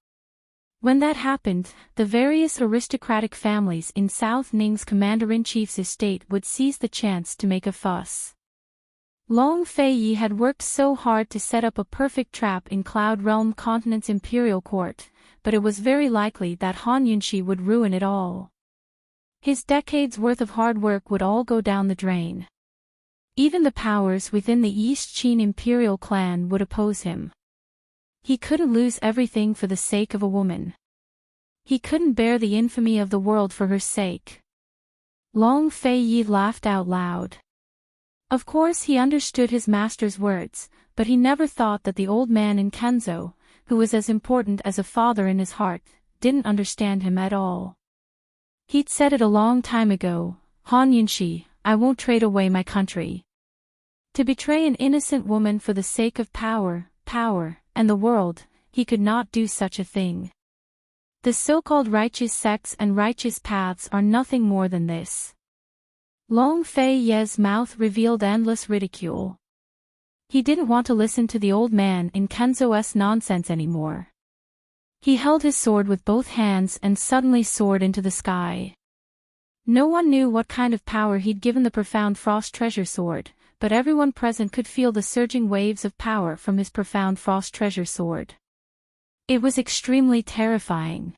When that happened, the various aristocratic families in South Ning's commander-in-chief's estate would seize the chance to make a fuss. Long Fei had worked so hard to set up a perfect trap in Cloud Realm Continent's imperial court, but it was very likely that Han Yunxi would ruin it all. His decades' worth of hard work would all go down the drain. Even the powers within the East Qin imperial clan would oppose him. He couldn't lose everything for the sake of a woman. He couldn't bear the infamy of the world for her sake. Long Fei laughed out loud. Of course he understood his master's words, but he never thought that the old man in Kenzhou, who was as important as a father in his heart, didn't understand him at all. He'd said it a long time ago, Han Yunxi, I won't trade away my country. To betray an innocent woman for the sake of power, and the world, he could not do such a thing. The so-called righteous sects and righteous paths are nothing more than this. Long Fei's mouth revealed endless ridicule. He didn't want to listen to the old man in Kenzou's nonsense anymore. He held his sword with both hands and suddenly soared into the sky. No one knew what kind of power he'd given the profound frost treasure sword, but everyone present could feel the surging waves of power from his profound frost treasure sword. It was extremely terrifying.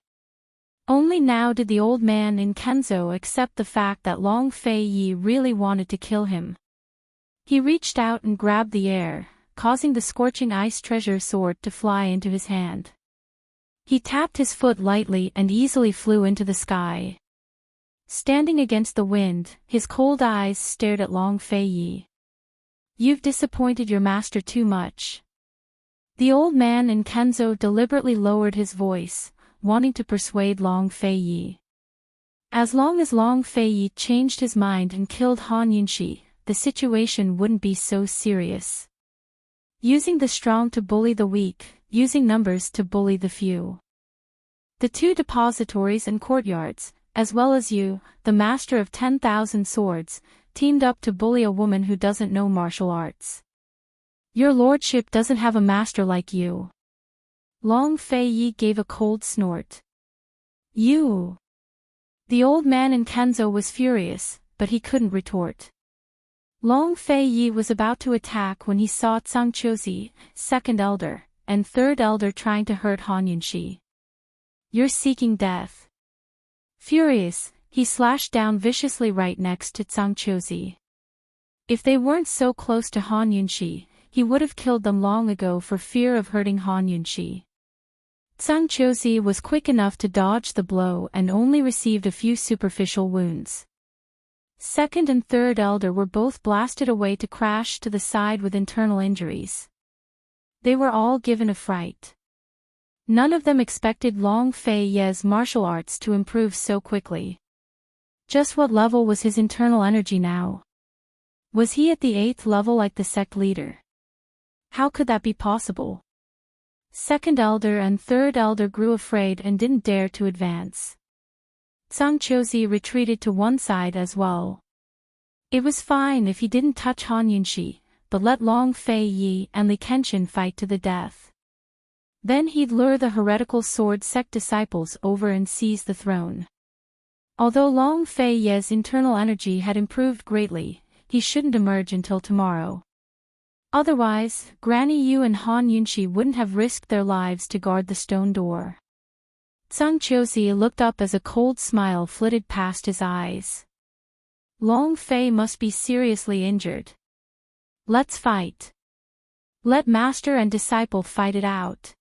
Only now did the old man in Kenzhou accept the fact that Long Fei really wanted to kill him. He reached out and grabbed the air, causing the scorching ice treasure sword to fly into his hand. He tapped his foot lightly and easily flew into the sky. Standing against the wind, his cold eyes stared at Long Fei. You've disappointed your master too much. The old man in Kenzhou deliberately lowered his voice, wanting to persuade Long Fei. As long as Long Fei changed his mind and killed Han Yunxi, the situation wouldn't be so serious. Using the strong to bully the weak, using numbers to bully the few. The two depositories and courtyards, as well as you, the master of 10,000 swords, teamed up to bully a woman who doesn't know martial arts. Your lordship doesn't have a master like you. Long Fei gave a cold snort. You! The old man in Kenzhou was furious, but he couldn't retort. Long Fei was about to attack when he saw Zhang Qiuzi, second elder, and third elder trying to hurt Han Yunxi. You're seeking death. Furious, he slashed down viciously right next to Zhang Qiuzi. If they weren't so close to Han Yunxi, he would have killed them long ago for fear of hurting Han Yunxi. Zhang Qiuzi was quick enough to dodge the blow and only received a few superficial wounds. Second and third elder were both blasted away to crash to the side with internal injuries. They were all given a fright. None of them expected Long Fei's martial arts to improve so quickly. Just what level was his internal energy now? Was he at the 8th level like the sect leader? How could that be possible? Second elder and third elder grew afraid and didn't dare to advance. Zhang Qiuzi retreated to one side as well. It was fine if he didn't touch Han Yunxi, but let Long Fei and Li Kenshin fight to the death. Then he'd lure the heretical sword sect disciples over and seize the throne. Although Long Fei's internal energy had improved greatly, he shouldn't emerge until tomorrow. Otherwise, Granny Yu and Han Yunxi wouldn't have risked their lives to guard the stone door. Zhang Qiuzi looked up as a cold smile flitted past his eyes. Long Fei must be seriously injured. Let's fight. Let master and disciple fight it out.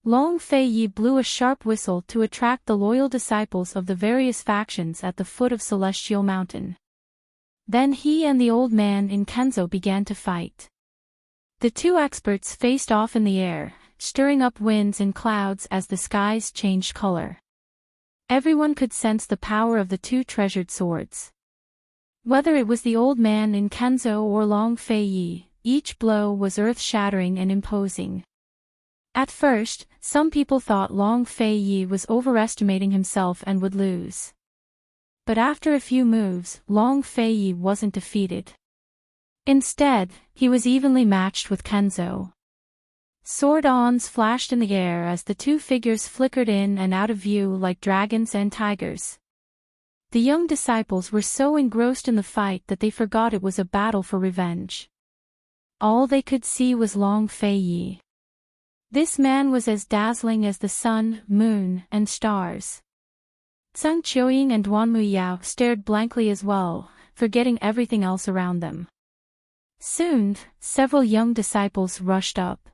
Long Fei blew a sharp whistle to attract the loyal disciples of the various factions at the foot of Celestial Mountain. Then he and the old man in Kenzhou began to fight. The two experts faced off in the air, stirring up winds and clouds as the skies changed color. Everyone could sense the power of the two treasured swords. Whether it was the old man in Kenzhou or Long Fei, each blow was earth-shattering and imposing. At first, some people thought Long Fei was overestimating himself and would lose. But after a few moves, Long Fei wasn't defeated. Instead, he was evenly matched with Kenzhou. Sword-ons flashed in the air as the two figures flickered in and out of view like dragons and tigers. The young disciples were so engrossed in the fight that they forgot it was a battle for revenge. All they could see was Long Fei Yi. This man was as dazzling as the sun, moon, and stars. Zhang Qiuying and Duanmu Yao stared blankly as well, forgetting everything else around them. Soon, several young disciples rushed up.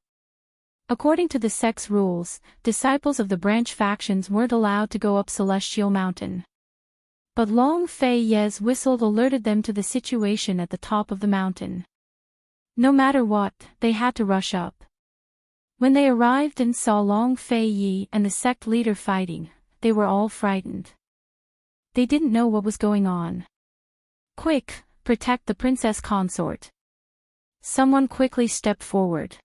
According to the sect's rules, disciples of the branch factions weren't allowed to go up Celestial Mountain. But Long Fei Ye's whistle alerted them to the situation at the top of the mountain. No matter what, they had to rush up. When they arrived and saw Long Fei Yi and the sect leader fighting, they were all frightened. They didn't know what was going on. "Quick, protect the princess consort." Someone quickly stepped forward.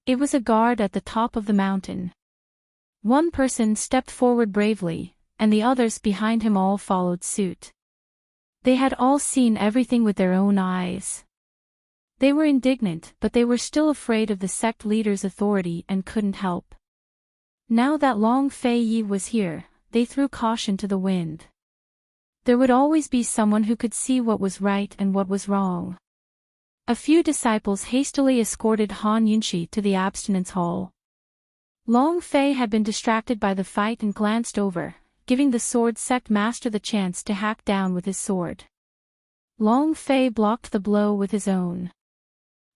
It was a guard at the top of the mountain. One person stepped forward bravely, and the others behind him all followed suit. They had all seen everything with their own eyes. They were indignant, but they were still afraid of the sect leader's authority and couldn't help. Now that Long Fei Yi was here, they threw caution to the wind. There would always be someone who could see what was right and what was wrong. A few disciples hastily escorted Han Yunxi to the abstinence hall. Long Fei had been distracted by the fight and glanced over, giving the sword sect master the chance to hack down with his sword. Long Fei blocked the blow with his own.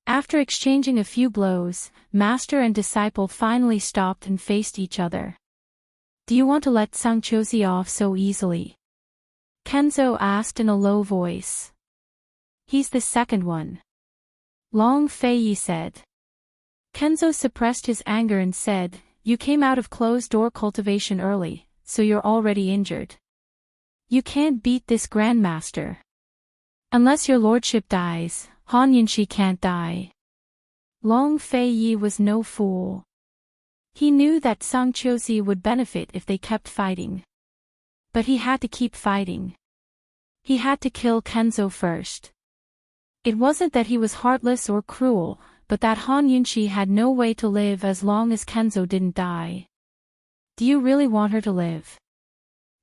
After exchanging a few blows, master and disciple finally stopped and faced each other. "Do you want to let Zhang Qiuzi off so easily?" Kenzo asked in a low voice. "He's the second one," Long Fei Yi said. Kenzo suppressed his anger and said, "You came out of closed-door cultivation early, so you're already injured. You can't beat this grandmaster. Unless your lordship dies, Han Yunxi can't die." Long Fei Yi was no fool. He knew that Zhang Qiuzi would benefit if they kept fighting. But he had to keep fighting. He had to kill Kenzo first. It wasn't that he was heartless or cruel, but that Han Yunxi had no way to live as long as Kenzo didn't die. "Do you really want her to live?"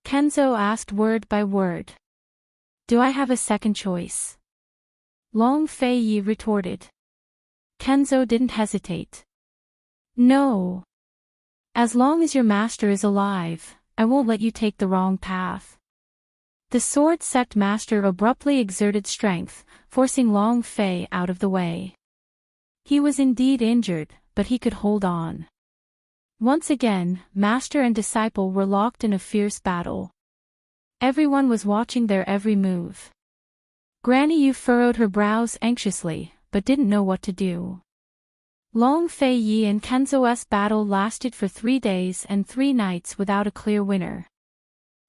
Kenzo asked word by word. "Do I have a second choice?" Long Fei Yi retorted. Kenzo didn't hesitate. "No. As long as your master is alive, I won't let you take the wrong path." The sword sect master abruptly exerted strength, forcing Long Fei out of the way. He was indeed injured, but he could hold on. Once again, master and disciple were locked in a fierce battle. Everyone was watching their every move. Granny Yu furrowed her brows anxiously, but didn't know what to do. Long Fei Yi and Kenzo's battle lasted for 3 days and 3 nights without a clear winner.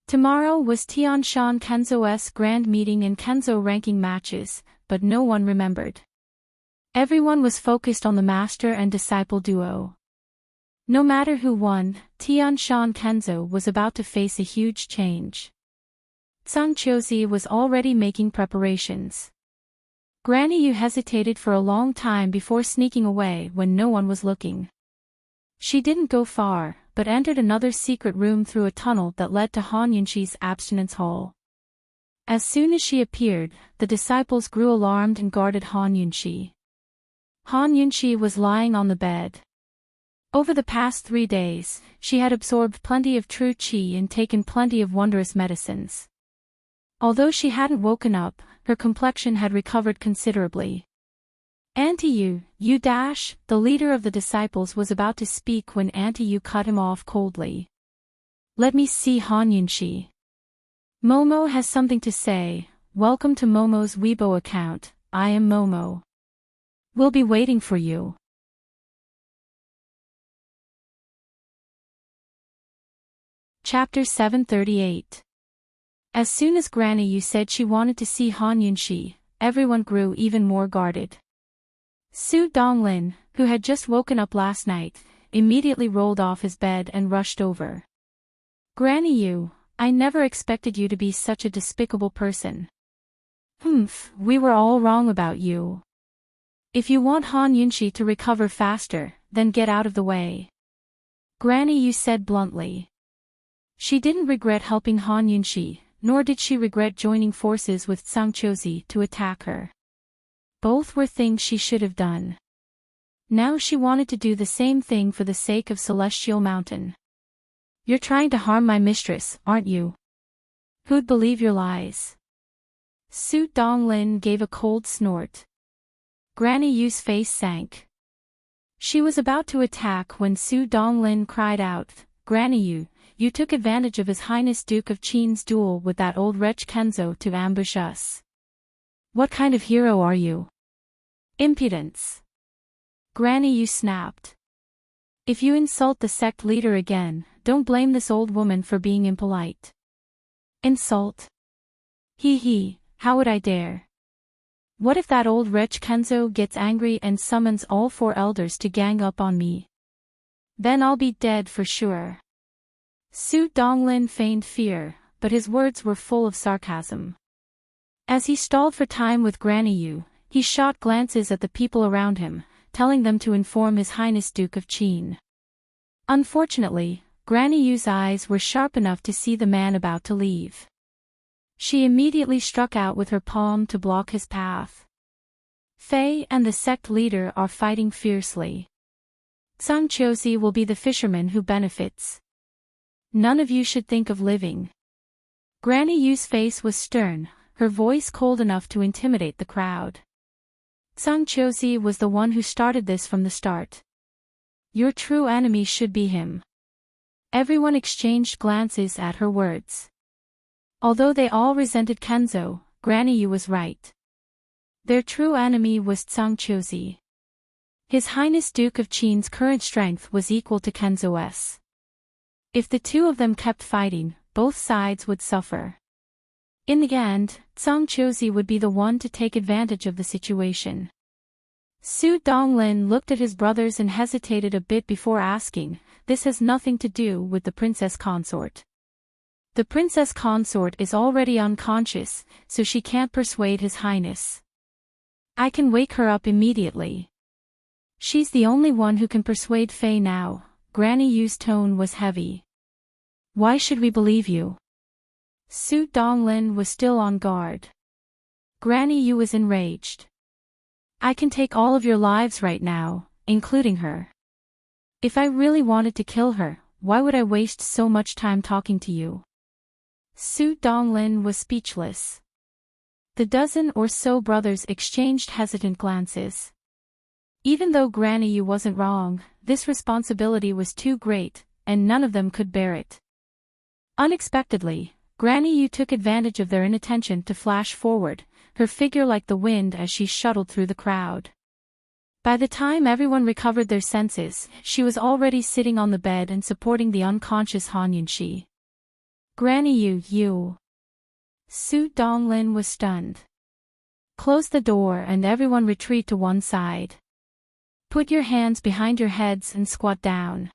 Tomorrow was Tianshan Kenzo's grand meeting and Kenzo ranking matches, but no one remembered. Everyone was focused on the master and disciple duo. No matter who won, Tianshan Kenzo was about to face a huge change. Zhang Qiuzi was already making preparations. Granny Yu hesitated for a long time before sneaking away when no one was looking. She didn't go far, but entered another secret room through a tunnel that led to Han Yunxi's abstinence hall. As soon as she appeared, the disciples grew alarmed and guarded Han Yunxi. Han Yunxi was lying on the bed. Over the past 3 days, she had absorbed plenty of true qi and taken plenty of wondrous medicines. Although she hadn't woken up, her complexion had recovered considerably. Auntie Yu, the leader of the disciples was about to speak when Auntie Yu cut him off coldly. "Let me see Han Yunxi. Momo has something to say. Welcome to Momo's Weibo account, I am Momo. We'll be waiting for you." Chapter 738. As soon as Granny Yu said she wanted to see Han Yunxi, everyone grew even more guarded. Su Donglin, who had just woken up last night, immediately rolled off his bed and rushed over. "Granny Yu, I never expected you to be such a despicable person." We were all wrong about you." If you want Han Yunxi to recover faster, then get out of the way. Granny Yu said bluntly. She didn't regret helping Han Yunxi, nor did she regret joining forces with Zhang Qiuzi to attack her. Both were things she should have done. Now she wanted to do the same thing for the sake of Celestial Mountain. You're trying to harm my mistress, aren't you? Who'd believe your lies? Su Donglin gave a cold snort. Granny Yu's face sank. She was about to attack when Su Donglin cried out, Granny Yu, you took advantage of His Highness Duke of Qin's duel with that old wretch Kenzo to ambush us. What kind of hero are you? Impudence. Granny Yu snapped. If you insult the sect leader again, don't blame this old woman for being impolite. Insult? Hee, how would I dare? What if that old wretch Kenzo gets angry and summons all 4 elders to gang up on me? Then I'll be dead for sure. Su Donglin feigned fear, but his words were full of sarcasm. As he stalled for time with Granny Yu, he shot glances at the people around him, telling them to inform His Highness Duke of Qin. Unfortunately, Granny Yu's eyes were sharp enough to see the man about to leave. She immediately struck out with her palm to block his path. Fei and the sect leader are fighting fiercely. Zhang Qiuzi will be the fisherman who benefits. None of you should think of living. Granny Yu's face was stern, her voice cold enough to intimidate the crowd. Zhang Qiuzi was the one who started this from the start. Your true enemy should be him. Everyone exchanged glances at her words. Although they all resented Kenzo, Granny Yu was right. Their true enemy was Zhang Qiuzi. His Highness Duke of Qin's current strength was equal to Kenzo's. If the two of them kept fighting, both sides would suffer. In the end, Zhang Qiuzi would be the one to take advantage of the situation. Su Donglin looked at his brothers and hesitated a bit before asking, this has nothing to do with the Princess Consort. The Princess Consort is already unconscious, so she can't persuade His Highness. I can wake her up immediately. She's the only one who can persuade Fei now. Granny Yu's tone was heavy. Why should we believe you? Su Donglin was still on guard. Granny Yu was enraged. I can take all of your lives right now, including her. If I really wanted to kill her, why would I waste so much time talking to you? Su Donglin was speechless. The dozen or so brothers exchanged hesitant glances. Even though Granny Yu wasn't wrong, this responsibility was too great, and none of them could bear it. Unexpectedly, Granny Yu took advantage of their inattention to flash forward, her figure like the wind as she shuttled through the crowd. By the time everyone recovered their senses, she was already sitting on the bed and supporting the unconscious Han Yunxi. Granny Yu, you. Su Donglin was stunned. Close the door and everyone retreat to one side. Put your hands behind your heads and squat down.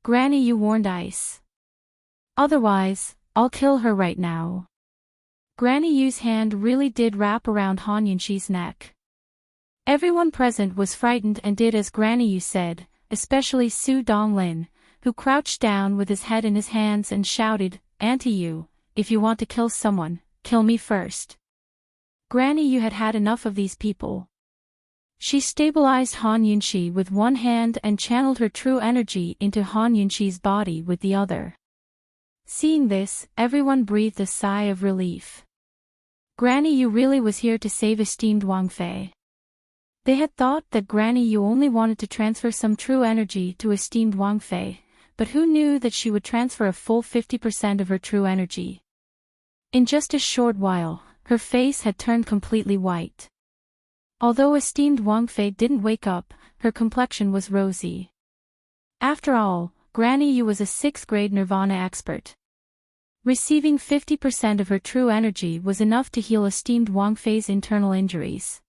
Granny Yu warned Ice. Otherwise, I'll kill her right now. Granny Yu's hand really did wrap around Han Yunxi's neck. Everyone present was frightened and did as Granny Yu said, especially Su Donglin, who crouched down with his head in his hands and shouted, Auntie Yu, if you want to kill someone, kill me first. Granny Yu had had enough of these people. She stabilized Han Yunxi with one hand and channeled her true energy into Han Yunxi's body with the other. Seeing this, everyone breathed a sigh of relief. Granny Yu really was here to save esteemed Wang Fei. They had thought that Granny Yu only wanted to transfer some true energy to esteemed Wang Fei, but who knew that she would transfer a full 50% of her true energy. In just a short while, her face had turned completely white. Although esteemed Wang Fei didn't wake up, her complexion was rosy. After all, Granny Yu was a 6th grade Nirvana expert. Receiving 50% of her true energy was enough to heal esteemed Wang Fei's internal injuries.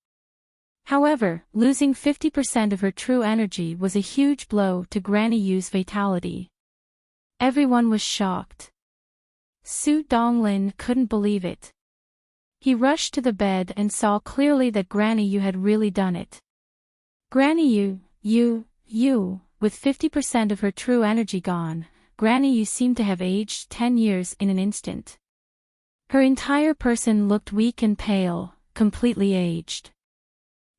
However, losing 50% of her true energy was a huge blow to Granny Yu's vitality. Everyone was shocked. Su Donglin couldn't believe it. He rushed to the bed and saw clearly that Granny Yu had really done it. Granny you, with 50% of her true energy gone, Granny you seemed to have aged 10 years in an instant. Her entire person looked weak and pale, completely aged.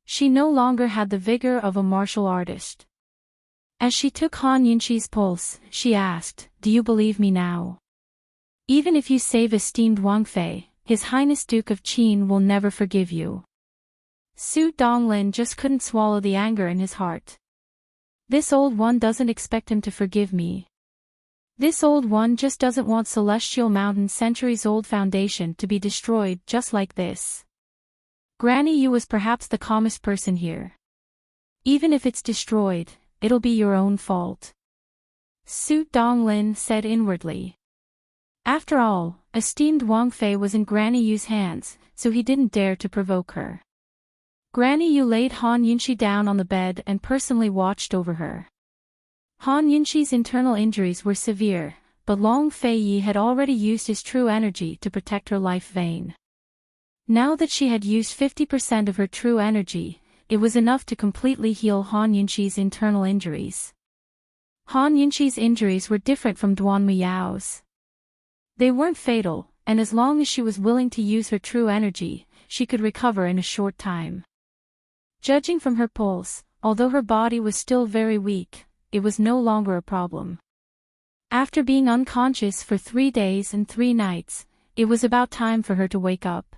She no longer had the vigor of a martial artist. As she took Han Yunqi's pulse, she asked, "Do you believe me now? Even if you save esteemed Wang Fei, His Highness Duke of Qin will never forgive you." Su Donglin just couldn't swallow the anger in his heart. This old one doesn't expect him to forgive me. This old one just doesn't want Celestial Mountain's centuries-old foundation to be destroyed just like this. Granny Yu was perhaps the calmest person here. Even if it's destroyed, it'll be your own fault. Su Donglin said inwardly. After all, esteemed Wang Fei was in Granny Yu's hands, so he didn't dare to provoke her. Granny Yu laid Han Yunqi down on the bed and personally watched over her. Han Yunqi's internal injuries were severe, but Long Fei Yi had already used his true energy to protect her life vein. Now that she had used 50% of her true energy, it was enough to completely heal Han Yunqi's internal injuries. Han Yunqi's injuries were different from Duan Miao's. They weren't fatal, and as long as she was willing to use her true energy, she could recover in a short time. Judging from her pulse, although her body was still very weak, it was no longer a problem. After being unconscious for 3 days and 3 nights, it was about time for her to wake up.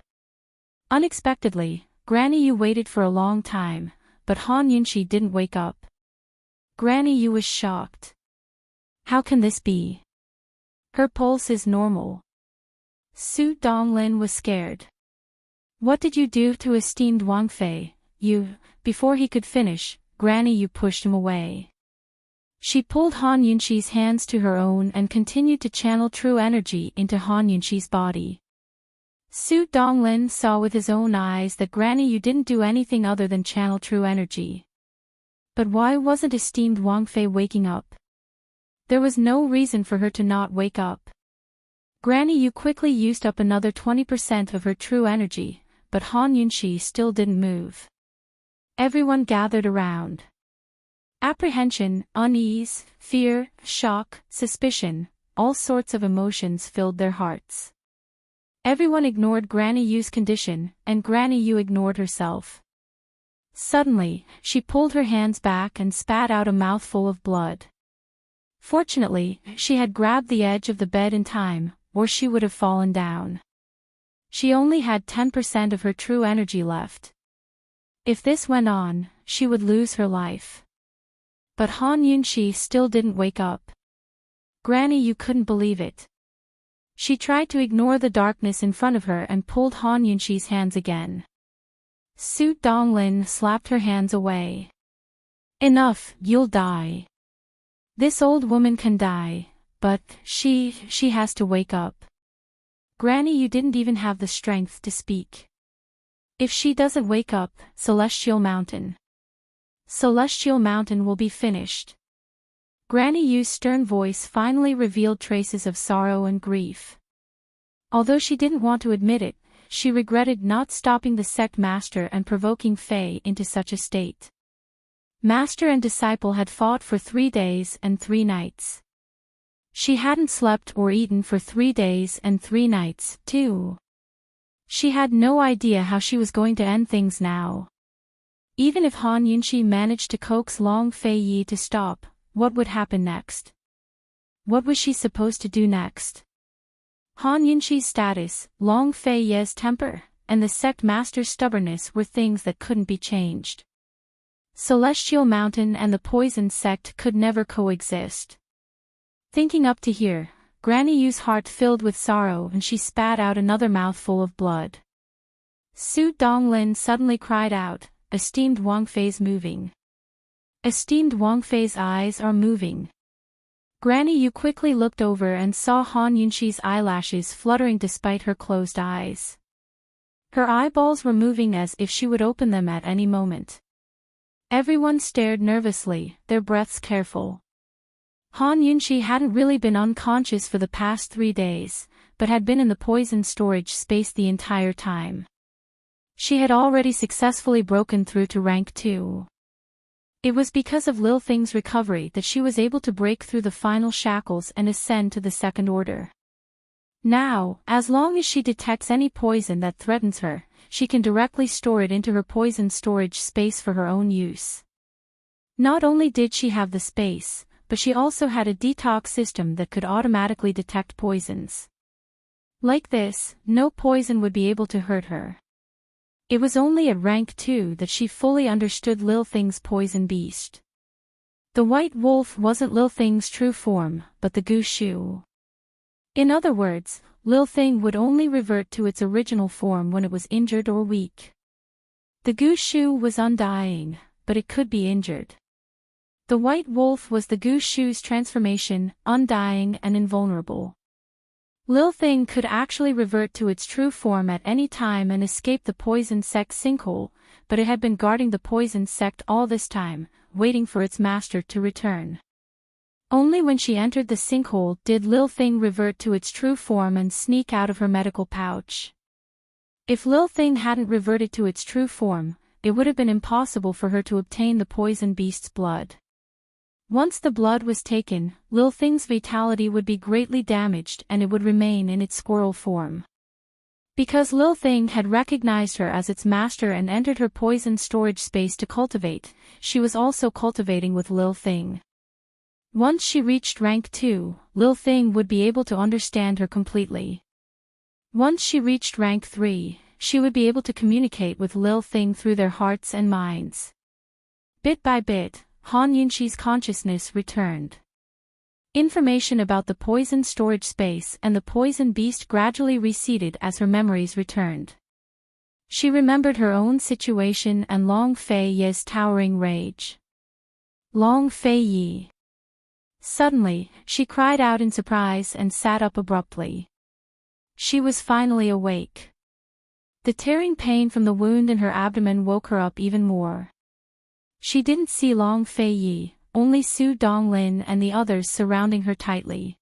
Unexpectedly, Granny Yu waited for a long time, but Han Yunqi didn't wake up. Granny Yu was shocked. How can this be? Her pulse is normal. Su Donglin was scared. What did you do to esteemed Wang Fei? Before he could finish, Granny Yu pushed him away. She pulled Han Yunqi's hands to her own and continued to channel true energy into Han Yunqi's body. Su Donglin saw with his own eyes that Granny Yu didn't do anything other than channel true energy. But why wasn't esteemed Wang Fei waking up? There was no reason for her to not wake up. Granny Yu quickly used up another 20% of her true energy, but Han Yunqi still didn't move. Everyone gathered around. Apprehension, unease, fear, shock, suspicion, all sorts of emotions filled their hearts. Everyone ignored Granny Yu's condition, and Granny Yu ignored herself. Suddenly, she pulled her hands back and spat out a mouthful of blood. Fortunately, she had grabbed the edge of the bed in time, or she would have fallen down. She only had 10% of her true energy left. If this went on, she would lose her life. But Han Yunqi still didn't wake up. Granny Yu couldn't believe it. She tried to ignore the darkness in front of her and pulled Han Yunqi's hands again. Su Donglin slapped her hands away. Enough, you'll die. This old woman can die, but she has to wake up. Granny Yu didn't even have the strength to speak. If she doesn't wake up, Celestial Mountain will be finished. Granny Yu's stern voice finally revealed traces of sorrow and grief. Although she didn't want to admit it, she regretted not stopping the sect master and provoking Fei into such a state. Master and disciple had fought for 3 days and 3 nights. She hadn't slept or eaten for 3 days and 3 nights, too. She had no idea how she was going to end things now. Even if Han Yunqi managed to coax Long Fei Yi to stop, what would happen next? What was she supposed to do next? Han Yunqi's status, Long Fei Ye's temper, and the sect master's stubbornness were things that couldn't be changed. Celestial Mountain and the poison sect could never coexist. Thinking up to here, Granny Yu's heart filled with sorrow and she spat out another mouthful of blood. Su Donglin suddenly cried out, "Esteemed Wang Fei's moving. Esteemed Wang Fei's eyes are moving." Granny Yu quickly looked over and saw Han Yunqi's eyelashes fluttering despite her closed eyes. Her eyeballs were moving as if she would open them at any moment. Everyone stared nervously, their breaths careful. Han Yunqi hadn't really been unconscious for the past 3 days, but had been in the poison storage space the entire time. She had already successfully broken through to rank 2. It was because of Lil Thing's recovery that she was able to break through the final shackles and ascend to the second order. Now, as long as she detects any poison that threatens her, she can directly store it into her poison storage space for her own use. Not only did she have the space, but she also had a detox system that could automatically detect poisons. Like this, no poison would be able to hurt her. It was only at rank 2 that she fully understood Lil Thing's poison beast. The white wolf wasn't Lil Thing's true form, but the Gushu. In other words, Lil Thing would only revert to its original form when it was injured or weak. The Gushu was undying, but it could be injured. The white wolf was the Gushu's transformation, undying and invulnerable. Lil Thing could actually revert to its true form at any time and escape the poison sect sinkhole, but it had been guarding the poison sect all this time, waiting for its master to return. Only when she entered the sinkhole did Lil Thing revert to its true form and sneak out of her medical pouch. If Lil Thing hadn't reverted to its true form, it would have been impossible for her to obtain the poison beast's blood. Once the blood was taken, Lil Thing's vitality would be greatly damaged and it would remain in its squirrel form. Because Lil Thing had recognized her as its master and entered her poison storage space to cultivate, she was also cultivating with Lil Thing. Once she reached rank 2, Lil Thing would be able to understand her completely. Once she reached rank 3, she would be able to communicate with Lil Thing through their hearts and minds. Bit by bit, Han Yunshi's consciousness returned. Information about the poison storage space and the poison beast gradually receded as her memories returned. She remembered her own situation and Long Fei Ye's towering rage. Long Fei Ye. Suddenly, she cried out in surprise and sat up abruptly. She was finally awake. The tearing pain from the wound in her abdomen woke her up even more. She didn't see Long Fei Yi, only Su Donglin and the others surrounding her tightly.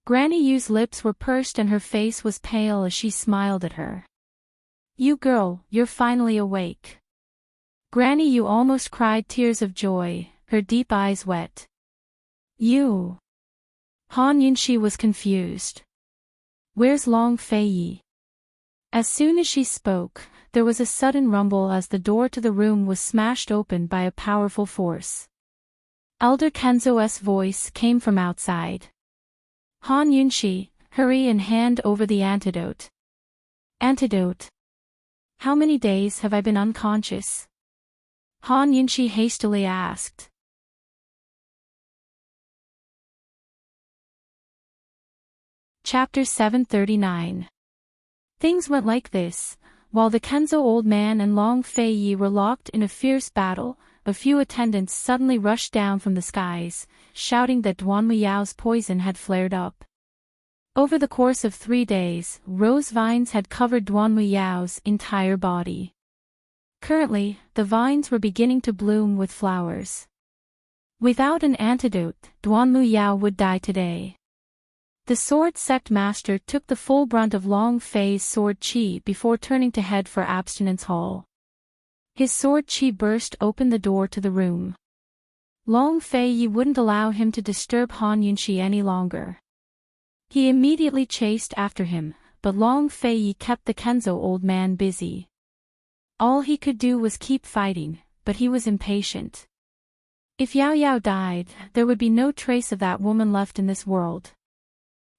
Granny Yu's lips were pursed and her face was pale as she smiled at her. "You girl, you're finally awake." Granny Yu almost cried tears of joy, her deep eyes wet. "You?" Han Yunshi was confused. "Where's Long Fei Yi?" As soon as she spoke, there was a sudden rumble as the door to the room was smashed open by a powerful force. Elder Kenzo's voice came from outside. "Han Yunshi, hurry and hand over the antidote." "Antidote? How many days have I been unconscious?" Han Yunshi hastily asked. Chapter 739. Things went like this. While the Kenzo old man and Long Fei Yi were locked in a fierce battle, a few attendants suddenly rushed down from the skies, shouting that Duanmu Yao's poison had flared up. Over the course of 3 days, rose vines had covered Duanmu Yao's entire body. Currently, the vines were beginning to bloom with flowers. Without an antidote, Duanmu Yao would die today. The sword sect master took the full brunt of Long Fei's sword chi before turning to head for Abstinence Hall. His sword chi burst open the door to the room. Long Fei Yi wouldn't allow him to disturb Han Yunshi any longer. He immediately chased after him, but Long Fei Yi kept the Kenzo old man busy. All he could do was keep fighting, but he was impatient. If Yao Yao died, there would be no trace of that woman left in this world.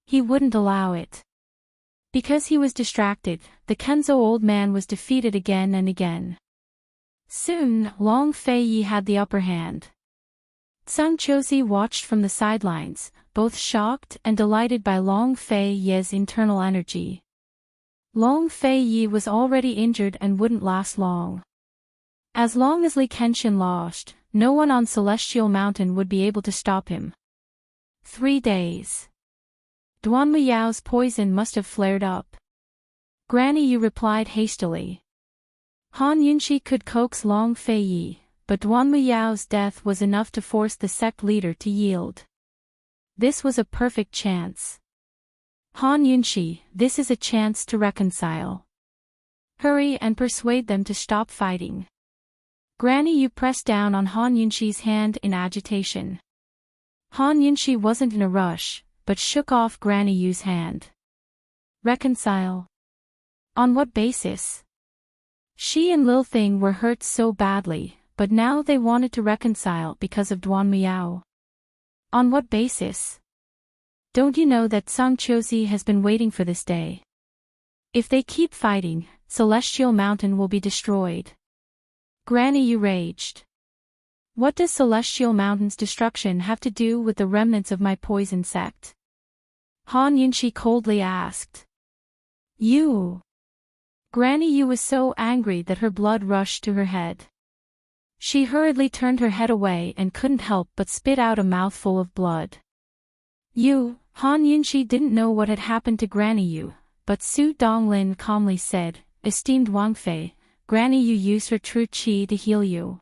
He wouldn't allow it. Because he was distracted, the Kenzo old man was defeated again and again. Soon, Long Fei Yi had the upper hand. Tsang Chozi watched from the sidelines, both shocked and delighted by Long Fei Yi's internal energy. Long Fei Yi was already injured and wouldn't last long. As long as Li Kenshin lost, no one on Celestial Mountain would be able to stop him. 3 days. Duanmu Yao's poison must have flared up. Granny Yu replied hastily. Han Yunshi could coax Long Fei Yi, but Duanmu Yao's death was enough to force the sect leader to yield. This was a perfect chance. Han Yunshi, this is a chance to reconcile. Hurry and persuade them to stop fighting. Granny Yu pressed down on Han Yunxi's hand in agitation. Han Yunxi wasn't in a rush, but shook off Granny Yu's hand. Reconcile? On what basis? She and Lil Thing were hurt so badly, but now they wanted to reconcile because of Duan Miao. On what basis? Don't you know that Song Chiosi has been waiting for this day? If they keep fighting, Celestial Mountain will be destroyed. Granny Yu raged. What does Celestial Mountain's destruction have to do with the remnants of my poison sect? Han Yunxi coldly asked. You. Granny Yu was so angry that her blood rushed to her head. She hurriedly turned her head away and couldn't help but spit out a mouthful of blood. Han Yunxi didn't know what had happened to Granny Yu, but Su Donglin calmly said, Esteemed Wang Fei, Granny Yu used her true qi to heal you.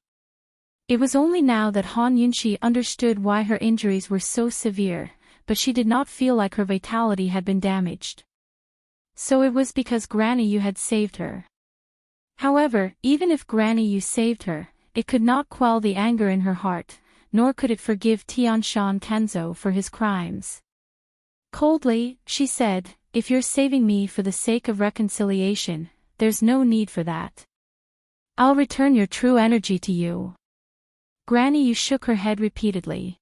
It was only now that Han Yunxi understood why her injuries were so severe, but she did not feel like her vitality had been damaged. So it was because Granny Yu had saved her. However, even if Granny Yu saved her, it could not quell the anger in her heart, nor could it forgive Tianshan Kenzo for his crimes. Coldly, she said, If you're saving me for the sake of reconciliation, there's no need for that. I'll return your true energy to you. Granny Yu shook her head repeatedly.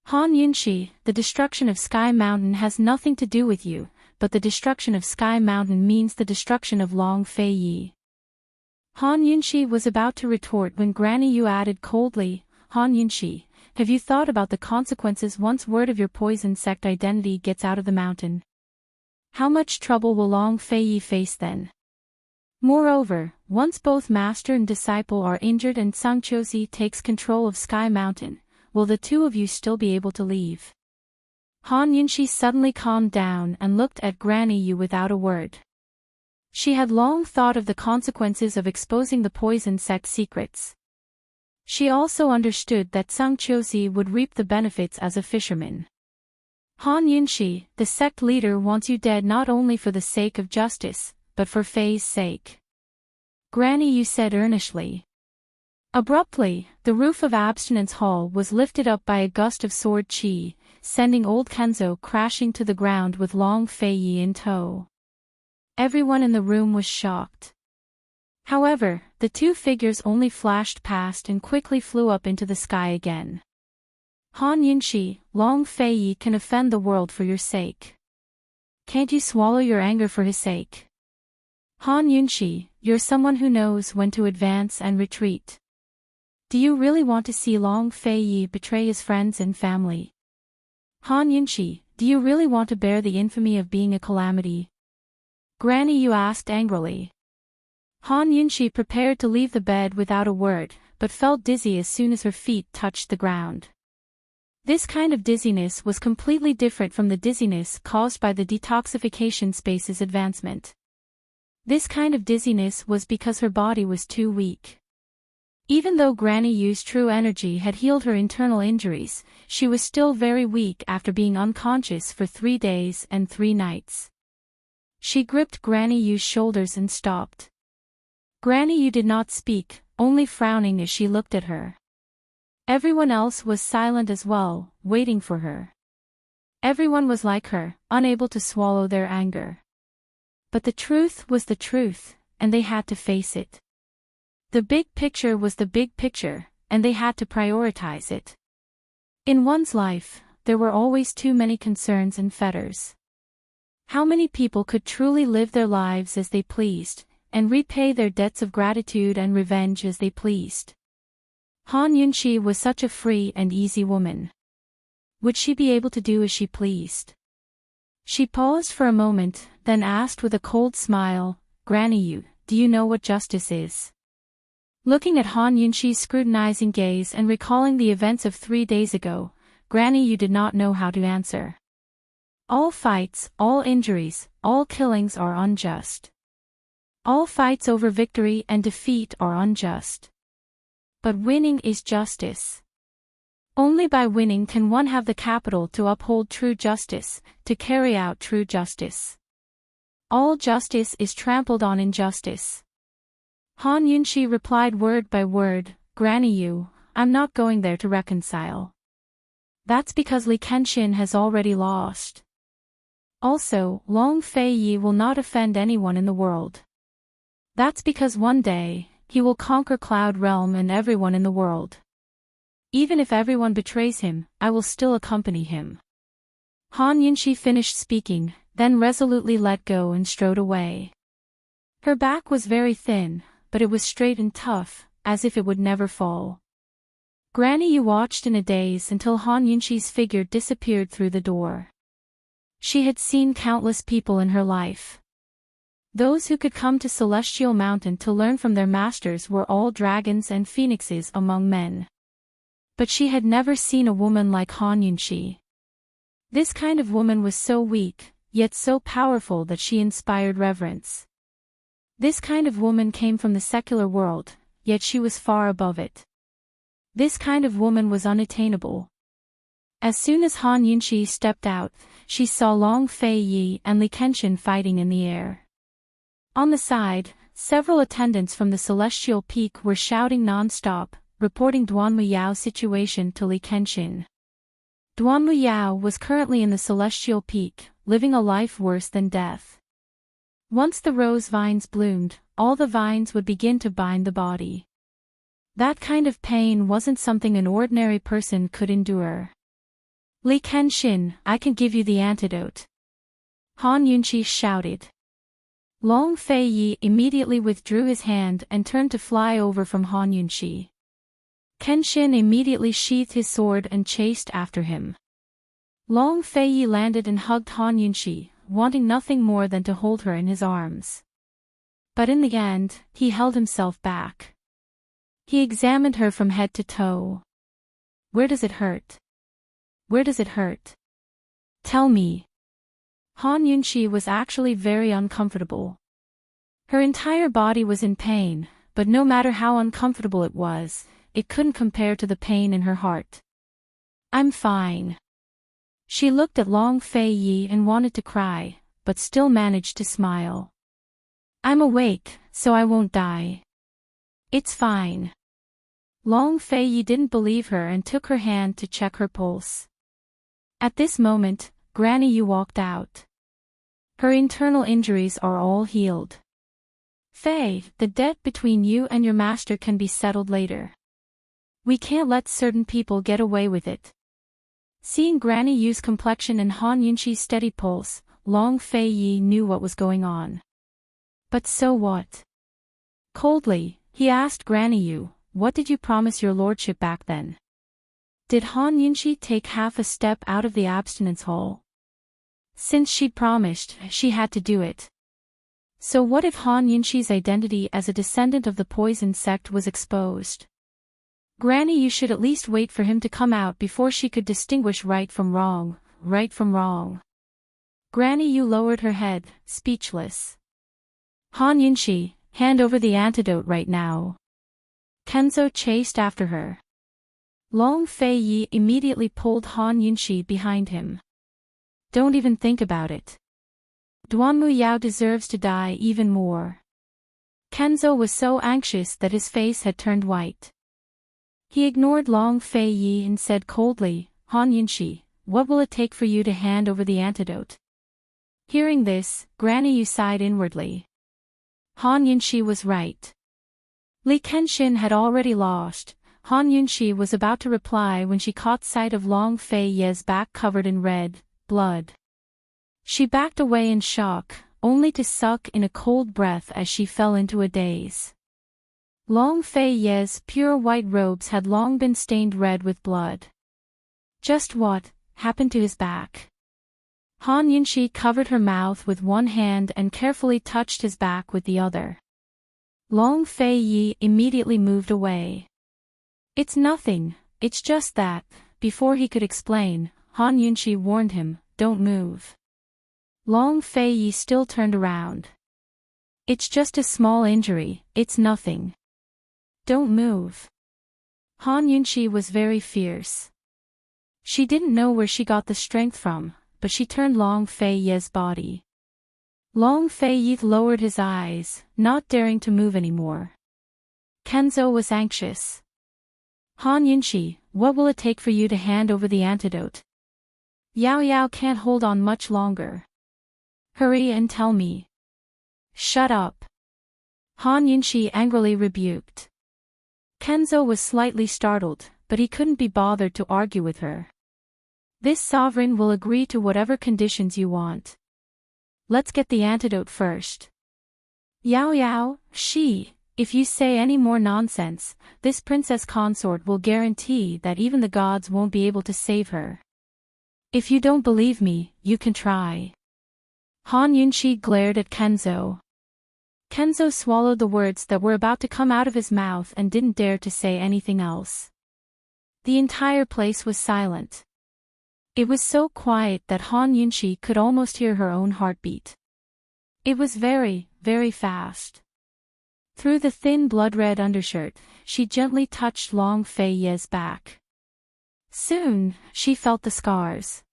Han Yunxi, the destruction of Sky Mountain has nothing to do with you, but the destruction of Sky Mountain means the destruction of Long Fei Yi. Han Yunxi was about to retort when Granny Yu added coldly, Han Yunxi, have you thought about the consequences once word of your poison sect identity gets out of the mountain? How much trouble will Long Fei Yi face then? Moreover, once both master and disciple are injured and Sang Chiosi takes control of Sky Mountain, will the two of you still be able to leave? Han Yunxi suddenly calmed down and looked at Granny Yu without a word. She had long thought of the consequences of exposing the poison sect secrets. She also understood that Sang Chiosi would reap the benefits as a fisherman. Han Yunxi, the sect leader, wants you dead not only for the sake of justice, but for Fei's sake. Granny Yu said earnestly. Abruptly, the roof of Abstinence Hall was lifted up by a gust of sword qi, sending old Kenzo crashing to the ground with Long Fei Yi in tow. Everyone in the room was shocked. However, the two figures only flashed past and quickly flew up into the sky again. Han Yunxi, Long Fei Yi can offend the world for your sake. Can't you swallow your anger for his sake? Han Yunxi, you're someone who knows when to advance and retreat. Do you really want to see Long Fei Yi betray his friends and family? Han Yunxi, do you really want to bear the infamy of being a calamity? Granny Yu asked angrily. Han Yunxi prepared to leave the bed without a word, but felt dizzy as soon as her feet touched the ground. This kind of dizziness was completely different from the dizziness caused by the detoxification space's advancement. This kind of dizziness was because her body was too weak. Even though Granny Yu's true energy had healed her internal injuries, she was still very weak after being unconscious for 3 days and 3 nights. She gripped Granny Yu's shoulders and stopped. Granny Yu did not speak, only frowning as she looked at her. Everyone else was silent as well, waiting for her. Everyone was like her, unable to swallow their anger. But the truth was the truth, and they had to face it. The big picture was the big picture, and they had to prioritize it. In one's life, there were always too many concerns and fetters. How many people could truly live their lives as they pleased, and repay their debts of gratitude and revenge as they pleased? Han Yunxi was such a free and easy woman. Would she be able to do as she pleased? She paused for a moment, then asked with a cold smile, Granny Yu, do you know what justice is? Looking at Han Yunxi's scrutinizing gaze and recalling the events of 3 days ago, Granny Yu did not know how to answer. All fights, all injuries, all killings are unjust. All fights over victory and defeat are unjust. But winning is justice. Only by winning can one have the capital to uphold true justice, to carry out true justice. All justice is trampled on injustice. Han Yunshi replied word by word, Granny Yu, I'm not going there to reconcile. That's because Li Kenshin has already lost. Also, Long Fei Yi will not offend anyone in the world. That's because one day, he will conquer Cloud Realm and everyone in the world. Even if everyone betrays him, I will still accompany him. Han Yunshi finished speaking, then resolutely let go and strode away. Her back was very thin, but it was straight and tough, as if it would never fall. Granny Yu watched in a daze until Han Yunshi's figure disappeared through the door. She had seen countless people in her life. Those who could come to Celestial Mountain to learn from their masters were all dragons and phoenixes among men. But she had never seen a woman like Han Yunshi. This kind of woman was so weak, yet so powerful that she inspired reverence. This kind of woman came from the secular world, yet she was far above it. This kind of woman was unattainable. As soon as Han Yunshi stepped out, she saw Long Fei Yi and Li Kenshin fighting in the air. On the side, several attendants from the Celestial Peak were shouting non-stop, reporting Duanmu Yao's situation to Li Kenshin. Duanmu Yao was currently in the Celestial Peak, living a life worse than death. Once the rose vines bloomed, all the vines would begin to bind the body. That kind of pain wasn't something an ordinary person could endure. Li Kenshin, I can give you the antidote. Han Yunshi shouted. Long Fei Yi immediately withdrew his hand and turned to fly over from Han Yunshi. Kenshin immediately sheathed his sword and chased after him. Long Fei Yi landed and hugged Han Yunshi, wanting nothing more than to hold her in his arms. But in the end, he held himself back. He examined her from head to toe. Where does it hurt? Where does it hurt? Tell me. Han Yunshi was actually very uncomfortable. Her entire body was in pain, but no matter how uncomfortable it was, it couldn't compare to the pain in her heart. I'm fine. She looked at Long Fei Yi and wanted to cry, but still managed to smile. I'm awake, so I won't die. It's fine. Long Fei Yi didn't believe her and took her hand to check her pulse. At this moment, Granny Yu walked out. Her internal injuries are all healed. Fei, the debt between you and your master can be settled later. We can't let certain people get away with it. Seeing Granny Yu's complexion and Han Yunshi's steady pulse, Long Fei Yi knew what was going on. But so what? Coldly, he asked Granny Yu, what did you promise your lordship back then? Did Han Yunshi take half a step out of the abstinence hole? Since she'd promised, she had to do it. So what if Han Yunshi's identity as a descendant of the poison sect was exposed? Granny Yu should at least wait for him to come out before she could distinguish right from wrong, right from wrong. Granny Yu lowered her head, speechless. Han Yunshi, hand over the antidote right now. Kenzo chased after her. Long Fei Yi immediately pulled Han Yunshi behind him. Don't even think about it. Duanmu Yao deserves to die even more. Kenzo was so anxious that his face had turned white. He ignored Long Fei Yi and said coldly, Han Yunshi, what will it take for you to hand over the antidote? Hearing this, Granny Yu sighed inwardly. Han Yunshi was right. Li Kenshin had already lost. Han Yunshi was about to reply when she caught sight of Long Fei Yi's back covered in red blood. She backed away in shock, only to suck in a cold breath as she fell into a daze. Long Fei Yi's pure white robes had long been stained red with blood. Just what happened to his back? Han Yunshi covered her mouth with one hand and carefully touched his back with the other. Long Fei Yi immediately moved away. It's nothing, it's just that. Before he could explain, Han Yunshi warned him, don't move. Long Fei Yi still turned around. It's just a small injury, it's nothing. Don't move. Han Yunshi was very fierce. She didn't know where she got the strength from, but she turned Long Fei Yi's body. Long Fei Yi lowered his eyes, not daring to move anymore. Kenzo was anxious. Han Yunshi, what will it take for you to hand over the antidote? Yao Yao can't hold on much longer. Hurry and tell me. Shut up. Han Yunshi angrily rebuked. Kenzo was slightly startled, but he couldn't be bothered to argue with her. This sovereign will agree to whatever conditions you want. Let's get the antidote first. Yao Yao, if you say any more nonsense, this princess consort will guarantee that even the gods won't be able to save her. If you don't believe me, you can try. Han Yunshi glared at Kenzo. Kenzo swallowed the words that were about to come out of his mouth and didn't dare to say anything else. The entire place was silent. It was so quiet that Han Yunshi could almost hear her own heartbeat. It was very, very fast. Through the thin blood-red undershirt, she gently touched Long Fei Ye's back. Soon, she felt the scars.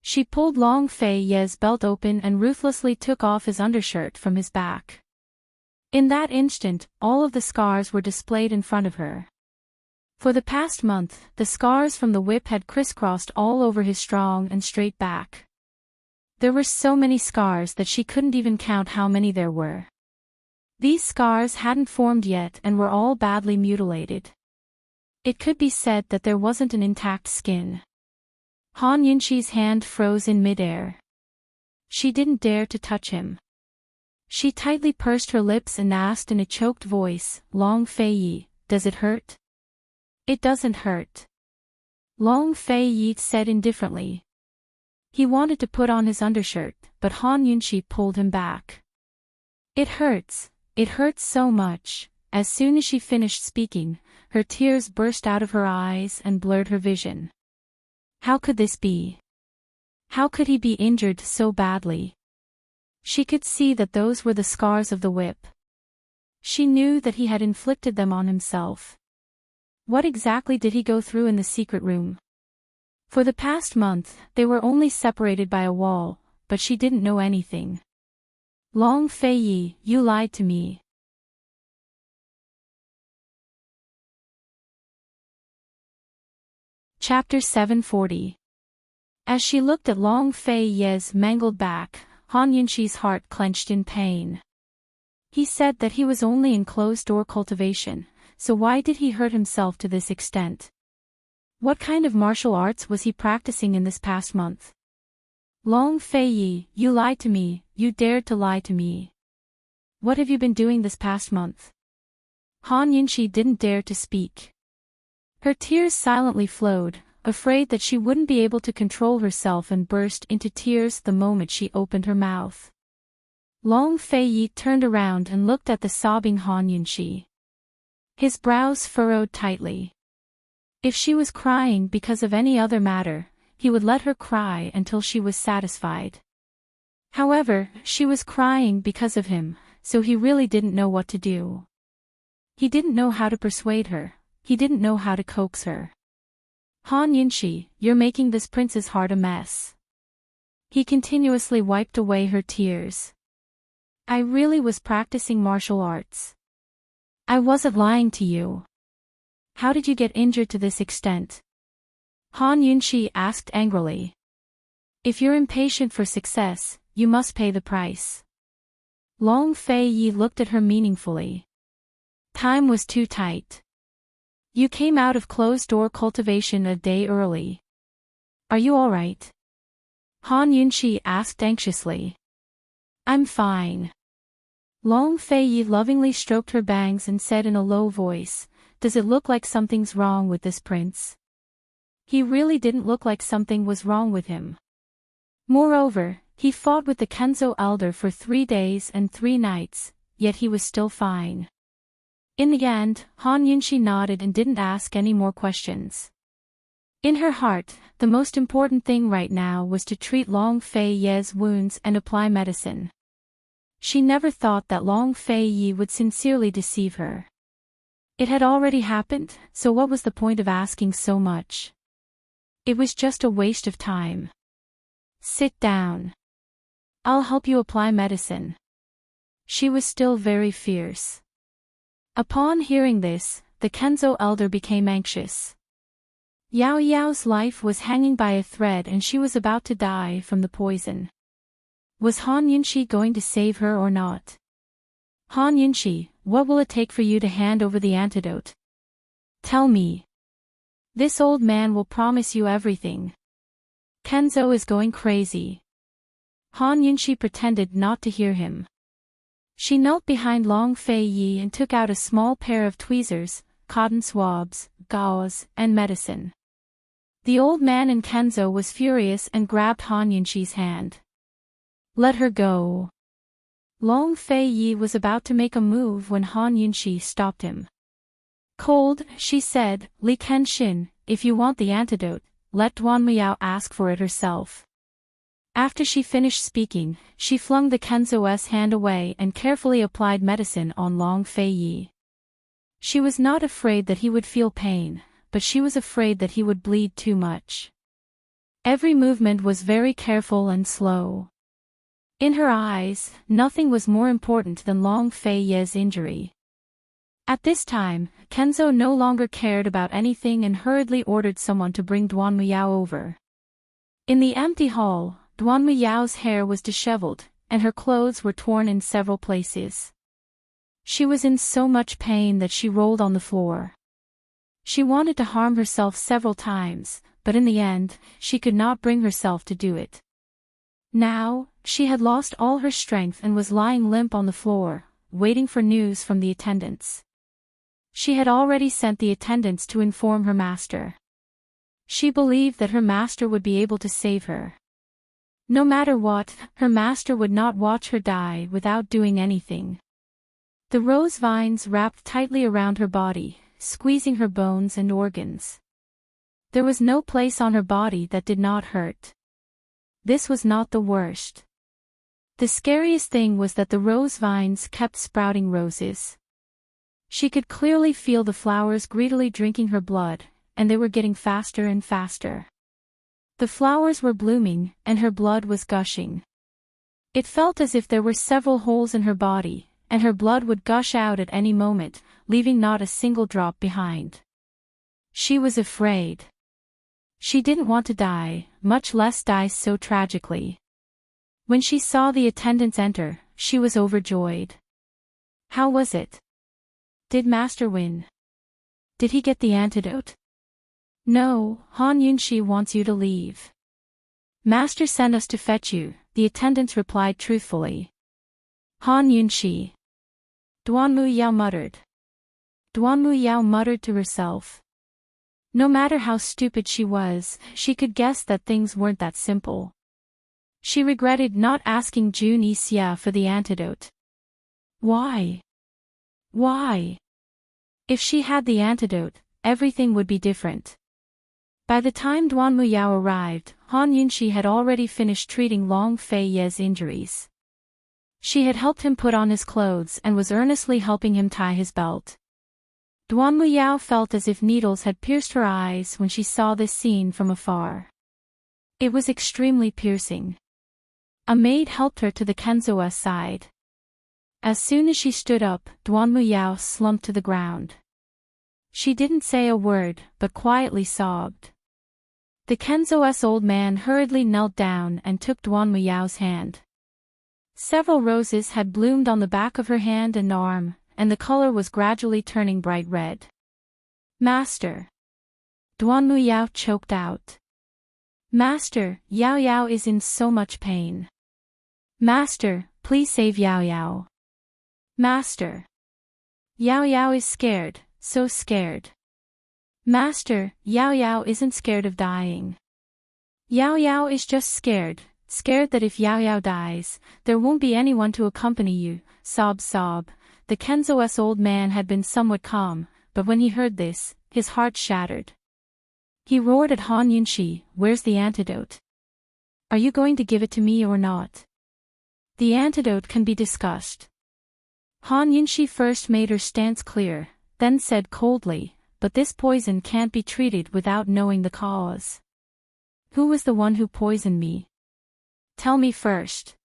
She pulled Long Fei Ye's belt open and ruthlessly took off his undershirt from his back. In that instant, all of the scars were displayed in front of her. For the past month, the scars from the whip had crisscrossed all over his strong and straight back. There were so many scars that she couldn't even count how many there were. These scars hadn't formed yet and were all badly mutilated. It could be said that there wasn't an intact skin. Han Yunshi's hand froze in midair. She didn't dare to touch him. She tightly pursed her lips and asked in a choked voice, Long Fei Yi, does it hurt? It doesn't hurt. Long Fei Yi said indifferently. He wanted to put on his undershirt, but Han Yunshi pulled him back. It hurts so much. As soon as she finished speaking, her tears burst out of her eyes and blurred her vision. How could this be? How could he be injured so badly? She could see that those were the scars of the whip. She knew that he had inflicted them on himself. What exactly did he go through in the secret room? For the past month, they were only separated by a wall, but she didn't know anything. Long Fei Yi, you lied to me. Chapter 740. As she looked at Long Fei Ye's mangled back, Han Yunshi's heart clenched in pain. He said that he was only in closed-door cultivation, so why did he hurt himself to this extent? What kind of martial arts was he practicing in this past month? Long Fei Yi, you lied to me, you dared to lie to me. What have you been doing this past month? Han Yunshi didn't dare to speak. Her tears silently flowed, afraid that she wouldn't be able to control herself and burst into tears the moment she opened her mouth. Long Fei Yi turned around and looked at the sobbing Han Yunshi. His brows furrowed tightly. If she was crying because of any other matter, he would let her cry until she was satisfied. However, she was crying because of him, so he really didn't know what to do. He didn't know how to persuade her, he didn't know how to coax her. Han Yunshi, you're making this prince's heart a mess. He continuously wiped away her tears. I really was practicing martial arts. I wasn't lying to you. How did you get injured to this extent? Han Yunshi asked angrily. If you're impatient for success, you must pay the price. Long Fei Yi looked at her meaningfully. Time was too tight. You came out of closed-door cultivation a day early. Are you all right? Han Yunshi asked anxiously. I'm fine. Long Fei Yi lovingly stroked her bangs and said in a low voice, does it look like something's wrong with this prince? He really didn't look like something was wrong with him. Moreover, he fought with the Kenzo elder for 3 days and 3 nights, yet he was still fine. In the end, Han Yunshi nodded and didn't ask any more questions. In her heart, the most important thing right now was to treat Long Fei Ye's wounds and apply medicine. She never thought that Long Fei Yi would sincerely deceive her. It had already happened, so what was the point of asking so much? It was just a waste of time. Sit down. I'll help you apply medicine. She was still very fierce. Upon hearing this, the Kenzo elder became anxious. Yao Yao's life was hanging by a thread and she was about to die from the poison. Was Han Yunshi going to save her or not? Han Yunshi, what will it take for you to hand over the antidote? Tell me. This old man will promise you everything. Kenzo is going crazy. Han Yunshi pretended not to hear him. She knelt behind Long Fei Yi and took out a small pair of tweezers, cotton swabs, gauze, and medicine. The old man in Kenzo was furious and grabbed Han Yunshi's hand. Let her go. Long Fei Yi was about to make a move when Han Yunshi stopped him. Cold, she said, Li Kenshin, if you want the antidote, let Duan Muyao ask for it herself. After she finished speaking, she flung the Kenzo's hand away and carefully applied medicine on Long Fei Yi. She was not afraid that he would feel pain, but she was afraid that he would bleed too much. Every movement was very careful and slow. In her eyes, nothing was more important than Long Fei Yi's injury. At this time, Kenzo no longer cared about anything and hurriedly ordered someone to bring Duan Muyao over. In the empty hall, Duan Muyao's hair was disheveled, and her clothes were torn in several places. She was in so much pain that she rolled on the floor. She wanted to harm herself several times, but in the end, she could not bring herself to do it. Now, she had lost all her strength and was lying limp on the floor, waiting for news from the attendants. She had already sent the attendants to inform her master. She believed that her master would be able to save her. No matter what, her master would not watch her die without doing anything. The rose vines wrapped tightly around her body, squeezing her bones and organs. There was no place on her body that did not hurt. This was not the worst. The scariest thing was that the rose vines kept sprouting roses. She could clearly feel the flowers greedily drinking her blood, and they were getting faster and faster. The flowers were blooming, and her blood was gushing. It felt as if there were several holes in her body, and her blood would gush out at any moment, leaving not a single drop behind. She was afraid. She didn't want to die, much less die so tragically. When she saw the attendants enter, she was overjoyed. How was it? Did Master win? Did he get the antidote? No, Han Yunshi wants you to leave. Master sent us to fetch you, the attendants replied truthfully. Han Yunshi. Duan Muyao muttered. Duan Muyao muttered to herself. No matter how stupid she was, she could guess that things weren't that simple. She regretted not asking Jun Yixia for the antidote. Why? Why? If she had the antidote, everything would be different. By the time Duan Muyao arrived, Han Yunshi had already finished treating Long Fei Yi's injuries. She had helped him put on his clothes and was earnestly helping him tie his belt. Duan Muyao felt as if needles had pierced her eyes when she saw this scene from afar. It was extremely piercing. A maid helped her to the Kenzo's side. As soon as she stood up, Duan Muyao slumped to the ground. She didn't say a word, but quietly sobbed. The Kenzo's old man hurriedly knelt down and took Duan Muyao's hand. Several roses had bloomed on the back of her hand and arm, and the color was gradually turning bright red. Master! Duan Muyao choked out. Master, Yao Yao is in so much pain. Master, please save Yao Yao. Master! Yao Yao is scared, so scared. Master, Yao Yao isn't scared of dying. Yao Yao is just scared that if Yao Yao dies, there won't be anyone to accompany you, sob. The Kenzo's old man had been somewhat calm, but when he heard this, his heart shattered. He roared at Han Yunshi, where's the antidote? Are you going to give it to me or not? The antidote can be discussed. Han Yunshi first made her stance clear, then said coldly, but this poison can't be treated without knowing the cause. Who was the one who poisoned me? Tell me first.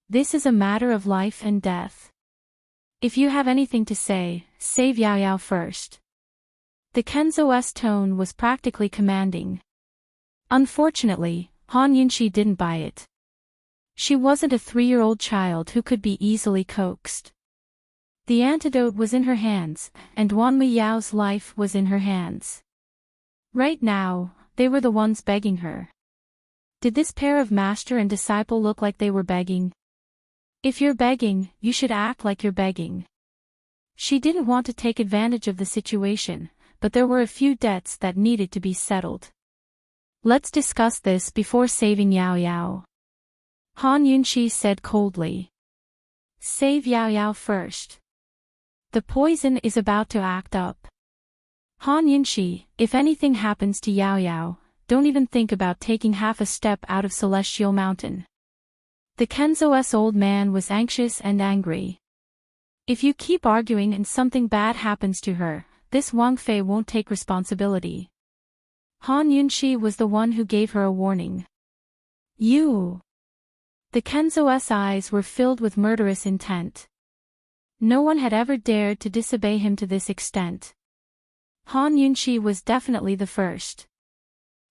This is a matter of life and death. If you have anything to say, say Yao Yao first. The Kenzo's tone was practically commanding. Unfortunately, Han Yunxi didn't buy it. She wasn't a 3-year-old child who could be easily coaxed. The antidote was in her hands, and Duanmu Yao's life was in her hands. Right now, they were the ones begging her. Did this pair of master and disciple look like they were begging? If you're begging, you should act like you're begging. She didn't want to take advantage of the situation, but there were a few debts that needed to be settled. Let's discuss this before saving Yao Yao. Han Yunxi said coldly. Save Yao Yao first. The poison is about to act up. Han Yunxi, if anything happens to Yao Yao, don't even think about taking half a step out of Celestial Mountain. The Kenzo's old man was anxious and angry. If you keep arguing and something bad happens to her, this Wang Fei won't take responsibility. Han Yunxi was the one who gave her a warning. You! The Kenzo's eyes were filled with murderous intent. No one had ever dared to disobey him to this extent. Han Yunxi was definitely the first.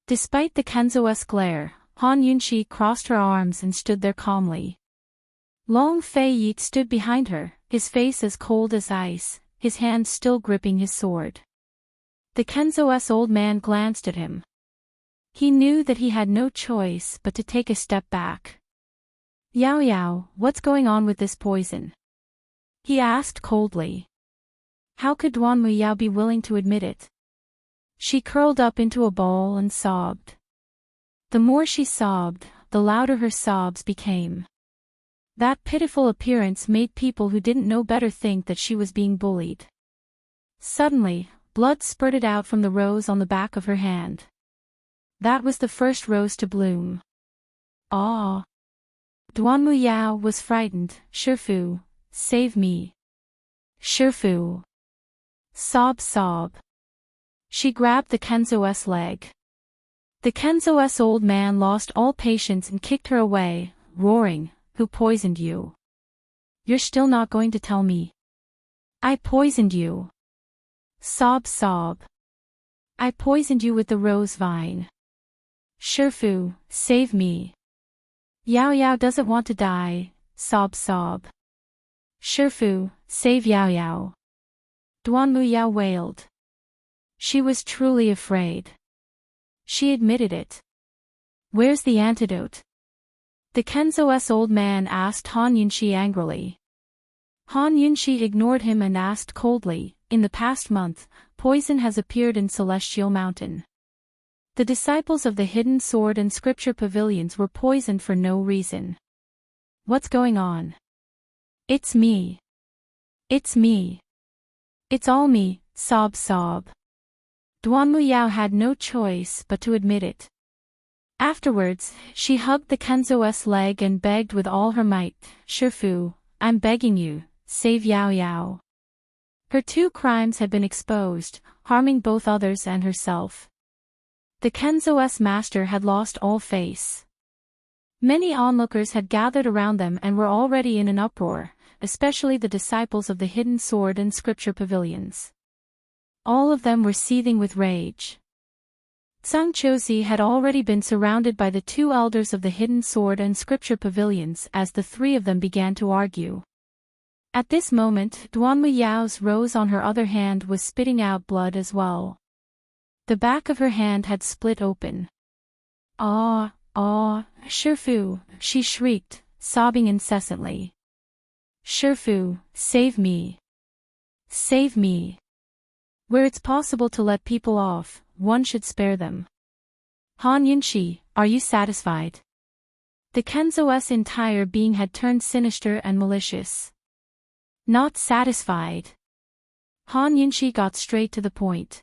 Despite the Kenzo's glare, Han Yunxi crossed her arms and stood there calmly. Long Fei Yi stood behind her, his face as cold as ice, his hand still gripping his sword. The Kenzo's old man glanced at him. He knew that he had no choice but to take a step back. Yao Yao, what's going on with this poison? He asked coldly. How could Duanmu Yao be willing to admit it? She curled up into a ball and sobbed. The more she sobbed, the louder her sobs became. That pitiful appearance made people who didn't know better think that she was being bullied. Suddenly, blood spurted out from the rose on the back of her hand. That was the first rose to bloom. Ah! Duanmu Yao was frightened. Shifu, save me. Shifu. Sob sob. She grabbed the Kenzo's leg. The Kenzo's old man lost all patience and kicked her away, roaring, Who poisoned you? You're still not going to tell me. I poisoned you. Sob sob. I poisoned you with the rose vine. Shifu, save me. Yao Yao doesn't want to die, sob sob. Shifu, save Yao Yao. Duanmu Yao wailed. She was truly afraid. She admitted it. Where's the antidote? The Kenzo's old man asked Han Yunxi angrily. Han Yunxi ignored him and asked coldly, In the past month, poison has appeared in Celestial Mountain. The disciples of the Hidden Sword and Scripture Pavilions were poisoned for no reason. What's going on? It's me. It's me. It's all me, sob sob. Duanmu Yao had no choice but to admit it. Afterwards, she hugged the Kenzo's leg and begged with all her might, Shifu, I'm begging you, save Yao Yao. Her 2 crimes had been exposed, harming both others and herself. The Kenzo's master had lost all face. Many onlookers had gathered around them and were already in an uproar, especially the disciples of the Hidden Sword and Scripture Pavilions. All of them were seething with rage. Zhang Qiuzi had already been surrounded by the 2 elders of the Hidden Sword and Scripture Pavilions as the 3 of them began to argue. At this moment, Duanmu Yao's rose on her other hand was spitting out blood as well. The back of her hand had split open. Ah, Shifu, she shrieked, sobbing incessantly. Shifu, save me. Save me. Where it's possible to let people off, one should spare them. Han Yunxi, are you satisfied? The Kenzo's entire being had turned sinister and malicious. Not satisfied. Han Yunxi got straight to the point.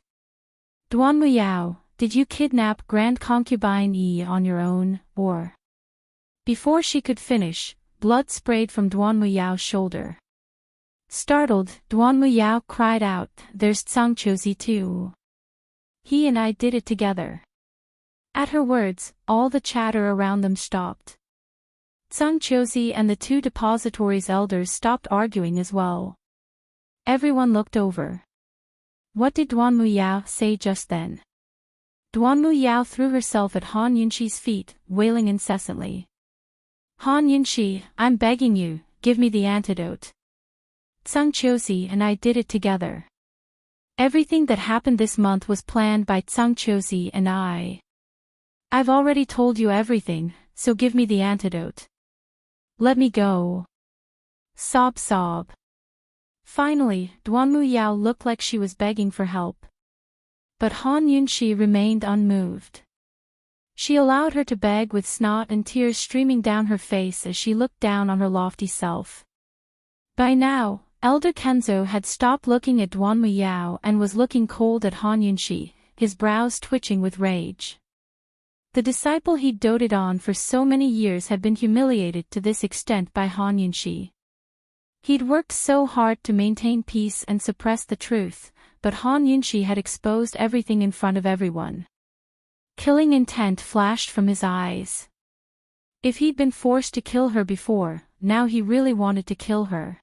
Duanmu Yao, did you kidnap Grand Concubine Yi on your own, or? Before she could finish, blood sprayed from Duanmu Yao's shoulder. Startled, Duanmu Yao cried out, There's Zhang Qiuzi too. He and I did it together. At her words, all the chatter around them stopped. Zhang Qiuzi and the 2 depositories' elders stopped arguing as well. Everyone looked over. What did Duanmu Yao say just then? Duanmu Yao threw herself at Han Yunxi's feet, wailing incessantly. Han Yunxi, I'm begging you, give me the antidote. Tsang Chiosi and I did it together. Everything that happened this month was planned by Tsang Chiosi and I. I've already told you everything, so give me the antidote. Let me go. Sob sob. Finally, Duanmu Yao looked like she was begging for help. But Han Yunxi remained unmoved. She allowed her to beg with snot and tears streaming down her face as she looked down on her lofty self. By now, Elder Kenzo had stopped looking at Duanmu Yao and was looking cold at Han Yunxi, his brows twitching with rage. The disciple he'd doted on for so many years had been humiliated to this extent by Han Yunxi. He'd worked so hard to maintain peace and suppress the truth, but Han Yunxi had exposed everything in front of everyone. Killing intent flashed from his eyes. If he'd been forced to kill her before, now he really wanted to kill her.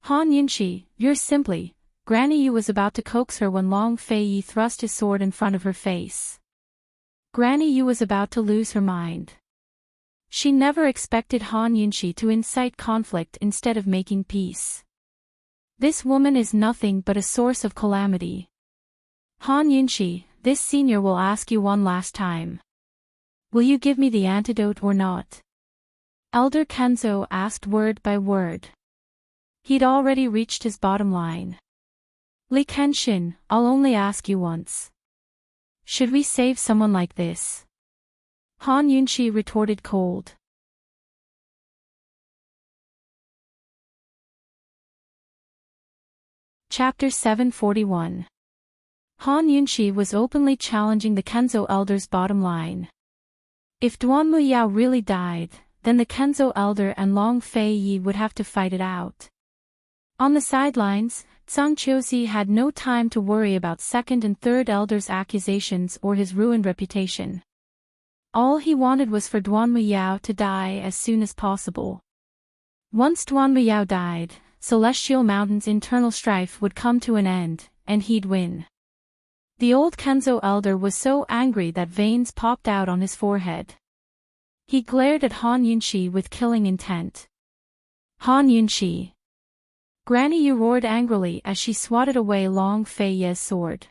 Han Yunxi, you're simply... Granny Yu was about to coax her when Long Fei Yi thrust his sword in front of her face. Granny Yu was about to lose her mind. She never expected Han Yunxi to incite conflict instead of making peace. This woman is nothing but a source of calamity. Han Yunxi, this senior will ask you one last time. Will you give me the antidote or not? Elder Kenzo asked word by word. He'd already reached his bottom line. Li Kenshin, I'll only ask you once. Should we save someone like this? Han Yunxi retorted cold. Chapter 741. Han Yunxi was openly challenging the Kenzo elder's bottom line. If Duanmu Yao really died, then the Kenzo elder and Long Fei Yi would have to fight it out. On the sidelines, Tsang Chiosi had no time to worry about second and third elders' accusations or his ruined reputation. All he wanted was for Duanmu Yao to die as soon as possible. Once Duanmu Yao died, Celestial Mountain's internal strife would come to an end, and he'd win. The old Kenzo elder was so angry that veins popped out on his forehead. He glared at Han Yunxi with killing intent. Han Yunxi! Granny Yu roared angrily as she swatted away Long Fei Ye's sword.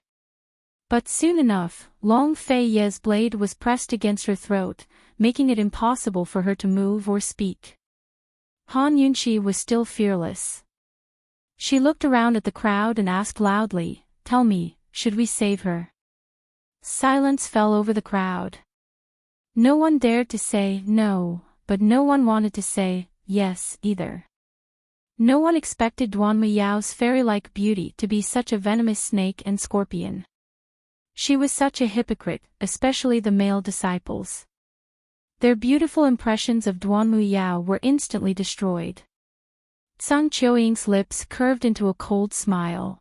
But soon enough, Long Fei Ye's blade was pressed against her throat, making it impossible for her to move or speak. Han Yunxi was still fearless. She looked around at the crowd and asked loudly, "Tell me, should we save her?" Silence fell over the crowd. No one dared to say no, but no one wanted to say yes either. No one expected Duanmu Yao's fairy-like beauty to be such a venomous snake and scorpion. She was such a hypocrite, especially the male disciples. Their beautiful impressions of Duanmu Yao were instantly destroyed. Tsang Qiuying's lips curved into a cold smile.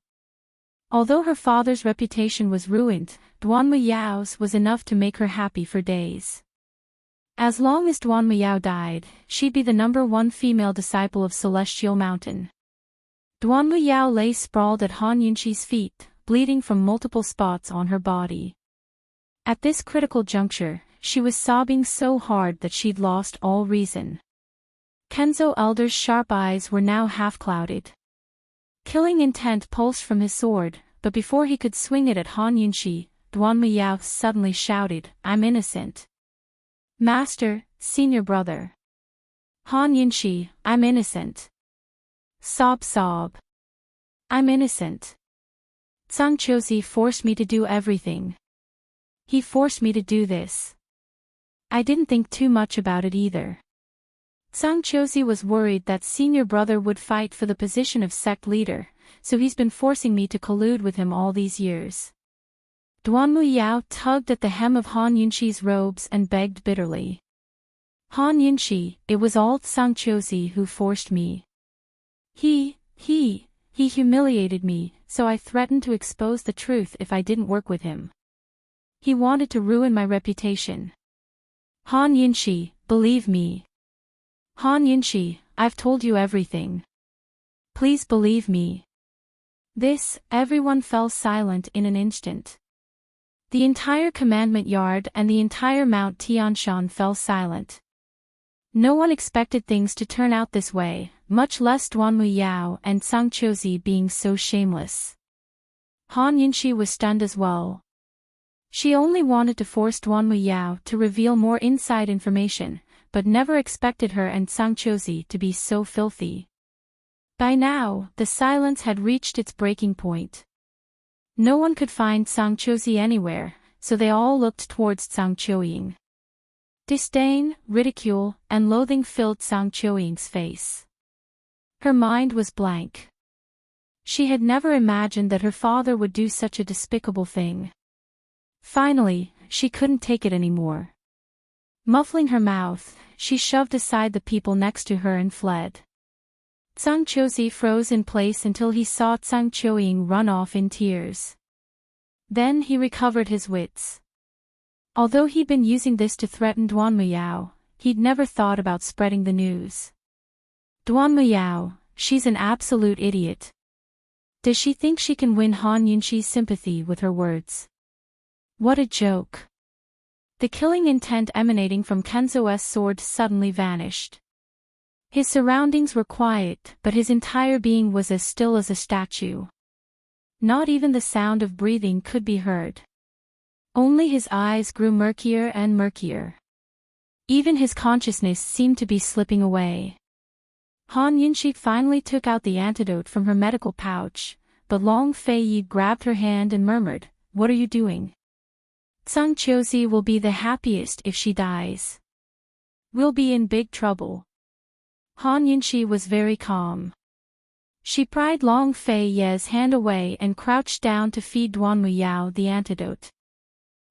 Although her father's reputation was ruined, Duanmu Yao's was enough to make her happy for days. As long as Duanmu Yao died, she'd be the #1 female disciple of Celestial Mountain. Duanmu Yao lay sprawled at Han Yunxi's feet, bleeding from multiple spots on her body. At this critical juncture, she was sobbing so hard that she'd lost all reason. Kenzo elder's sharp eyes were now half-clouded. Killing intent pulsed from his sword, but before he could swing it at Han Yunxi, Duanmu Yao suddenly shouted, "I'm innocent." "Master, senior brother." Han Yunxi, "I'm innocent." Sob sob. "I'm innocent. Tsang Chiosi forced me to do everything. He forced me to do this. I didn't think too much about it either." Tsang Chiosi was worried that senior brother would fight for the position of sect leader, so he's been forcing me to collude with him all these years. Duanmu Yao tugged at the hem of Han Yunxi's robes and begged bitterly. "Han Yunxi, it was all Tsang Chiosi who forced me. He humiliated me, so I threatened to expose the truth if I didn't work with him. He wanted to ruin my reputation. Han Yunxi, believe me. Han Yunxi, I've told you everything. Please believe me." Everyone fell silent in an instant. The entire commandment yard and the entire Mount Tianshan fell silent. No one expected things to turn out this way, much less Duanmu Yao and Sang Chouzi being so shameless. Han Yunxi was stunned as well. She only wanted to force Duanmu Yao to reveal more inside information, but never expected her and Sang Chouzi to be so filthy. By now, the silence had reached its breaking point. No one could find Sang Chouzi anywhere, so they all looked towards Sang Chouying. Disdain, ridicule, and loathing filled Sang Chouying's face. Her mind was blank. She had never imagined that her father would do such a despicable thing. Finally, she couldn't take it anymore. Muffling her mouth, she shoved aside the people next to her and fled. Sang Chouzi froze in place until he saw Sang Chouying run off in tears. Then he recovered his wits. Although he'd been using this to threaten Duanmu Yao, he'd never thought about spreading the news. Duanmu Yao, she's an absolute idiot. Does she think she can win Han Yunxi's sympathy with her words? What a joke. The killing intent emanating from Kenzo's sword suddenly vanished. His surroundings were quiet, but his entire being was as still as a statue. Not even the sound of breathing could be heard. Only his eyes grew murkier and murkier. Even his consciousness seemed to be slipping away. Han Yunxi finally took out the antidote from her medical pouch, but Long Feiyi grabbed her hand and murmured, "What are you doing? Sang Chouzi will be the happiest if she dies. We'll be in big trouble." Han Yunxi was very calm. She pried Long Feiyi's hand away and crouched down to feed Duanmu Yao the antidote.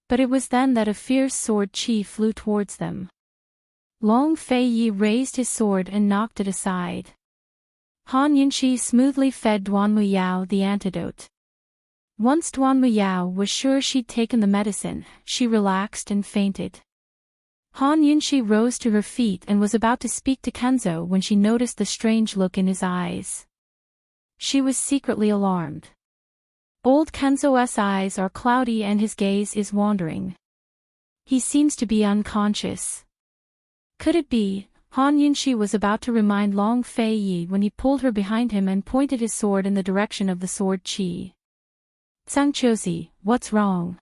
But it was then that a fierce sword chi flew towards them. Long Feiyi raised his sword and knocked it aside. Han Yunxi smoothly fed Duanmu Yao the antidote. Once Duanmu Yao was sure she'd taken the medicine, she relaxed and fainted. Han Yunxi rose to her feet and was about to speak to Kenzo when she noticed the strange look in his eyes. She was secretly alarmed. Old Kenzo's eyes are cloudy and his gaze is wandering. He seems to be unconscious. Could it be? Han Yunxi was about to remind Long Feiyi when he pulled her behind him and pointed his sword in the direction of the sword chi. "Sang Chouzi, what's wrong?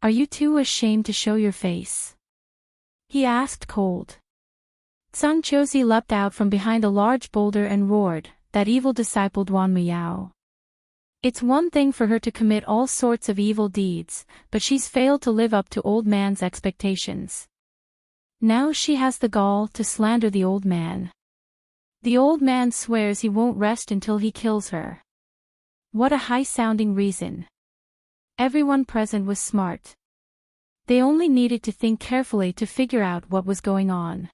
Are you too ashamed to show your face?" he asked cold. Sang Chouzi leapt out from behind a large boulder and roared, "That evil disciple Duanmu Yao. It's one thing for her to commit all sorts of evil deeds, but she's failed to live up to old man's expectations. Now she has the gall to slander the old man. The old man swears he won't rest until he kills her. What a high-sounding reason." Everyone present was smart. They only needed to think carefully to figure out what was going on.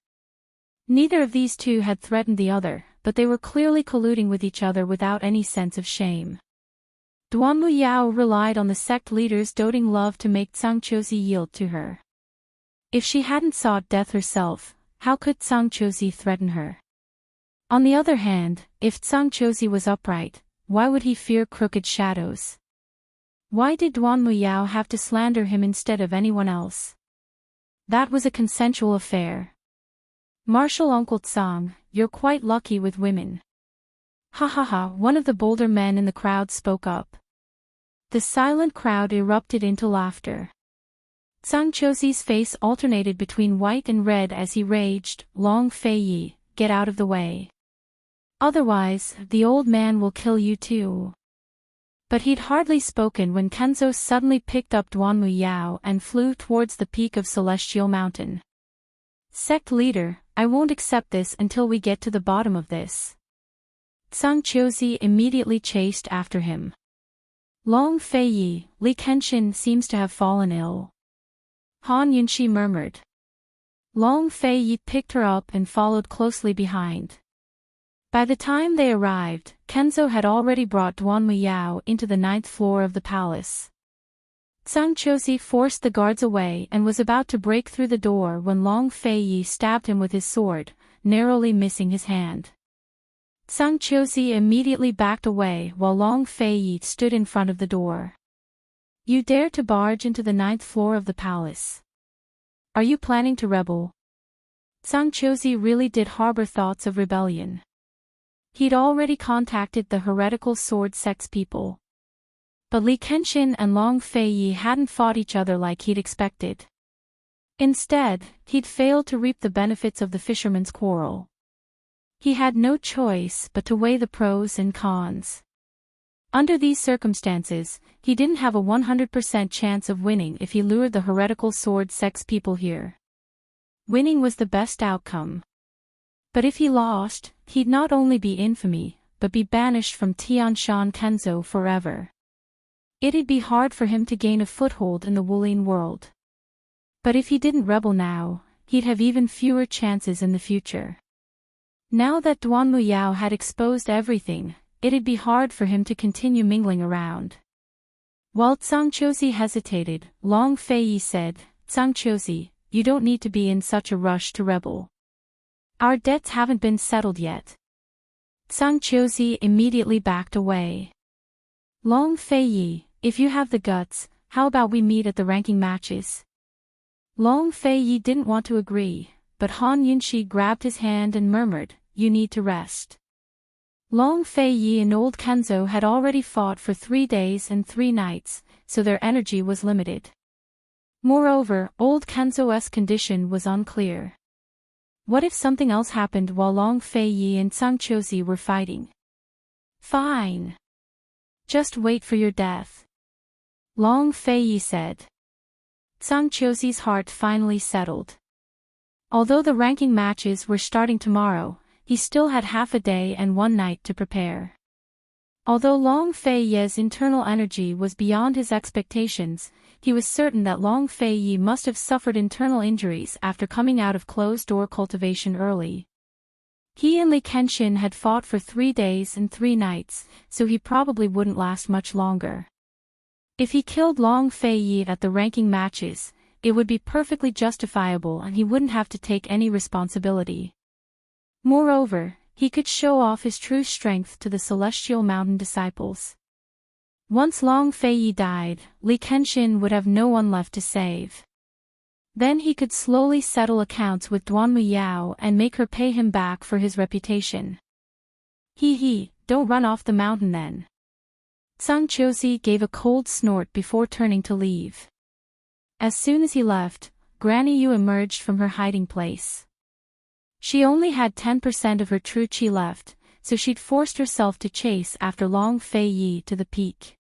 Neither of these two had threatened the other, but they were clearly colluding with each other without any sense of shame. Duanmu Yao relied on the sect leader's doting love to make Sang Chouzi yield to her. If she hadn't sought death herself, how could Sang Chouzi threaten her? On the other hand, if Sang Chouzi was upright, why would he fear crooked shadows? Why did Duanmu Yao have to slander him instead of anyone else? That was a consensual affair. "Martial Uncle Tsang, you're quite lucky with women." "Ha ha ha," one of the bolder men in the crowd spoke up. The silent crowd erupted into laughter. Sang Chouzi's face alternated between white and red as he raged, "Long Feiyi, get out of the way. Otherwise, the old man will kill you too." But he'd hardly spoken when Kenzo suddenly picked up Duanmu Yao and flew towards the peak of Celestial Mountain. "Sect leader, I won't accept this until we get to the bottom of this." Sang Chouzi immediately chased after him. "Long Feiyi, Li Kenshin seems to have fallen ill," Han Yunxi murmured. Long Feiyi picked her up and followed closely behind. By the time they arrived, Kenzo had already brought Duanmu Yao into the 9th floor of the palace. Sang Chouzi forced the guards away and was about to break through the door when Long Feiyi stabbed him with his sword, narrowly missing his hand. Zhang Qiuzi immediately backed away while Long Feiyi stood in front of the door. You dare to barge into the 9th floor of the palace? Are you planning to rebel? Zhang Qiuzi really did harbor thoughts of rebellion. He'd already contacted the heretical sword sex people. But Li Kenshin and Long Feiyi hadn't fought each other like he'd expected. Instead, he'd failed to reap the benefits of the fisherman's quarrel. He had no choice but to weigh the pros and cons. Under these circumstances, he didn't have a 100% chance of winning if he lured the heretical sword sex people here. Winning was the best outcome. But if he lost, he'd not only be infamy, but be banished from Tianshan Kenzo forever. It'd be hard for him to gain a foothold in the Wulian world. But if he didn't rebel now, he'd have even fewer chances in the future. Now that Duan Muyao had exposed everything, it'd be hard for him to continue mingling around. While Zhang Qiuzi hesitated, Long Feiyi said, Zhang Qiuzi, you don't need to be in such a rush to rebel. Our debts haven't been settled yet. Zhang Qiuzi immediately backed away. Long Feiyi, if you have the guts, how about we meet at the ranking matches? Long Feiyi didn't want to agree, but Han Yunxi grabbed his hand and murmured, you need to rest. Long Feiyi and Old Kenzo had already fought for 3 days and 3 nights, so their energy was limited. Moreover, Old Kenzo's condition was unclear. What if something else happened while Long Feiyi and Zhang Qiuzi were fighting? Fine. Just wait for your death. Long Feiyi said. Zhang Qiuzi's heart finally settled. Although the ranking matches were starting tomorrow, he still had half a day and 1 night to prepare. Although Long Feiyi's internal energy was beyond his expectations, he was certain that Long Feiyi must have suffered internal injuries after coming out of closed-door cultivation early. He and Li Kenshin had fought for 3 days and 3 nights, so he probably wouldn't last much longer. If he killed Long Feiyi at the ranking matches, it would be perfectly justifiable and he wouldn't have to take any responsibility. Moreover, he could show off his true strength to the Celestial Mountain disciples. Once Long Feiyi died, Li Kenshin would have no one left to save. Then he could slowly settle accounts with Duan Muyao and make her pay him back for his reputation. Don't run off the mountain then. Zhang Qiuzi gave a cold snort before turning to leave. As soon as he left, Granny Yu emerged from her hiding place. She only had 10% of her true qi left, so she'd forced herself to chase after Long Feiyi to the peak.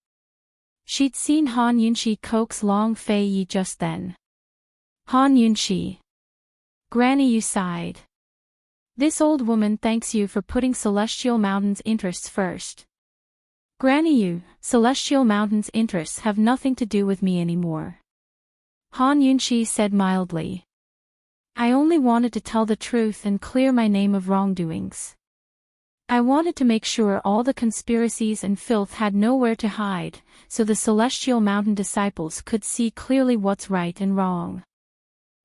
She'd seen Han Yunxi coax Long Feiyi just then. Han Yunxi. Granny Yu sighed. This old woman thanks you for putting Celestial Mountain's interests first. Granny Yu, Celestial Mountain's interests have nothing to do with me anymore. Han Yunxi said mildly. I only wanted to tell the truth and clear my name of wrongdoings. I wanted to make sure all the conspiracies and filth had nowhere to hide, so the Celestial Mountain disciples could see clearly what's right and wrong.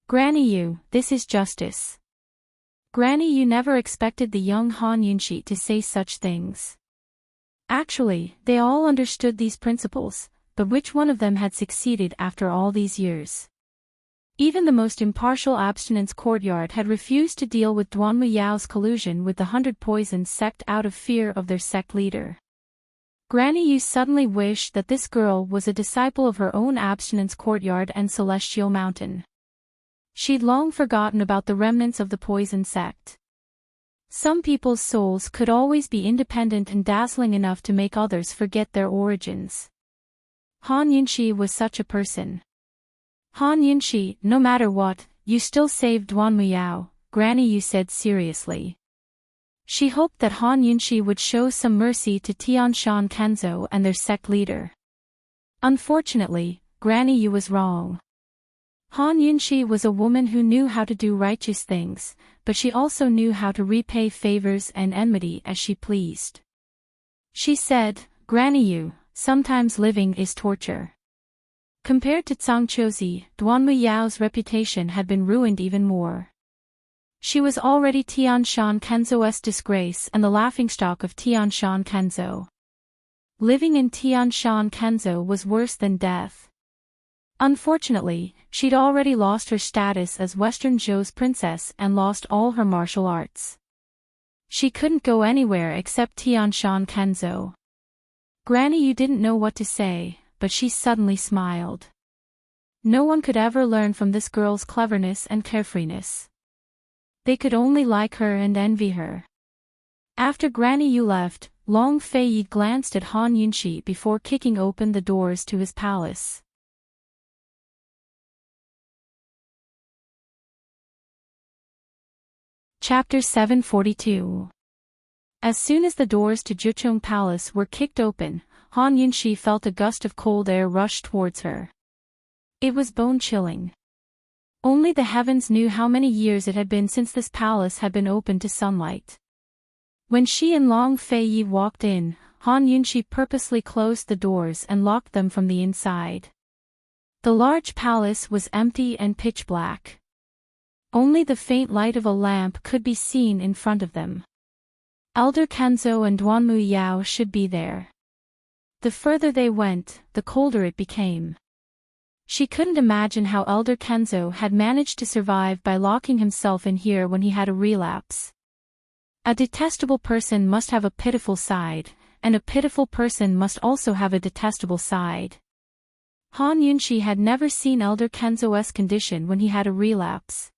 Granny Yu, this is justice. Granny Yu never expected the young Han Yunxi to say such things. Actually, they all understood these principles, but which one of them had succeeded after all these years? Even the most impartial abstinence courtyard had refused to deal with Duan Muyao's collusion with the 100 Poisons sect out of fear of their sect leader. Granny Yu suddenly wished that this girl was a disciple of her own abstinence courtyard and Celestial Mountain. She'd long forgotten about the remnants of the Poison sect. Some people's souls could always be independent and dazzling enough to make others forget their origins. Han Yunxi was such a person. Han Yunxi, no matter what, you still saved Duan Muyao, Granny Yu said seriously. She hoped that Han Yunxi would show some mercy to Tianshan Kenzo and their sect leader. Unfortunately, Granny Yu was wrong. Han Yunxi was a woman who knew how to do righteous things, but she also knew how to repay favors and enmity as she pleased. She said, Granny Yu, sometimes living is torture. Compared to Zhang Qiuzi, Duan Muyao's reputation had been ruined even more. She was already Tianshan Kenzo's disgrace and the laughingstock of Tianshan Kenzo. Living in Tianshan Kenzo was worse than death. Unfortunately, she'd already lost her status as Western Zhou's princess and lost all her martial arts. She couldn't go anywhere except Tianshan Kenzo. Granny Yu didn't know what to say, but she suddenly smiled. No one could ever learn from this girl's cleverness and carefreeness. They could only like her and envy her. After Granny Yu left, Long Fei glanced at Han Yunxi before kicking open the doors to his palace. Chapter 742. As soon as the doors to Jicheng Palace were kicked open, Han Yunxi felt a gust of cold air rush towards her. It was bone-chilling. Only the heavens knew how many years it had been since this palace had been open to sunlight. When she and Long Fei walked in, Han Yunxi purposely closed the doors and locked them from the inside. The large palace was empty and pitch black. Only the faint light of a lamp could be seen in front of them. Elder Kenzo and Duanmu Yao should be there. The further they went, the colder it became. She couldn't imagine how Elder Kenzo had managed to survive by locking himself in here when he had a relapse. A detestable person must have a pitiful side, and a pitiful person must also have a detestable side. Han Yunxi had never seen Elder Kenzo's condition when he had a relapse.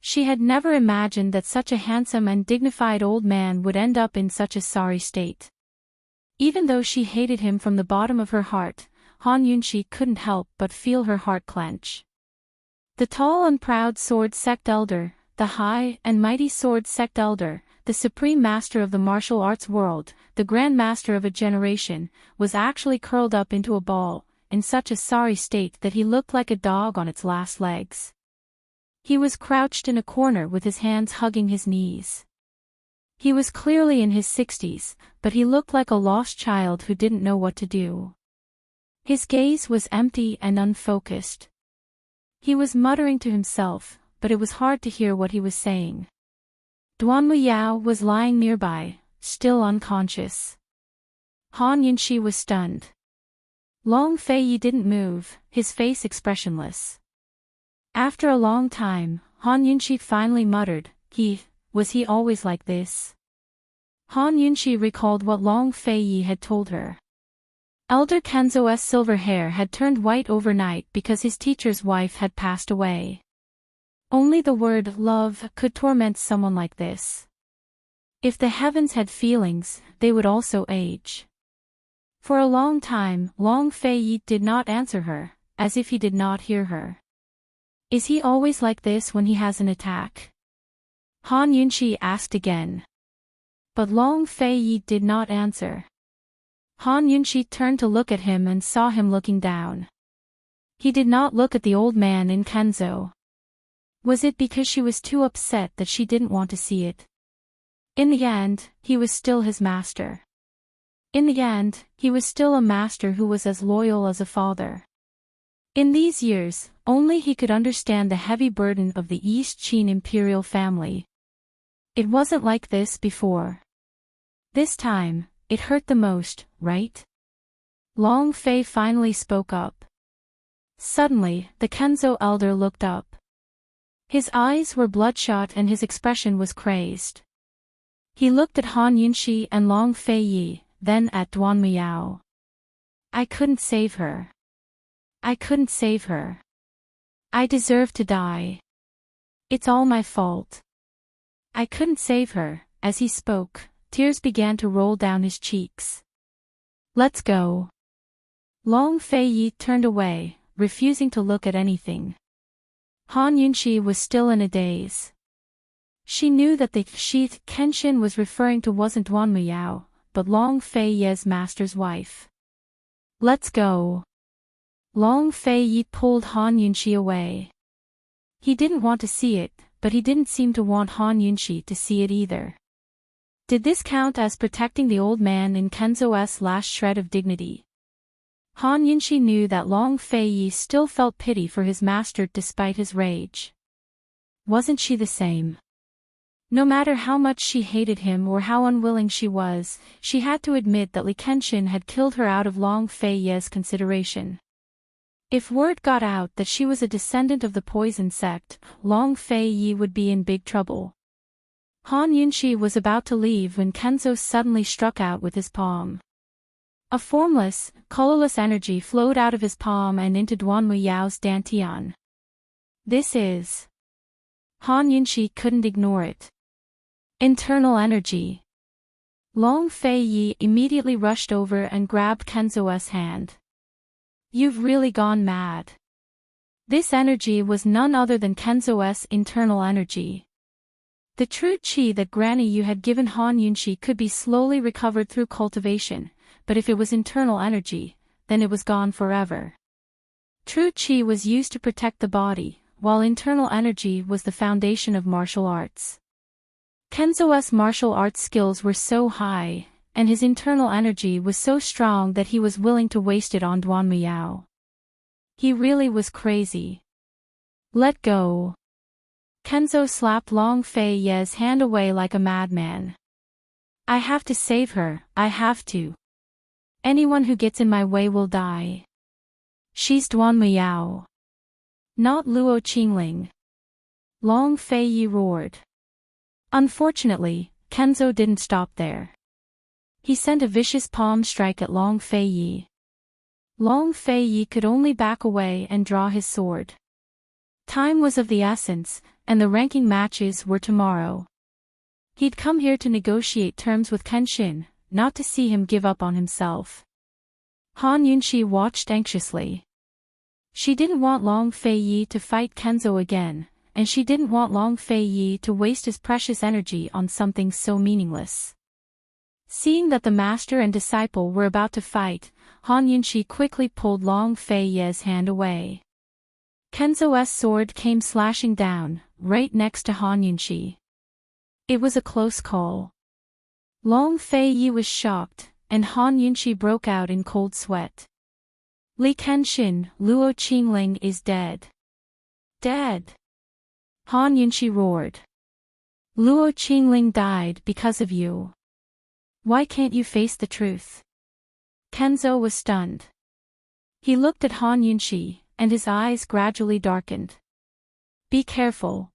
She had never imagined that such a handsome and dignified old man would end up in such a sorry state. Even though she hated him from the bottom of her heart, Han Yunxi couldn't help but feel her heart clench. The tall and proud sword sect elder, the high and mighty sword sect elder, the supreme master of the martial arts world, the grand master of a generation, was actually curled up into a ball, in such a sorry state that he looked like a dog on its last legs. He was crouched in a corner with his hands hugging his knees. He was clearly in his 60s, but he looked like a lost child who didn't know what to do. His gaze was empty and unfocused. He was muttering to himself, but it was hard to hear what he was saying. Duanmu Yao was lying nearby, still unconscious. Han Yunxi was stunned. Long Fei didn't move, his face expressionless. After a long time, Han Yunxi finally muttered, Was he always like this? Han Yunxi recalled what Long Fei had told her. Elder Kenzo's silver hair had turned white overnight because his teacher's wife had passed away. Only the word love could torment someone like this. If the heavens had feelings, they would also age. For a long time, Long Fei did not answer her, as if he did not hear her. Is he always like this when he has an attack? Han Yunxi asked again. But Long Fei did not answer. Han Yunxi turned to look at him and saw him looking down. He did not look at the old man in Kenzo. Was it because she was too upset that she didn't want to see it? In the end, he was still his master. In the end, he was still a master who was as loyal as a father. In these years, only he could understand the heavy burden of the East Qin imperial family. It wasn't like this before. This time, it hurt the most, right? Long Fei finally spoke up. Suddenly, the Kenzo elder looked up. His eyes were bloodshot and his expression was crazed. He looked at Han Yunxi and Long Fei, then at Duanmu Yao. I couldn't save her. I couldn't save her. I deserve to die. It's all my fault. I couldn't save her. As he spoke, tears began to roll down his cheeks. Let's go. Long Fei turned away, refusing to look at anything. Han Yunxi was still in a daze. She knew that the sheath Kenshin was referring to wasn't Duanmu Yao, but Long Fei's master's wife. Let's go. Long Fei pulled Han Yunxi away. He didn't want to see it, but he didn't seem to want Han Yunxi to see it either. Did this count as protecting the old man in Kenzo's last shred of dignity? Han Yunxi knew that Long Fei still felt pity for his master despite his rage. Wasn't she the same? No matter how much she hated him or how unwilling she was, she had to admit that Li Kenshin had killed her out of Long Fei Ye's consideration. If word got out that she was a descendant of the poison sect, Long Fei Yi would be in big trouble. Han Yunxi was about to leave when Kenzo suddenly struck out with his palm. A formless, colorless energy flowed out of his palm and into Duanmu Yao's dantian. This is... Han Yunxi couldn't ignore it. Internal energy. Long Fei Yi immediately rushed over and grabbed Kenzo's hand. You've really gone mad. This energy was none other than Kenzo's internal energy. The true qi that Granny Yu had given Han Yunxi could be slowly recovered through cultivation, but if it was internal energy, then it was gone forever. True qi was used to protect the body, while internal energy was the foundation of martial arts. Kenzo's martial arts skills were so high, and his internal energy was so strong that he was willing to waste it on Duanmu Yao. He really was crazy. Let go. Kenzo slapped Long Fei Ye's hand away like a madman. I have to save her, I have to. Anyone who gets in my way will die. She's Duanmu Yao. Not Luo Qingling. Long Fei Yi roared. Unfortunately, Kenzo didn't stop there. He sent a vicious palm strike at Long Fei Yi. Long Fei Yi could only back away and draw his sword. Time was of the essence, and the ranking matches were tomorrow. He'd come here to negotiate terms with Kenshin, not to see him give up on himself. Han Yunxi watched anxiously. She didn't want Long Fei Yi to fight Kenzo again, and she didn't want Long Fei Yi to waste his precious energy on something so meaningless. Seeing that the master and disciple were about to fight, Han Yunxi quickly pulled Long Fei Ye's hand away. Kenzo's sword came slashing down, right next to Han Yunxi. It was a close call. Long Fei Yi was shocked, and Han Yunxi broke out in cold sweat. Li Kenshin, Luo Qingling is dead. Dead. Han Yunxi roared. Luo Qingling died because of you. Why can't you face the truth? Kenzo was stunned. He looked at Han Yunxi, and his eyes gradually darkened. Be careful.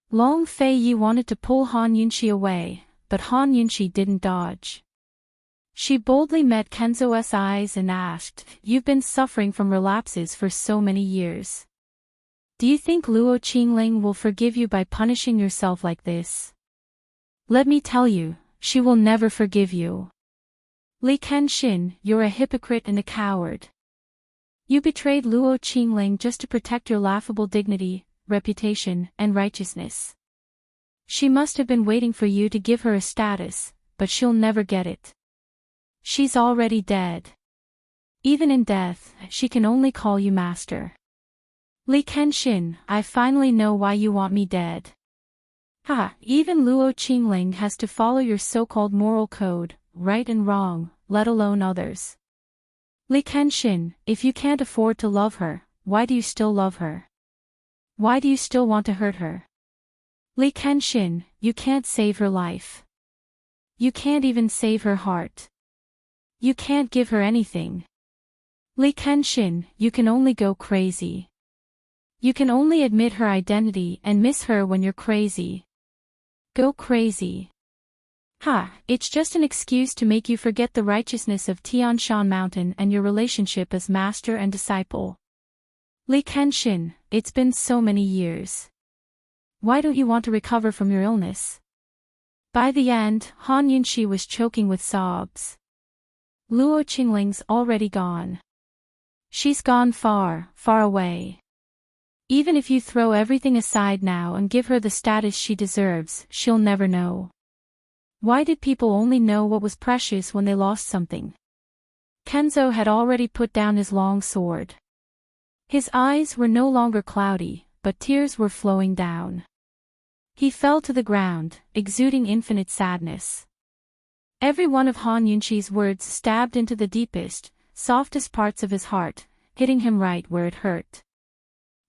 Long Fei Yi wanted to pull Han Yunxi away, but Han Yunxi didn't dodge. She boldly met Kenzo's eyes and asked, You've been suffering from relapses for so many years. Do you think Luo Qingling will forgive you by punishing yourself like this? Let me tell you, she will never forgive you. Li Kenshin, you're a hypocrite and a coward. You betrayed Luo Qingling just to protect your laughable dignity, reputation, and righteousness. She must have been waiting for you to give her a status, but she'll never get it. She's already dead. Even in death, she can only call you master. Li Kenshin, I finally know why you want me dead. Even Luo Qingling has to follow your so-called moral code, right and wrong, let alone others. Li Kenshin, if you can't afford to love her, why do you still love her? Why do you still want to hurt her? Li Kenshin, you can't save her life. You can't even save her heart. You can't give her anything. Li Kenshin, you can only go crazy. You can only admit her identity and miss her when you're crazy. Go crazy. It's just an excuse to make you forget the righteousness of Tianshan Mountain and your relationship as master and disciple. Li Kenshin, it's been so many years. Why don't you want to recover from your illness? By the end, Han Yunxi was choking with sobs. Luo Qingling's already gone. She's gone far, far away. Even if you throw everything aside now and give her the status she deserves, she'll never know. Why did people only know what was precious when they lost something? Kenzo had already put down his long sword. His eyes were no longer cloudy, but tears were flowing down. He fell to the ground, exuding infinite sadness. Every one of Han Yunxi's words stabbed into the deepest, softest parts of his heart, hitting him right where it hurt.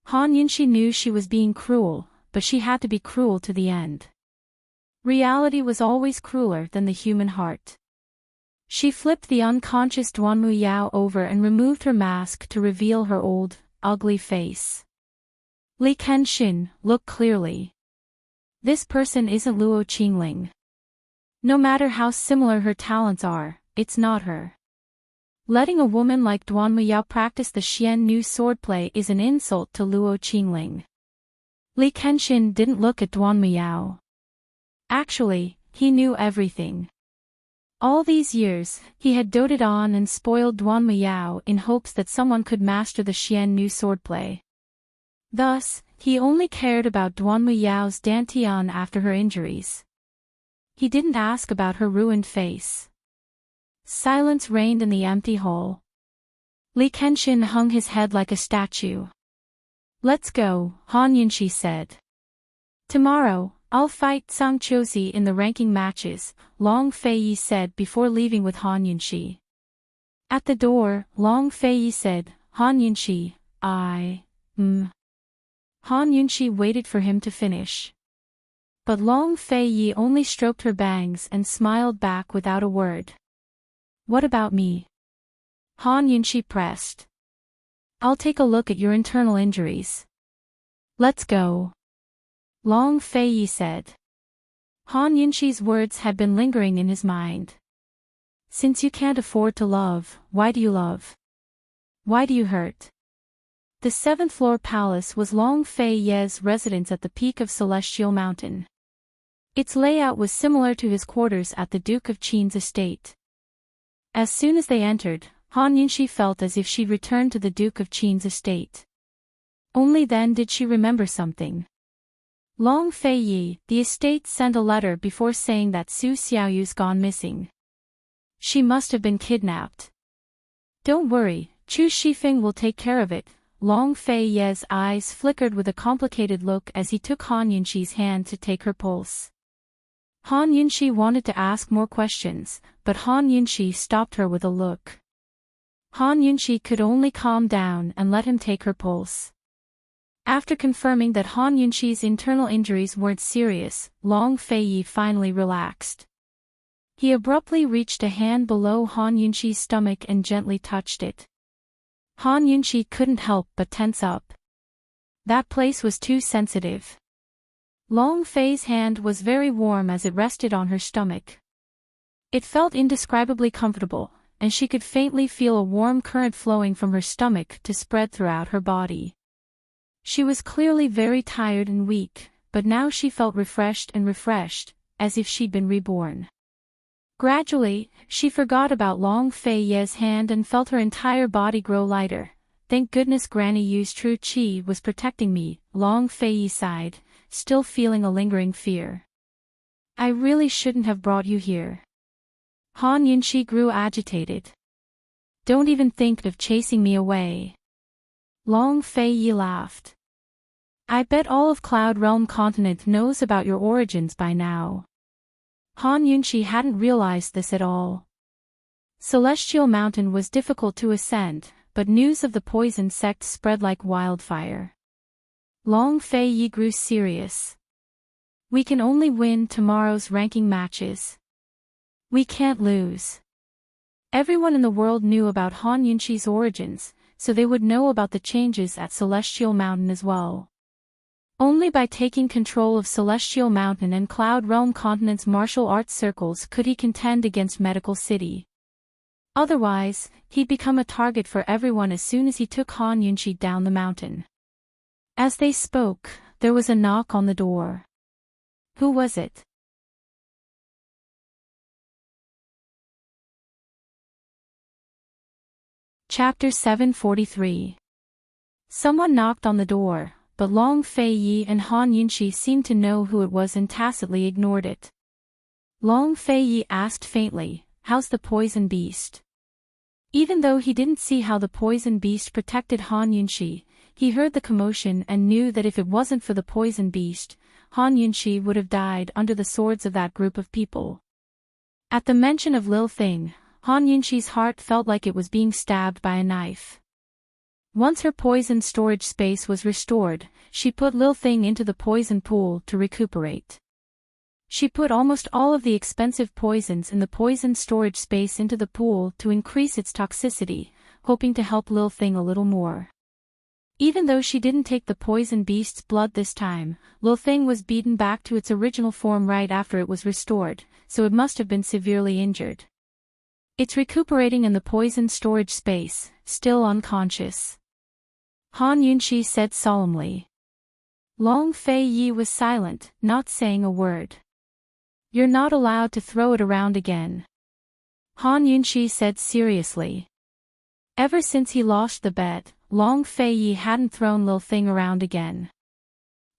Han Yunxi knew she was being cruel, but she had to be cruel to the end. Reality was always crueler than the human heart. She flipped the unconscious Duanmu Yao over and removed her mask to reveal her old, ugly face. Li Kenshin, look clearly. This person isn't Luo Qingling. No matter how similar her talents are, it's not her. Letting a woman like Duanmu Yao practice the Xian Nu swordplay is an insult to Luo Qingling. Li Kenshin didn't look at Duanmu Yao. Actually, he knew everything. All these years, he had doted on and spoiled Duanmu Yao in hopes that someone could master the Xian Nu swordplay. Thus, he only cared about Duanmu Yao's dantian after her injuries. He didn't ask about her ruined face. Silence reigned in the empty hall. Li Kenshin hung his head like a statue. Let's go, Han Yunxi said. Tomorrow, I'll fight Sang Chouzi in the ranking matches, Long Feiyi said before leaving with Han Yunxi. At the door, Long Feiyi said, Han Yunxi, Han Yunxi waited for him to finish. But Long Feiyi only stroked her bangs and smiled back without a word. What about me? Han Yunxi pressed. I'll take a look at your internal injuries. Let's go. Long Feiyi said. Han Yunxi's words had been lingering in his mind. Since you can't afford to love, why do you love? Why do you hurt? The 7th floor palace was Long Feiyi's residence at the peak of Celestial Mountain. Its layout was similar to his quarters at the Duke of Qin's estate. As soon as they entered, Han Yunxi felt as if she'd returned to the Duke of Qin's estate. Only then did she remember something. Long Feiyi, the estate sent a letter before saying that Su Xiaoyu's gone missing. She must have been kidnapped. Don't worry, Chu Shifeng will take care of it. Long Feiyi's eyes flickered with a complicated look as he took Han Yunxi's hand to take her pulse. Han Yunxi wanted to ask more questions, but Han Yunxi stopped her with a look. Han Yunxi could only calm down and let him take her pulse. After confirming that Han Yunxi's internal injuries weren't serious, Long Feiyi finally relaxed. He abruptly reached a hand below Han Yunxi's stomach and gently touched it. Han Yunxi couldn't help but tense up. That place was too sensitive. Long Fei's hand was very warm as it rested on her stomach. It felt indescribably comfortable, and she could faintly feel a warm current flowing from her stomach to spread throughout her body. She was clearly very tired and weak, but now she felt refreshed, as if she'd been reborn. Gradually, she forgot about Long Feiyi's hand and felt her entire body grow lighter. Thank goodness Granny Yu's true qi was protecting me, Long Feiyi sighed, still feeling a lingering fear. I really shouldn't have brought you here. Han Yunxi grew agitated. Don't even think of chasing me away. Long Feiyi laughed. I bet all of Cloud Realm continent knows about your origins by now. Han Yunxi hadn't realized this at all. Celestial Mountain was difficult to ascend, but news of the poison sect spread like wildfire. Long Feiyi grew serious. We can only win tomorrow's ranking matches. We can't lose. Everyone in the world knew about Han Yunxi's origins, so they would know about the changes at Celestial Mountain as well. Only by taking control of Celestial Mountain and Cloud Realm Continent's martial arts circles could he contend against Medical City. Otherwise, he'd become a target for everyone as soon as he took Han Yunxi down the mountain. As they spoke, there was a knock on the door. Who was it? Chapter 743. Someone knocked on the door, but Long Feiyi and Han Yunxi seemed to know who it was and tacitly ignored it. Long Feiyi asked faintly, "How's the poison beast?" Even though he didn't see how the poison beast protected Han Yunxi, he heard the commotion and knew that if it wasn't for the poison beast, Han Yunxi would have died under the swords of that group of people. At the mention of Lil Thing, Han Yunxi's heart felt like it was being stabbed by a knife. Once her poison storage space was restored, she put Lil Thing into the poison pool to recuperate. She put almost all of the expensive poisons in the poison storage space into the pool to increase its toxicity, hoping to help Lil Thing a little more. Even though she didn't take the poison beast's blood this time, Lil Thing was beaten back to its original form right after it was restored, so it must have been severely injured. It's recuperating in the poison storage space, still unconscious. Han Yunqi said solemnly. Long Fei Yi was silent, not saying a word. You're not allowed to throw it around again. Han Yunqi said seriously. Ever since he lost the bet, Long Fei Yi hadn't thrown Lil Thing around again.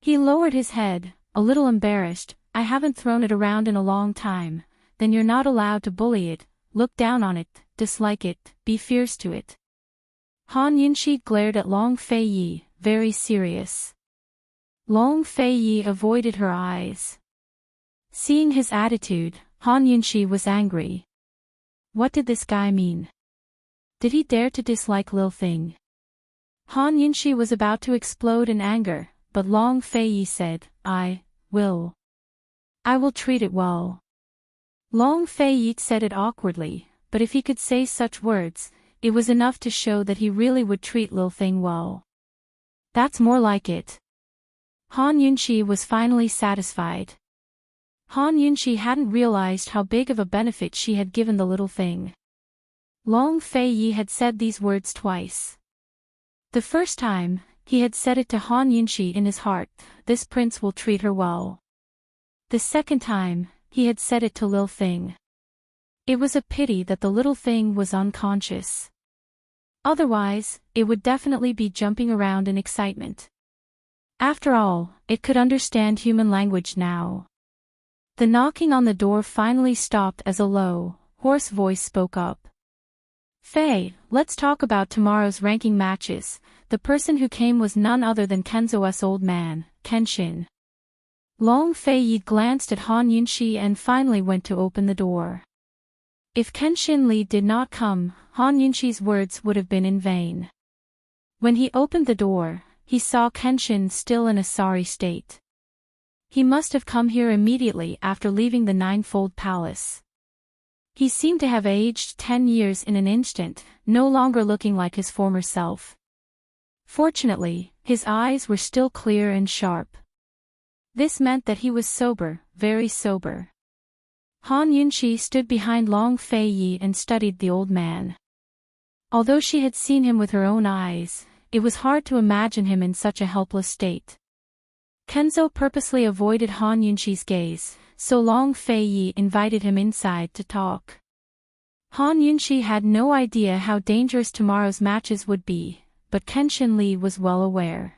He lowered his head, a little embarrassed. I haven't thrown it around in a long time. Then you're not allowed to bully it, look down on it, dislike it, be fierce to it. Han Yunqi glared at Long Fei Yi, very serious. Long Fei Yi avoided her eyes. Seeing his attitude, Han Yunqi was angry. What did this guy mean? Did he dare to dislike Lil Thing? Han Yunqi was about to explode in anger, but Long Fei Yi said, I will treat it well. Long Fei Yi said it awkwardly, but if he could say such words, it was enough to show that he really would treat Lil Thing well. That's more like it. Han Yunqi was finally satisfied. Han Yunqi hadn't realized how big of a benefit she had given the little thing. Long Fei Yi had said these words twice. The first time, he had said it to Han Yunqi in his heart, this prince will treat her well. The second time, he had said it to Lil Thing. It was a pity that the little thing was unconscious. Otherwise, it would definitely be jumping around in excitement. After all, it could understand human language now. The knocking on the door finally stopped as a low, hoarse voice spoke up. Fei, let's talk about tomorrow's ranking matches. The person who came was none other than Kenzo's old man, Kenshin. Long Fei Yi glanced at Han Yunqi and finally went to open the door. If Kenshin Li did not come, Han Yunqi's words would have been in vain. When he opened the door, he saw Kenshin still in a sorry state. He must have come here immediately after leaving the Ninefold Palace. He seemed to have aged 10 years in an instant, no longer looking like his former self. Fortunately, his eyes were still clear and sharp. This meant that he was sober, very sober. Han Yunqi stood behind Long Fei Yi and studied the old man. Although she had seen him with her own eyes, it was hard to imagine him in such a helpless state. Kenzo purposely avoided Han Yunqi's gaze, so Long Fei Yi invited him inside to talk. Han Yunqi had no idea how dangerous tomorrow's matches would be, but Kenshin Li was well aware.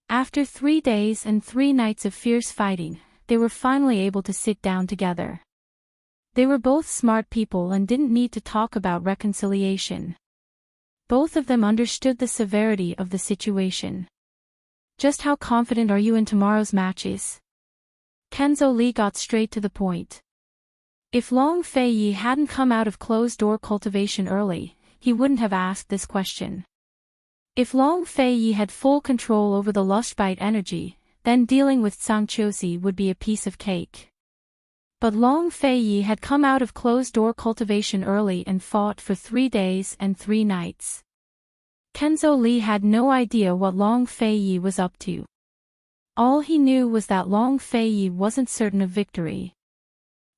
After 3 days and 3 nights of fierce fighting, they were finally able to sit down together. They were both smart people and didn't need to talk about reconciliation. Both of them understood the severity of the situation. Just how confident are you in tomorrow's matches? Kenzo Li got straight to the point. If Long Fei Yi hadn't come out of closed-door cultivation early, he wouldn't have asked this question. If Long Fei Yi had full control over the Lustbite energy, then dealing with Sangqiusi would be a piece of cake. But Long Fei Yi had come out of closed-door cultivation early and fought for 3 days and 3 nights. Kenzo Li had no idea what Long Fei Yi was up to. All he knew was that Long Fei Yi wasn't certain of victory.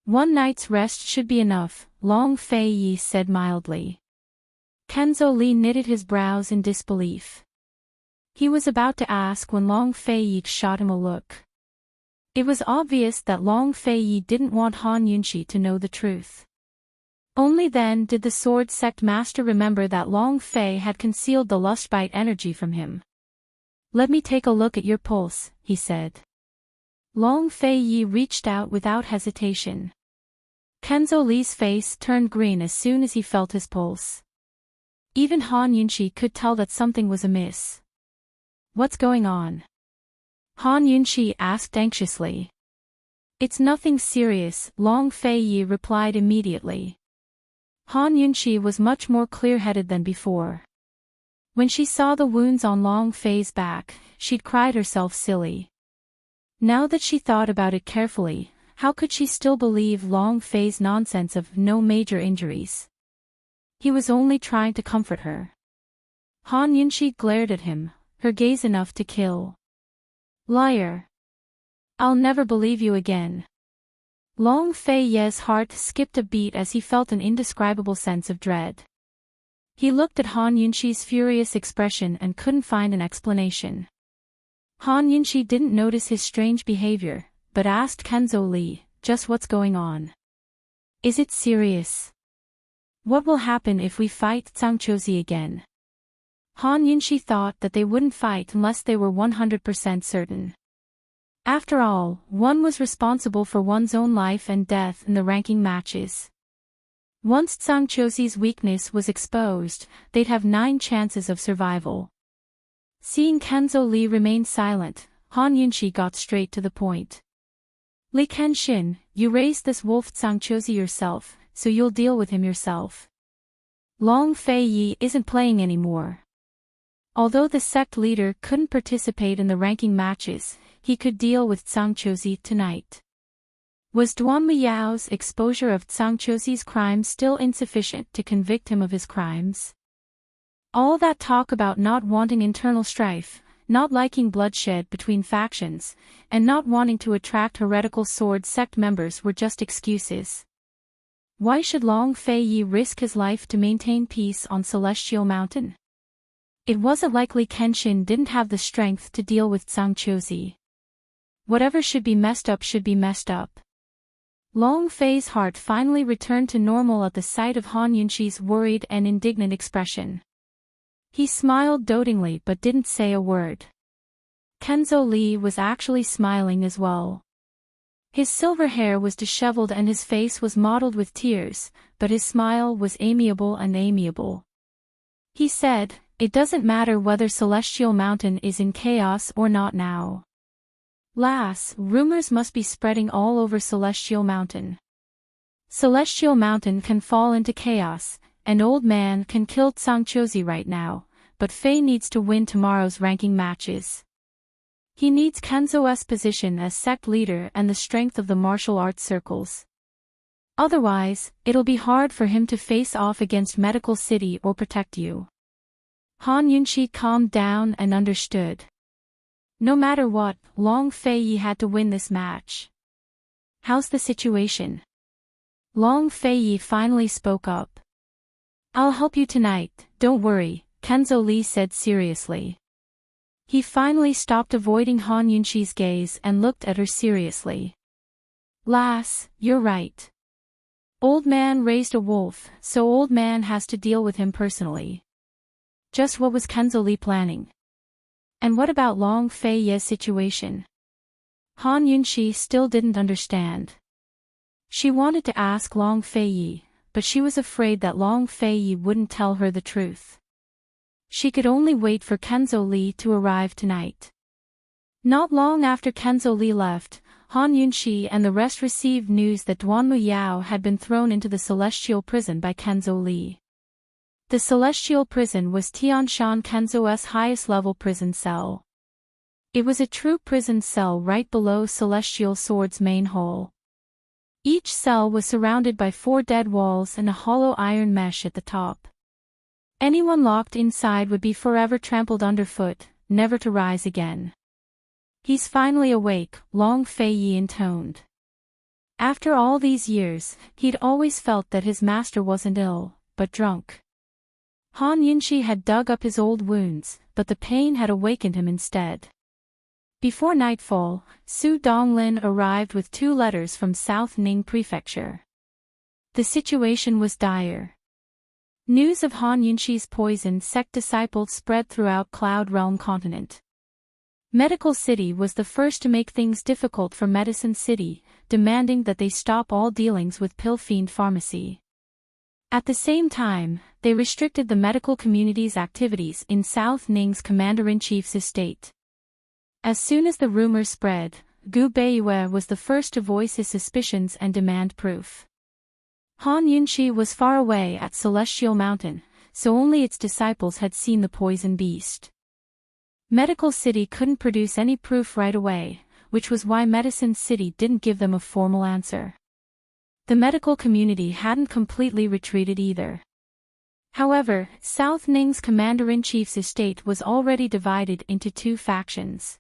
1 night's rest should be enough, Long Fei Yi said mildly. Kenzo Li knitted his brows in disbelief. He was about to ask when Long Fei Yi shot him a look. It was obvious that Long Fei Yi didn't want Han Yunqi to know the truth. Only then did the Sword Sect Master remember that Long Fei had concealed the Lustbite energy from him. Let me take a look at your pulse, he said. Long Fei Yi reached out without hesitation. Kenzo Li's face turned green as soon as he felt his pulse. Even Han Yunqi could tell that something was amiss. What's going on? Han Yunqi asked anxiously. It's nothing serious, Long Fei Yi replied immediately. Han Yunqi was much more clear-headed than before. When she saw the wounds on Long Fei's back, she'd cried herself silly. Now that she thought about it carefully, How could she still believe Long Fei's nonsense of no major injuries? He was only trying to comfort her. Han Yunxi glared at him, her gaze enough to kill. Liar. I'll never believe you again. Long Fei's heart skipped a beat as he felt an indescribable sense of dread. He looked at Han Yunxi's furious expression and couldn't find an explanation. Han Yunxi didn't notice his strange behavior, but asked Kenzo Li, just what's going on? Is it serious? What will happen if we fight Zhangqiuzi again? Han Yunxi thought that they wouldn't fight unless they were 100% certain. After all, one was responsible for one's own life and death in the ranking matches. Once Zhangqiuzi's weakness was exposed, they'd have 9 chances of survival. Seeing Kenzo Li remain silent, Han Yunxi got straight to the point. Li Kenshin, you raised this wolf Zhangqiuzi yourself, so you'll deal with him yourself. Long Fei isn't playing anymore. Although the sect leader couldn't participate in the ranking matches, he could deal with Zhangqiuzi tonight. Was Duan Miao's exposure of Zhangqiuzi's crimes still insufficient to convict him of his crimes? All that talk about not wanting internal strife, not liking bloodshed between factions, and not wanting to attract heretical sword sect members were just excuses. Why should Long Fei risk his life to maintain peace on Celestial Mountain? It wasn't likely Kenshin didn't have the strength to deal with Zhangqiuzi. Whatever should be messed up should be messed up. Long Fei's heart finally returned to normal at the sight of Han Yunxi's worried and indignant expression. He smiled dotingly but didn't say a word. Kenzo Li was actually smiling as well. His silver hair was disheveled and his face was mottled with tears, but his smile was amiable and amiable. He said, "It doesn't matter whether Celestial Mountain is in chaos or not now. Lass, rumors must be spreading all over Celestial Mountain. Celestial Mountain can fall into chaos, an old man can kill Zhangqiuzi right now, but Fei needs to win tomorrow's ranking matches. He needs Kenzo's position as sect leader and the strength of the martial arts circles. Otherwise, it'll be hard for him to face off against Medical City or protect you." Han Yunxi calmed down and understood. No matter what, Long Fei had to win this match. "How's the situation?" Long Fei finally spoke up. "I'll help you tonight, don't worry," Kenzo Li said seriously. He finally stopped avoiding Han Yunxi's gaze and looked at her seriously. "Lass, you're right. Old man raised a wolf, so old man has to deal with him personally." Just what was Kenzo Li planning? And what about Long Fei's situation? Han Yunxi still didn't understand. She wanted to ask Long Fei, but she was afraid that Long Fei wouldn't tell her the truth. She could only wait for Kenzo Li to arrive tonight. Not long after Kenzo Li left, Han Yunxi and the rest received news that Duanmu Yao had been thrown into the Celestial Prison by Kenzo Li. The Celestial Prison was Tianshan Kenzo's highest-level prison cell. It was a true prison cell right below Celestial Sword's main hall. Each cell was surrounded by 4 dead walls and a hollow iron mesh at the top. Anyone locked inside would be forever trampled underfoot, never to rise again. "He's finally awake," Long Fei intoned. After all these years, he'd always felt that his master wasn't ill, but drunk. Han Yunxi had dug up his old wounds, but the pain had awakened him instead. Before nightfall, Su Donglin arrived with 2 letters from South Ning Prefecture. The situation was dire. News of Han Yunxi's poisoned sect disciple spread throughout Cloud Realm continent. Medical City was the first to make things difficult for Medicine City, demanding that they stop all dealings with Pill Fiend Pharmacy. At the same time, they restricted the medical community's activities in South Ning's Commander-in-Chief's estate. As soon as the rumor spread, Gu Beiyue was the first to voice his suspicions and demand proof. Han Yunxi was far away at Celestial Mountain, so only its disciples had seen the poison beast. Medical City couldn't produce any proof right away, which was why Medicine City didn't give them a formal answer. The medical community hadn't completely retreated either. However, South Ning's commander-in-chief's estate was already divided into two factions.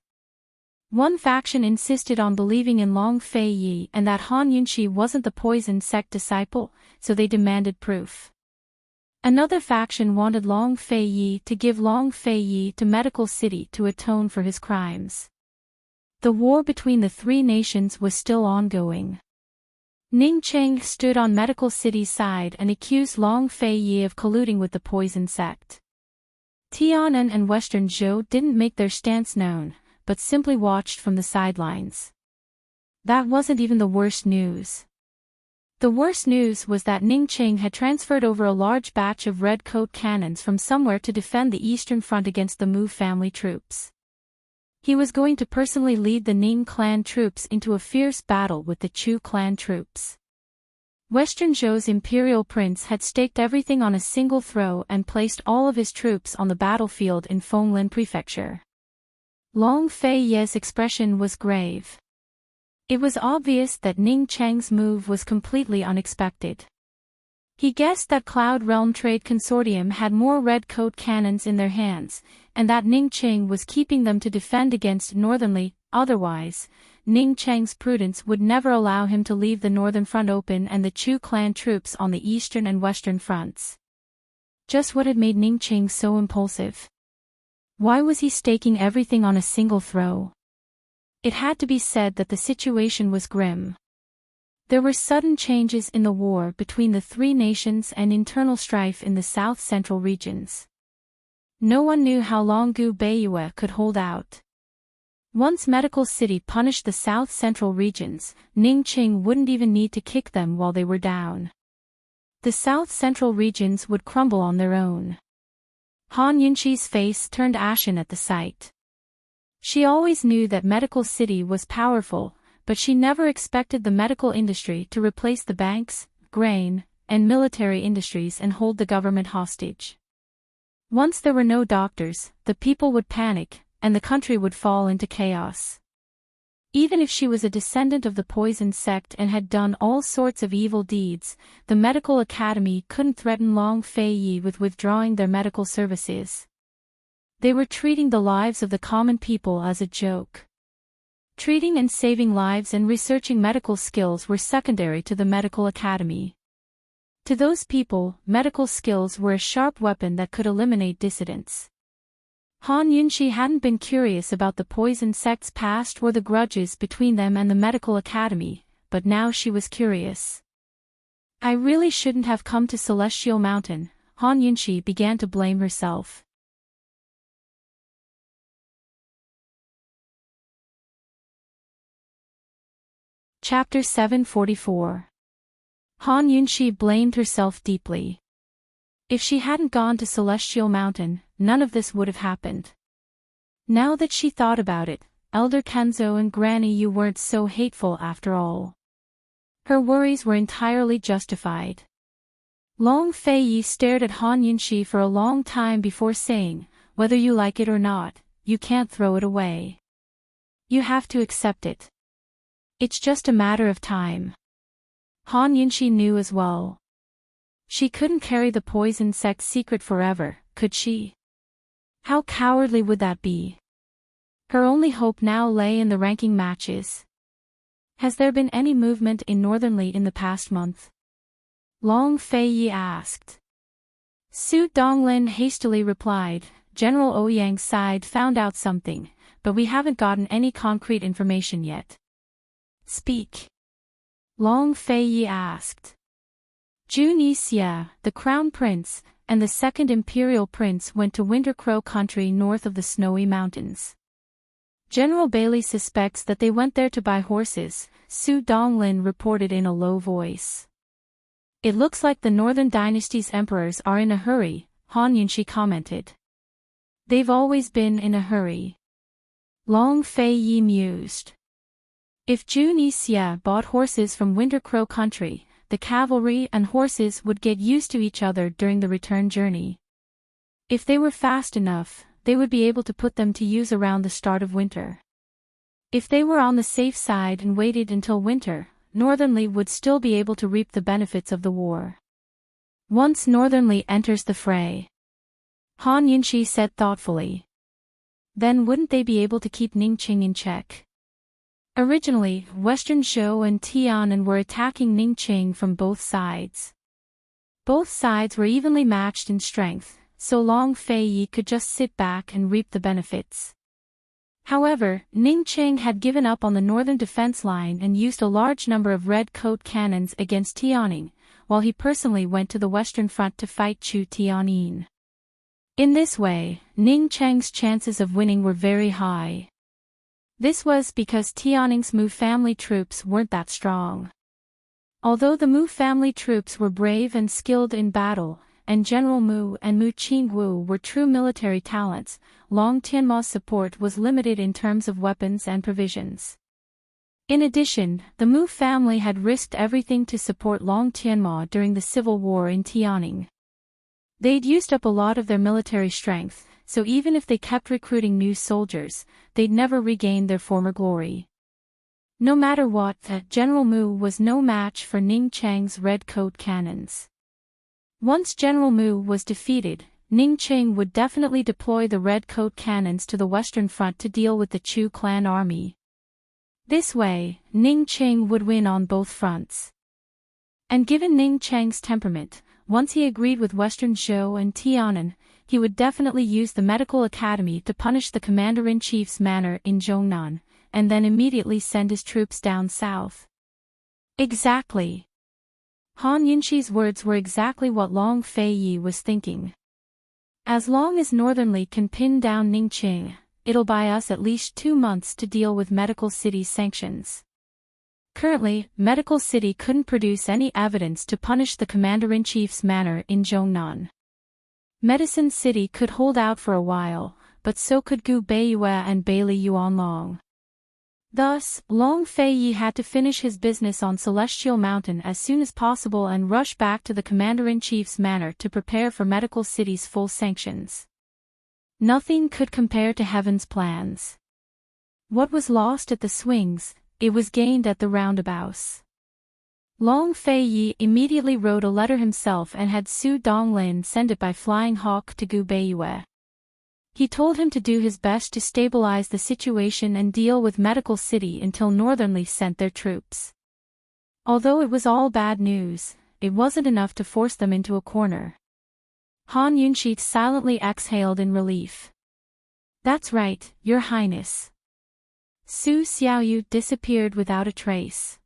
One faction insisted on believing in Long Fei Yi and that Han Yunxi wasn't the poison sect disciple, so they demanded proof. Another faction wanted Long Fei Yi to give Long Fei Yi to Medical City to atone for his crimes. The war between the three nations was still ongoing. Ning Cheng stood on Medical City's side and accused Long Fei Yi of colluding with the poison sect. Tianan and Western Zhou didn't make their stance known, but simply watched from the sidelines. That wasn't even the worst news. The worst news was that Ning Cheng had transferred over a large batch of red coat cannons from somewhere to defend the Eastern Front against the Mu family troops. He was going to personally lead the Ning clan troops into a fierce battle with the Chu clan troops. Western Zhou's imperial prince had staked everything on a single throw and placed all of his troops on the battlefield in Fenglin Prefecture. Long Fei Ye's expression was grave. It was obvious that Ning Cheng's move was completely unexpected. He guessed that Cloud Realm Trade Consortium had more red coat cannons in their hands, and that Ning Cheng was keeping them to defend against Northernly. Otherwise, Ning Cheng's prudence would never allow him to leave the Northern Front open and the Chu clan troops on the Eastern and Western fronts. Just what had made Ning Cheng so impulsive? Why was he staking everything on a single throw? It had to be said that the situation was grim. There were sudden changes in the war between the three nations and internal strife in the south-central regions. No one knew how long Gu Beiyue could hold out. Once Medical City punished the south-central regions, Ning Cheng wouldn't even need to kick them while they were down. The south-central regions would crumble on their own. Han Yunxi's face turned ashen at the sight. She always knew that Medical City was powerful, but she never expected the medical industry to replace the banks, grain, and military industries and hold the government hostage. Once there were no doctors, the people would panic, and the country would fall into chaos. Even if she was a descendant of the poison sect and had done all sorts of evil deeds, the medical academy couldn't threaten Long Fei Yi with withdrawing their medical services. They were treating the lives of the common people as a joke. Treating and saving lives and researching medical skills were secondary to the medical academy. To those people, medical skills were a sharp weapon that could eliminate dissidents. Han Yunxi hadn't been curious about the poison sect's past or the grudges between them and the medical academy, but now she was curious. I really shouldn't have come to Celestial Mountain, Han Yunxi began to blame herself. Chapter 744. Han Yunxi blamed herself deeply. If she hadn't gone to Celestial Mountain, none of this would have happened. Now that she thought about it, Elder Kenzo and Granny Yu weren't so hateful after all. Her worries were entirely justified. Long Fei Yi stared at Han Yunxi for a long time before saying, "Whether you like it or not, you can't throw it away. You have to accept it. It's just a matter of time." Han Yunxi knew as well. She couldn't carry the poison sect's secret forever, could she? How cowardly would that be? Her only hope now lay in the ranking matches. Has there been any movement in Northernly in the past month? Long Fei Yi asked. Su Donglin hastily replied, General Ouyang's side found out something, but we haven't gotten any concrete information yet. Speak. Long Fei Yi asked. Jun Yixia, the crown prince, and the second imperial prince went to Winter Crow country north of the Snowy Mountains. General Bailey suspects that they went there to buy horses, Su Donglin reported in a low voice. It looks like the Northern Dynasty's emperors are in a hurry, Han Yunxi commented. They've always been in a hurry. Long Fei Yi mused. If Jun Yixia bought horses from Winter Crow country, the cavalry and horses would get used to each other during the return journey. If they were fast enough, they would be able to put them to use around the start of winter. If they were on the safe side and waited until winter, Northernly would still be able to reap the benefits of the war. Once Northernly enters the fray, Han Yunxi said thoughtfully, then wouldn't they be able to keep Ningqing in check? Originally, Western Zhou and Tian'an were attacking Ningqing from both sides. Both sides were evenly matched in strength, so Long Feiyi could just sit back and reap the benefits. However, Ningqing had given up on the northern defense line and used a large number of red coat cannons against Tianning, while he personally went to the western front to fight Chu Tianyin. In this way, Ningqing's chances of winning were very high. This was because Tianning's Mu family troops weren't that strong. Although the Mu family troops were brave and skilled in battle, and General Mu and Mu Qingwu were true military talents, Long Tianma's support was limited in terms of weapons and provisions. In addition, the Mu family had risked everything to support Long Tianma during the civil war in Tianning. They'd used up a lot of their military strength, so even if they kept recruiting new soldiers, they'd never regain their former glory. No matter what, General Mu was no match for Ningqing's red coat cannons. Once General Mu was defeated, Ningqing would definitely deploy the red coat cannons to the western front to deal with the Chu clan army. This way, Ningqing would win on both fronts. And given Ningqing's temperament, once he agreed with Western Zhou and Tian'an, he would definitely use the medical academy to punish the commander-in-chief's manor in Zhongnan, and then immediately send his troops down south. Exactly. Han Yunxi's words were exactly what Long Feiyi was thinking. As long as Northernly can pin down Ningqing, it'll buy us at least 2 months to deal with Medical City's sanctions. Currently, Medical City couldn't produce any evidence to punish the commander-in-chief's manor in Zhongnan. Medicine City could hold out for a while, but so could Gu Beiyue and Bailey Yuanlong. Thus, Long Feiyi had to finish his business on Celestial Mountain as soon as possible and rush back to the Commander-in-Chief's manor to prepare for Medical City's full sanctions. Nothing could compare to Heaven's plans. What was lost at the swings, it was gained at the roundabouts. Long Feiyi immediately wrote a letter himself and had Su Donglin send it by Flying Hawk to Gu Beiyue. He told him to do his best to stabilize the situation and deal with Medical City until Northernly sent their troops. Although it was all bad news, it wasn't enough to force them into a corner. Han Yunxi silently exhaled in relief. That's right, Your Highness. Su Xiaoyu disappeared without a trace.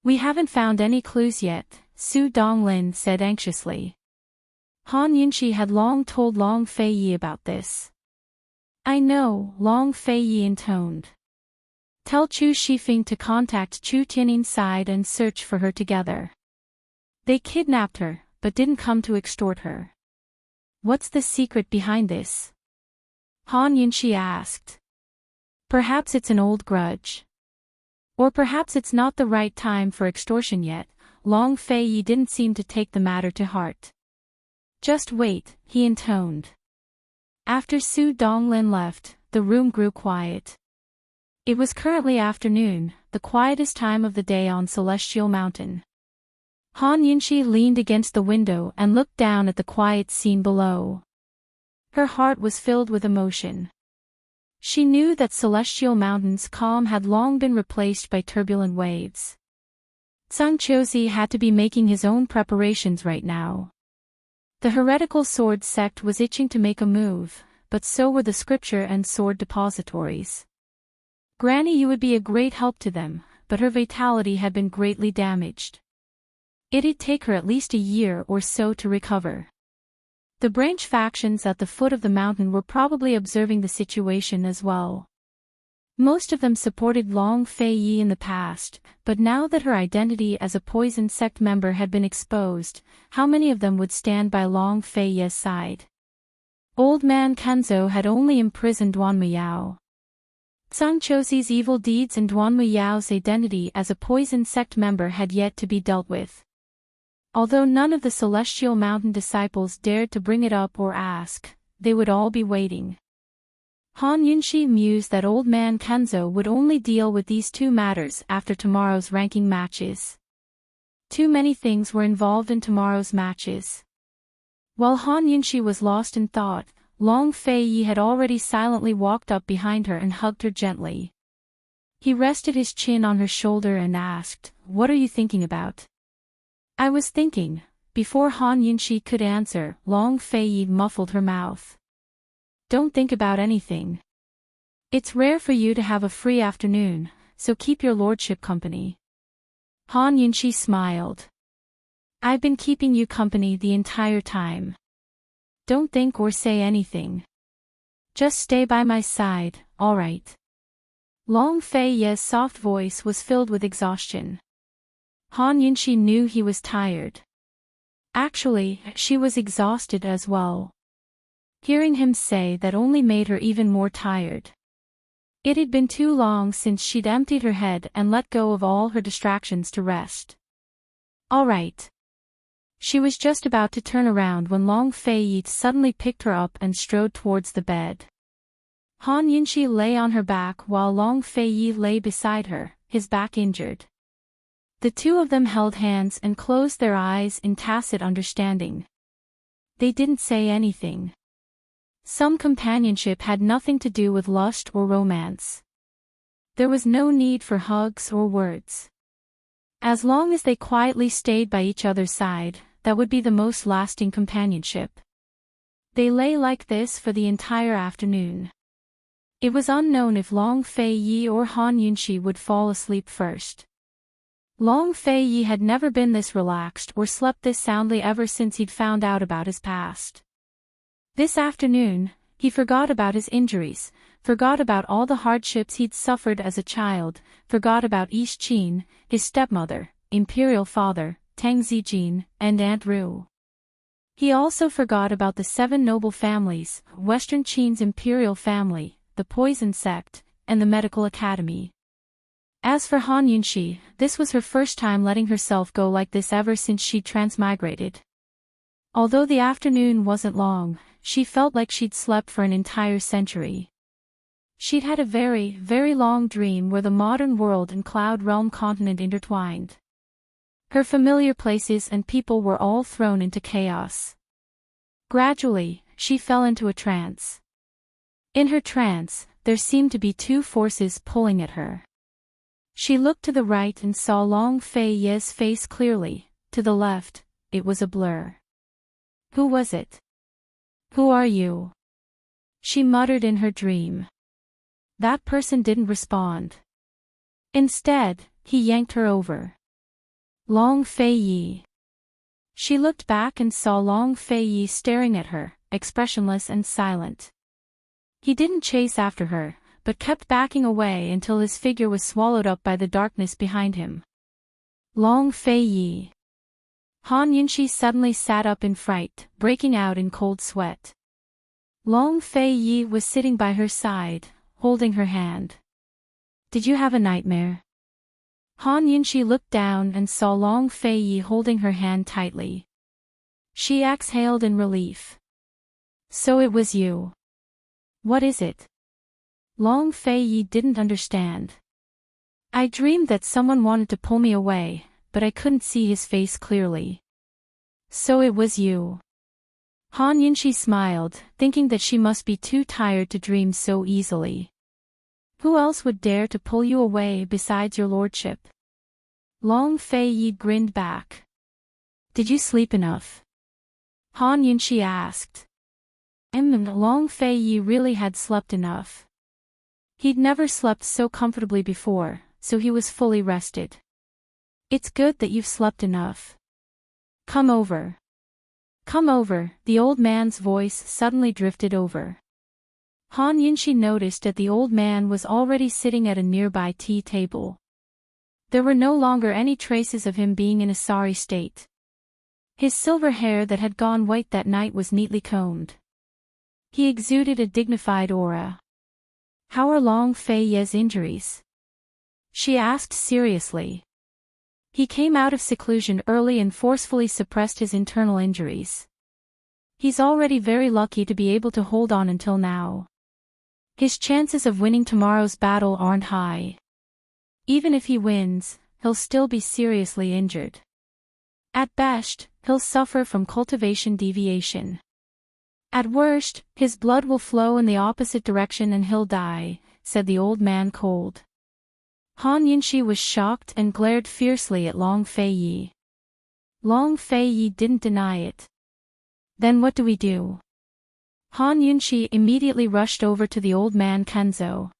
We haven't found any clues yet, Su Donglin said anxiously. Han Yunxi had long told Long Feiyi about this. I know, Long Feiyi intoned. Tell Chu Shifeng to contact Chu Tiannin's side and search for her together. They kidnapped her, but didn't come to extort her. What's the secret behind this? Han Yunxi asked. Perhaps it's an old grudge. Or perhaps it's not the right time for extortion yet. Long Feiyi didn't seem to take the matter to heart. Just wait, he intoned. After Su Donglin left, the room grew quiet. It was currently afternoon, the quietest time of the day on Celestial Mountain. Han Yunxi leaned against the window and looked down at the quiet scene below. Her heart was filled with emotion. She knew that Celestial Mountain's calm had long been replaced by turbulent waves. Zhang Qiuzi had to be making his own preparations right now. The heretical sword sect was itching to make a move, but so were the scripture and sword depositories. Granny Yu would be a great help to them, but her vitality had been greatly damaged. It'd take her at least a year or so to recover. The branch factions at the foot of the mountain were probably observing the situation as well. Most of them supported Long Feiyi in the past, but now that her identity as a poison sect member had been exposed, how many of them would stand by Long Feiyi's side? Old man Kenzo had only imprisoned Duan Muyao. Zhang Qiuzi's evil deeds and Duan Muyao's identity as a poison sect member had yet to be dealt with. Although none of the Celestial Mountain disciples dared to bring it up or ask, they would all be waiting. Han Yunxi mused that old man Kenzo would only deal with these two matters after tomorrow's ranking matches. Too many things were involved in tomorrow's matches. While Han Yunxi was lost in thought, Long Fei Yi had already silently walked up behind her and hugged her gently. He rested his chin on her shoulder and asked, "What are you thinking about?" "I was thinking." Before Han Yunxi could answer, Long Fei Yi muffled her mouth. "Don't think about anything. It's rare for you to have a free afternoon, so keep your lordship company." Han Yunxi smiled. "I've been keeping you company the entire time. Don't think or say anything. Just stay by my side, all right?" Long Fei Yi's soft voice was filled with exhaustion. Han Yunxi knew he was tired. Actually, she was exhausted as well. Hearing him say that only made her even more tired. It had been too long since she'd emptied her head and let go of all her distractions to rest. "All right." She was just about to turn around when Long Fei Yi suddenly picked her up and strode towards the bed. Han Yunxi lay on her back while Long Fei Yi lay beside her, his back injured. The two of them held hands and closed their eyes in tacit understanding. They didn't say anything. Some companionship had nothing to do with lust or romance. There was no need for hugs or words. As long as they quietly stayed by each other's side, that would be the most lasting companionship. They lay like this for the entire afternoon. It was unknown if Long Fei Yi or Han Yunxi would fall asleep first. Long Fei Yi had never been this relaxed or slept this soundly ever since he'd found out about his past. This afternoon, he forgot about his injuries, forgot about all the hardships he'd suffered as a child, forgot about Ish Qin, his stepmother, imperial father, Tang Zijin, and Aunt Ru. He also forgot about the 7 noble families, Western Qin's imperial family, the poison sect, and the medical academy. As for Han Yunxi, this was her first time letting herself go like this ever since she'd transmigrated. Although the afternoon wasn't long, she felt like she'd slept for an entire century. She'd had a very, very long dream where the modern world and Cloud Realm continent intertwined. Her familiar places and people were all thrown into chaos. Gradually, she fell into a trance. In her trance, there seemed to be 2 forces pulling at her. She looked to the right and saw Long Fei Yi's face clearly, to the left, it was a blur. "Who was it? Who are you?" she muttered in her dream. That person didn't respond. Instead, he yanked her over. "Long Fei Yi." She looked back and saw Long Fei Yi staring at her, expressionless and silent. He didn't chase after her, but kept backing away until his figure was swallowed up by the darkness behind him. Long Fei Yi. Han Yunxi suddenly sat up in fright, breaking out in cold sweat. Long Fei Yi was sitting by her side, holding her hand. "Did you have a nightmare?" Han Yunxi looked down and saw Long Fei Yi holding her hand tightly. She exhaled in relief. "So it was you. What is it?" Long Fei Yi didn't understand. "I dreamed that someone wanted to pull me away, but I couldn't see his face clearly." "So it was you." Han Yunxi smiled, thinking that she must be too tired to dream so easily. "Who else would dare to pull you away besides your lordship?" Long Fei Yi grinned back. "Did you sleep enough?" Han Yunxi asked. Long Fei Yi really had slept enough. He'd never slept so comfortably before, so he was fully rested. "It's good that you've slept enough. Come over. Come over," the old man's voice suddenly drifted over. Han Yunxi noticed that the old man was already sitting at a nearby tea table. There were no longer any traces of him being in a sorry state. His silver hair that had gone white that night was neatly combed. He exuded a dignified aura. "How are Long Fei Yi's injuries?" she asked seriously. He came out of seclusion early and forcefully suppressed his internal injuries. He's already very lucky to be able to hold on until now. His chances of winning tomorrow's battle aren't high. Even if he wins, he'll still be seriously injured. At best, he'll suffer from cultivation deviation. At worst, his blood will flow in the opposite direction and he'll die, said the old man cold. Han Yunxi was shocked and glared fiercely at Long Feiyi. Long Feiyi didn't deny it. Then what do we do? Han Yunxi immediately rushed over to the old man Kenzo.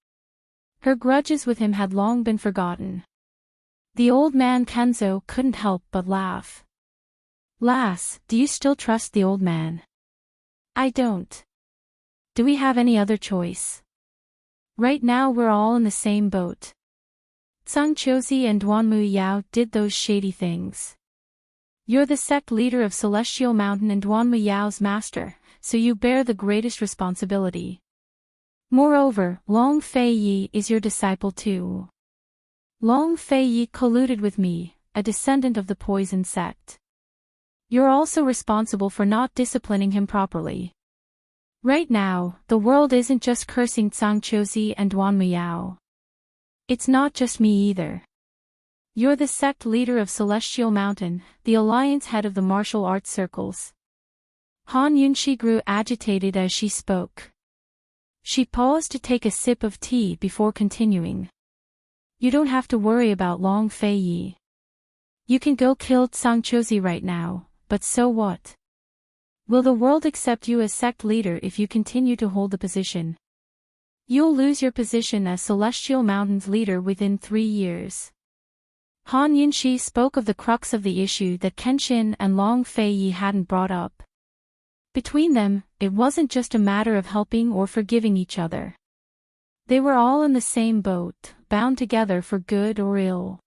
Her grudges with him had long been forgotten. The old man Kenzo couldn't help but laugh. Lass, do you still trust the old man? I don't. Do we have any other choice? Right now we're all in the same boat. Zhang Qiuzi and Duanmu Yao did those shady things. You're the sect leader of Celestial Mountain and Duanmu Yao's master, so you bear the greatest responsibility. Moreover, Long Feiyi is your disciple too. Long Feiyi colluded with me, a descendant of the poison sect. You're also responsible for not disciplining him properly. Right now, the world isn't just cursing Zhang Qiuzi and Duanmu Yao. It's not just me either. You're the sect leader of Celestial Mountain, the alliance head of the martial arts circles. Han Yunxi grew agitated as she spoke. She paused to take a sip of tea before continuing. You don't have to worry about Long Feiyi. You can go kill Zhang Qiuzi right now, but so what? Will the world accept you as sect leader if you continue to hold the position? You'll lose your position as Celestial Mountain's leader within 3 years. Han Yunxi spoke of the crux of the issue that Kenshin and Long Feiyi hadn't brought up. Between them, it wasn't just a matter of helping or forgiving each other. They were all in the same boat, bound together for good or ill.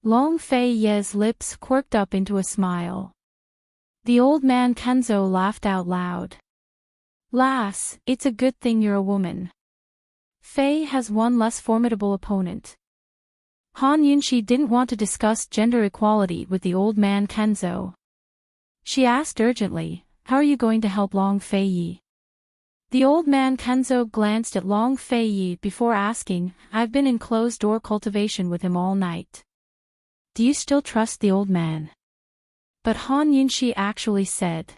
Long Feiyi's lips quirked up into a smile. The old man Kenzo laughed out loud. Lass, it's a good thing you're a woman. Fei has one less formidable opponent. Han Yunxi didn't want to discuss gender equality with the old man Kenzo. She asked urgently, how are you going to help Long Feiyi? The old man Kenzo glanced at Long Feiyi before asking, I've been in closed-door cultivation with him all night. Do you still trust the old man? But Han Yunxi actually said.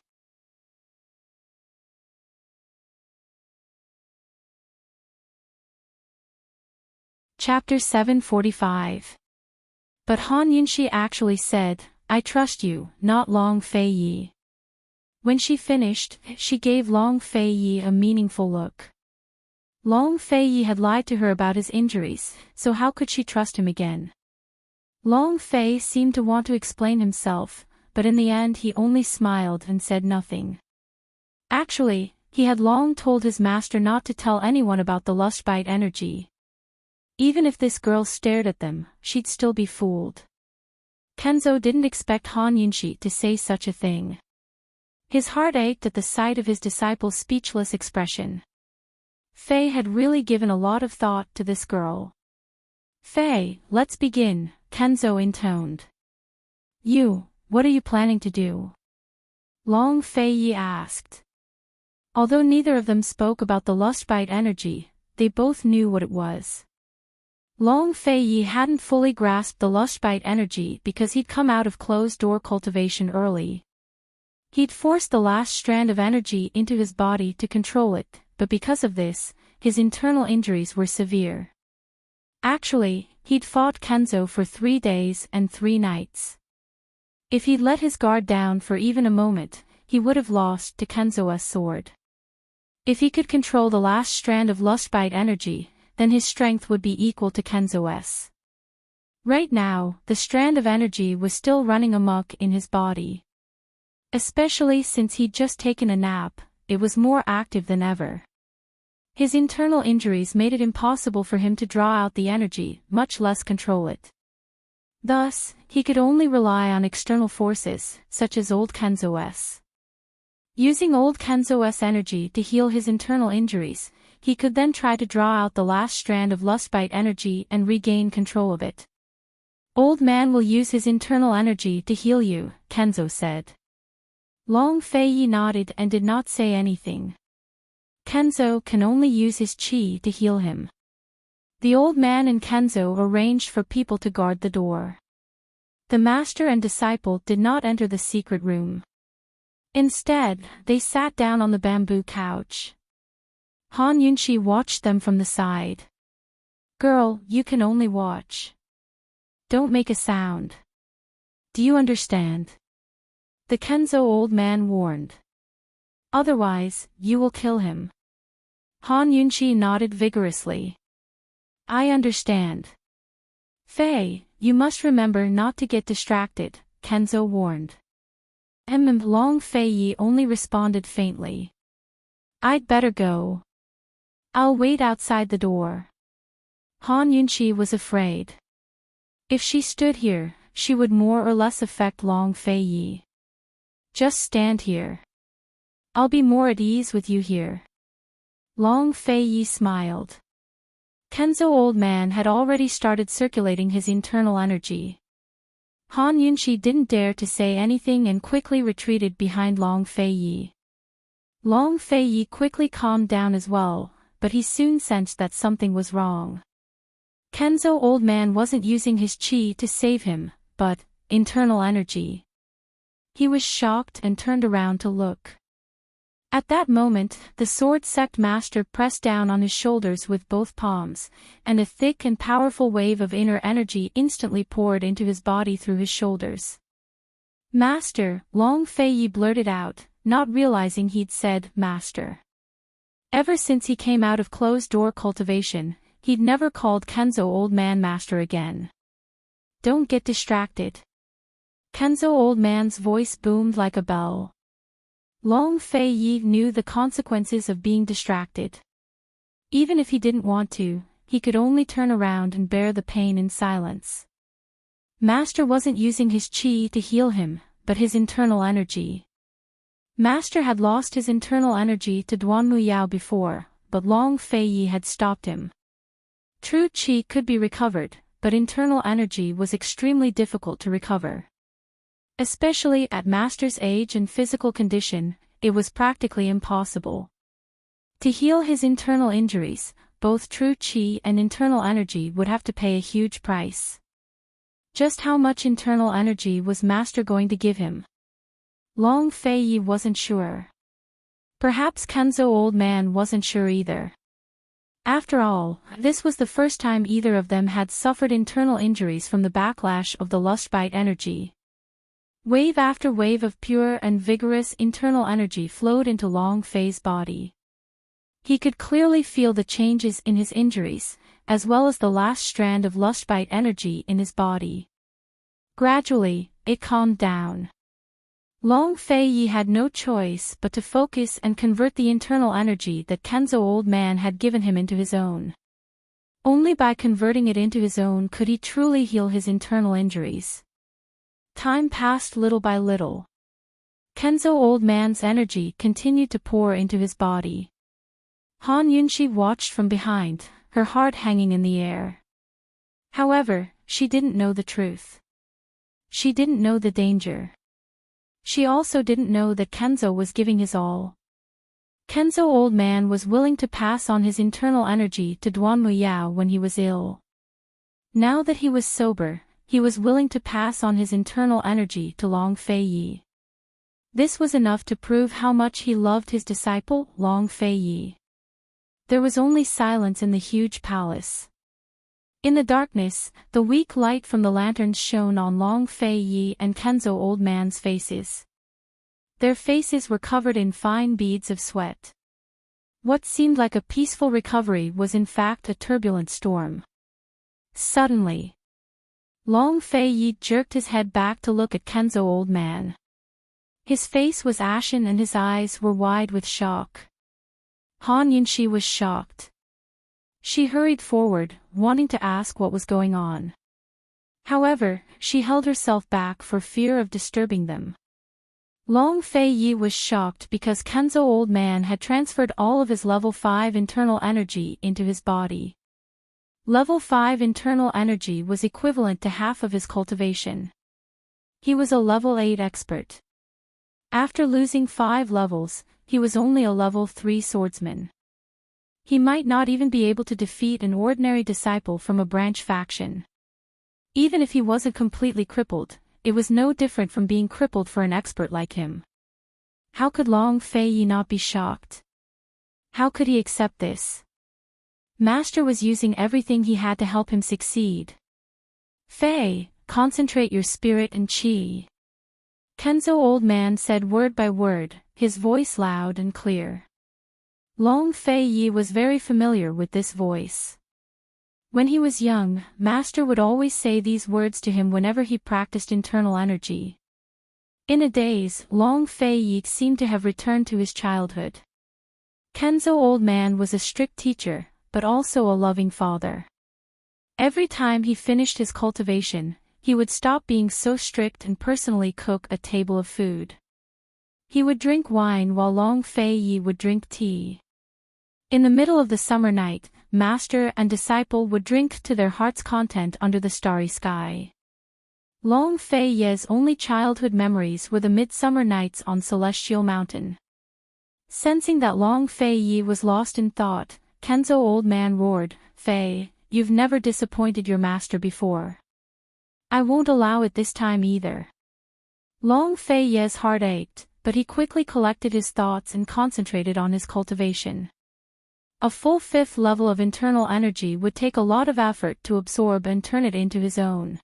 Chapter 745. But Han Yunxi actually said, I trust you, not Long Feiyi. When she finished, she gave Long Feiyi a meaningful look. Long Feiyi had lied to her about his injuries, so how could she trust him again? Long Fei seemed to want to explain himself, but in the end he only smiled and said nothing. Actually, he had long told his master not to tell anyone about the lustbite energy. Even if this girl stared at them, she'd still be fooled. Kenzo didn't expect Han Yunxi to say such a thing. His heart ached at the sight of his disciple's speechless expression. Fei had really given a lot of thought to this girl. Fei, let's begin, Kenzo intoned. What are you planning to do? Long Feiyi asked. Although neither of them spoke about the lustbite energy, they both knew what it was. Long Feiyi hadn't fully grasped the lustbite energy because he'd come out of closed-door cultivation early. He'd forced the last strand of energy into his body to control it, but because of this, his internal injuries were severe. Actually, he'd fought Kenzo for 3 days and 3 nights. If he'd let his guard down for even a moment, he would have lost to Kenzo's sword. If he could control the last strand of lustbite energy, then his strength would be equal to Kenzo's. Right now, the strand of energy was still running amok in his body. Especially since he'd just taken a nap, it was more active than ever. His internal injuries made it impossible for him to draw out the energy, much less control it. Thus, he could only rely on external forces, such as old Kenzo's. Using old Kenzo's energy to heal his internal injuries, he could then try to draw out the last strand of lustbite energy and regain control of it. Old man will use his internal energy to heal you, Kenzo said. Long Feiyi nodded and did not say anything. Kenzo can only use his chi to heal him. The old man and Kenzo arranged for people to guard the door. The master and disciple did not enter the secret room. Instead, they sat down on the bamboo couch. Han Yunqi watched them from the side. "Girl, you can only watch. Don't make a sound. Do you understand?" The Kenzo old man warned. "Otherwise, you will kill him." Han Yunqi nodded vigorously. "I understand." "Fei, you must remember not to get distracted," Kenzo warned. Long Fei Yi only responded faintly. "I'd better go. I'll wait outside the door." Han Yunqi was afraid. If she stood here, she would more or less affect Long Fei Yi. "Just stand here. I'll be more at ease with you here." Long Fei Yi smiled. Kenzo old man had already started circulating his internal energy. Han Yunqi didn't dare to say anything and quickly retreated behind Long Fei Yi. Long Fei Yi quickly calmed down as well, but he soon sensed that something was wrong. Kenzo old man wasn't using his chi to save him, but internal energy. He was shocked and turned around to look. At that moment, the sword sect master pressed down on his shoulders with both palms, and a thick and powerful wave of inner energy instantly poured into his body through his shoulders. "Master," Long Fei Yi blurted out, not realizing he'd said master. Ever since he came out of closed-door cultivation, he'd never called Kenzo old man master again. "Don't get distracted." Kenzo old man's voice boomed like a bell. Long Fei Yi knew the consequences of being distracted. Even if he didn't want to, he could only turn around and bear the pain in silence. Master wasn't using his chi to heal him, but his internal energy. Master had lost his internal energy to Duanmu Yao before, but Long Fei Yi had stopped him. True chi could be recovered, but internal energy was extremely difficult to recover. Especially at Master's age and physical condition, it was practically impossible. To heal his internal injuries, both true chi and internal energy would have to pay a huge price. Just how much internal energy was Master going to give him? Long Fei Yi wasn't sure. Perhaps Kenzo old man wasn't sure either. After all, this was the first time either of them had suffered internal injuries from the backlash of the lustbite energy. Wave after wave of pure and vigorous internal energy flowed into Long Fei's body. He could clearly feel the changes in his injuries, as well as the last strand of lustbite energy in his body. Gradually, it calmed down. Long Fei Yi had no choice but to focus and convert the internal energy that Kenzo old man had given him into his own. Only by converting it into his own could he truly heal his internal injuries. Time passed little by little. Kenzo old man's energy continued to pour into his body. Han Yunqi watched from behind, her heart hanging in the air. However, she didn't know the truth. She didn't know the danger. She also didn't know that Kenzo was giving his all. Kenzo old man was willing to pass on his internal energy to Duanmu Yao when he was ill. Now that he was sober, he was willing to pass on his internal energy to Long Fei Yi. This was enough to prove how much he loved his disciple, Long Fei Yi. There was only silence in the huge palace. In the darkness, the weak light from the lanterns shone on Long Fei Yi and Kenzo old man's faces. Their faces were covered in fine beads of sweat. What seemed like a peaceful recovery was in fact a turbulent storm. Suddenly, Long Fei Yi jerked his head back to look at Kenzo old man. His face was ashen and his eyes were wide with shock. Han Yunqi was shocked. She hurried forward, wanting to ask what was going on. However, she held herself back for fear of disturbing them. Long Fei Yi was shocked because Kenzo old man had transferred all of his level 5 internal energy into his body. Level 5 internal energy was equivalent to half of his cultivation. He was a level 8 expert. After losing 5 levels, he was only a level 3 swordsman. He might not even be able to defeat an ordinary disciple from a branch faction. Even if he wasn't completely crippled, it was no different from being crippled for an expert like him. How could Long Fei Yi not be shocked? How could he accept this? Master was using everything he had to help him succeed. Fei, concentrate your spirit and qi. Kenzo old man said word by word, his voice loud and clear. Long Fei Yi was very familiar with this voice. When he was young, Master would always say these words to him whenever he practiced internal energy. In a daze, Long Fei Yi seemed to have returned to his childhood. Kenzo old man was a strict teacher, but also a loving father. Every time he finished his cultivation, he would stop being so strict and personally cook a table of food. He would drink wine while Long Fei Yi would drink tea. In the middle of the summer night, master and disciple would drink to their heart's content under the starry sky. Long Fei Yi's only childhood memories were the midsummer nights on Celestial Mountain. Sensing that Long Fei Yi was lost in thought, Kenzo old man roared, "Fei, you've never disappointed your master before. I won't allow it this time either." Long Fei Yi's heart ached, but he quickly collected his thoughts and concentrated on his cultivation. A full 5th level of internal energy would take a lot of effort to absorb and turn it into his own.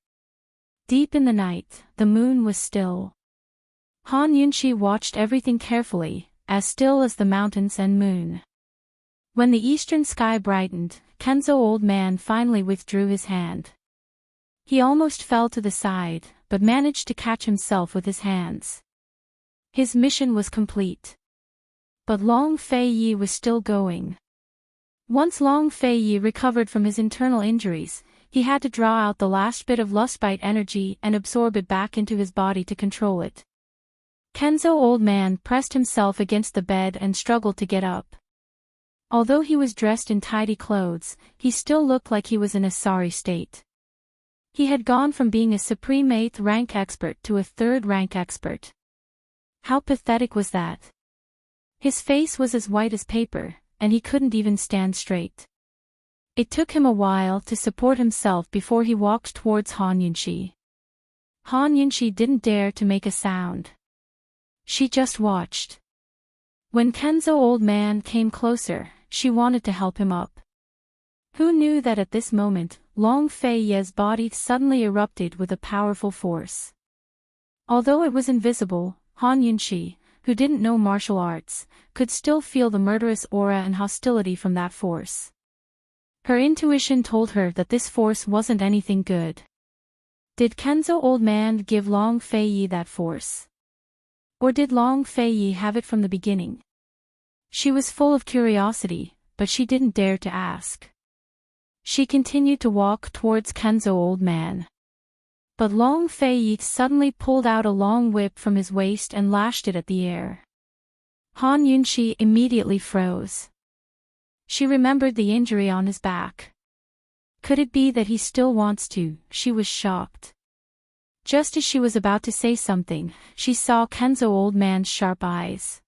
Deep in the night, the moon was still. Han Yunqi watched everything carefully, as still as the mountains and moon. When the eastern sky brightened, Kenzo old man finally withdrew his hand. He almost fell to the side, but managed to catch himself with his hands. His mission was complete. But Long Fei Yi was still going. Once Long Fei Yi recovered from his internal injuries, he had to draw out the last bit of lustbite energy and absorb it back into his body to control it. Kenzo old man pressed himself against the bed and struggled to get up. Although he was dressed in tidy clothes, he still looked like he was in a sorry state. He had gone from being a supreme 8th rank expert to a 3rd rank expert. How pathetic was that? His face was as white as paper, and he couldn't even stand straight. It took him a while to support himself before he walked towards Han Yunqi. Han Yunqi didn't dare to make a sound. She just watched. When Kenzo old man came closer, she wanted to help him up. Who knew that at this moment, Long Fei Yi's body suddenly erupted with a powerful force. Although it was invisible, Han Yunqi, who didn't know martial arts, could still feel the murderous aura and hostility from that force. Her intuition told her that this force wasn't anything good. Did Kenzo old man give Long Fei Yi that force? Or did Long Fei Yi have it from the beginning? She was full of curiosity, but she didn't dare to ask. She continued to walk towards Kenzo old man. But Long Fei Yi suddenly pulled out a long whip from his waist and lashed it at the air. Han Yunqi immediately froze. She remembered the injury on his back. Could it be that he still wants to? She was shocked. Just as she was about to say something, she saw Kenzo old man's sharp eyes.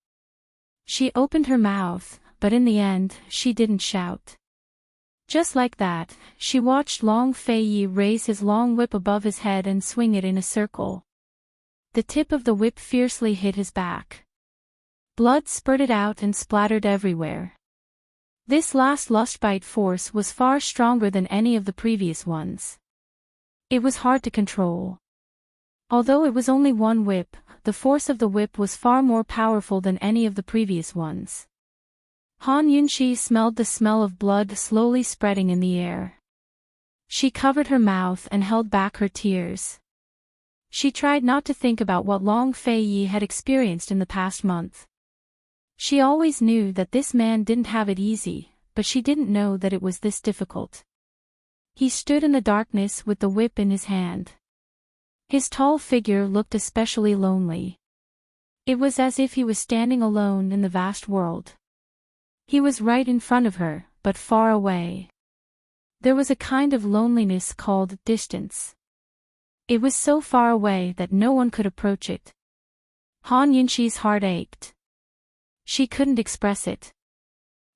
She opened her mouth, but in the end, she didn't shout. Just like that, she watched Long Fei Yi raise his long whip above his head and swing it in a circle. The tip of the whip fiercely hit his back. Blood spurted out and splattered everywhere. This last lustbite force was far stronger than any of the previous ones. It was hard to control. Although it was only one whip, the force of the whip was far more powerful than any of the previous ones. Han Yunqi smelled the smell of blood slowly spreading in the air. She covered her mouth and held back her tears. She tried not to think about what Long Fei Yi had experienced in the past month. She always knew that this man didn't have it easy, but she didn't know that it was this difficult. He stood in the darkness with the whip in his hand. His tall figure looked especially lonely. It was as if he was standing alone in the vast world. He was right in front of her, but far away. There was a kind of loneliness called distance. It was so far away that no one could approach it. Han Yunqi's heart ached. She couldn't express it.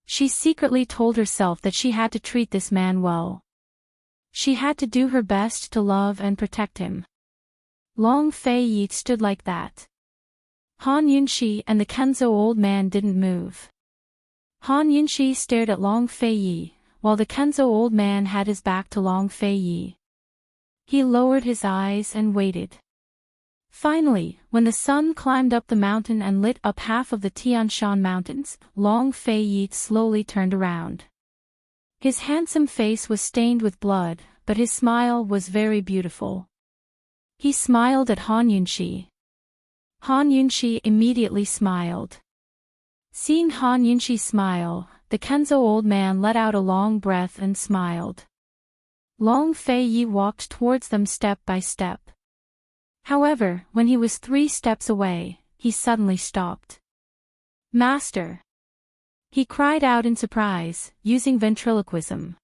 She secretly told herself that she had to treat this man well. She had to do her best to love and protect him. Long Fei-yi stood like that. Han Yunxi and the Kenzo old man didn't move. Han Yunxi stared at Long Fei-yi, while the Kenzo old man had his back to Long Fei-yi. He lowered his eyes and waited. Finally, when the sun climbed up the mountain and lit up half of the Tian Shan Mountains, Long Fei-yi slowly turned around. His handsome face was stained with blood, but his smile was very beautiful. He smiled at Han Yunxi. Han Yunxi immediately smiled. Seeing Han Yunxi smile, the Kenzo old man let out a long breath and smiled. Long Fei-yi walked towards them step by step. However, when he was 3 steps away, he suddenly stopped. "Master!" he cried out in surprise, using ventriloquism.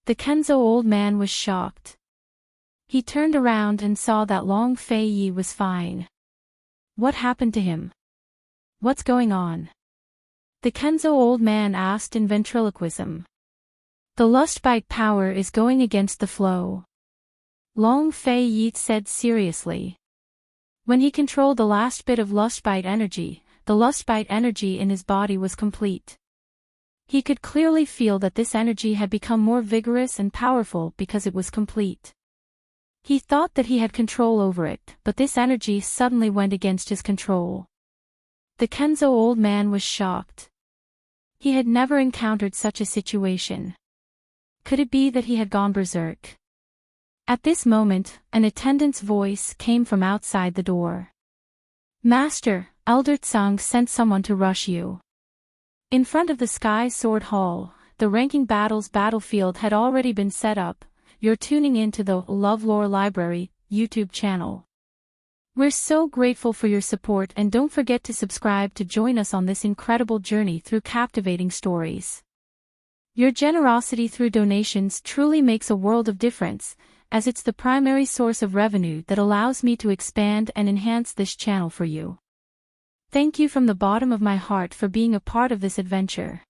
The Kenzo old man was shocked. He turned around and saw that Long Fei-yi was fine. What happened to him? What's going on? The Kenzo old man asked in ventriloquism. The lustbite power is going against the flow. Long Fei-yi said seriously. When he controlled the last bit of lustbite energy, the lustbite energy in his body was complete. He could clearly feel that this energy had become more vigorous and powerful because it was complete. He thought that he had control over it, but this energy suddenly went against his control. The Kenzo old man was shocked. He had never encountered such a situation. Could it be that he had gone berserk? At this moment, an attendant's voice came from outside the door. "Master, Elder Tsang sent someone to rush you." In front of the Sky Sword Hall, the Ranking Battles battlefield had already been set up. You're tuning in to the LoveLore Library YouTube channel. We're so grateful for your support, and don't forget to subscribe to join us on this incredible journey through captivating stories. Your generosity through donations truly makes a world of difference, as it's the primary source of revenue that allows me to expand and enhance this channel for you. Thank you from the bottom of my heart for being a part of this adventure.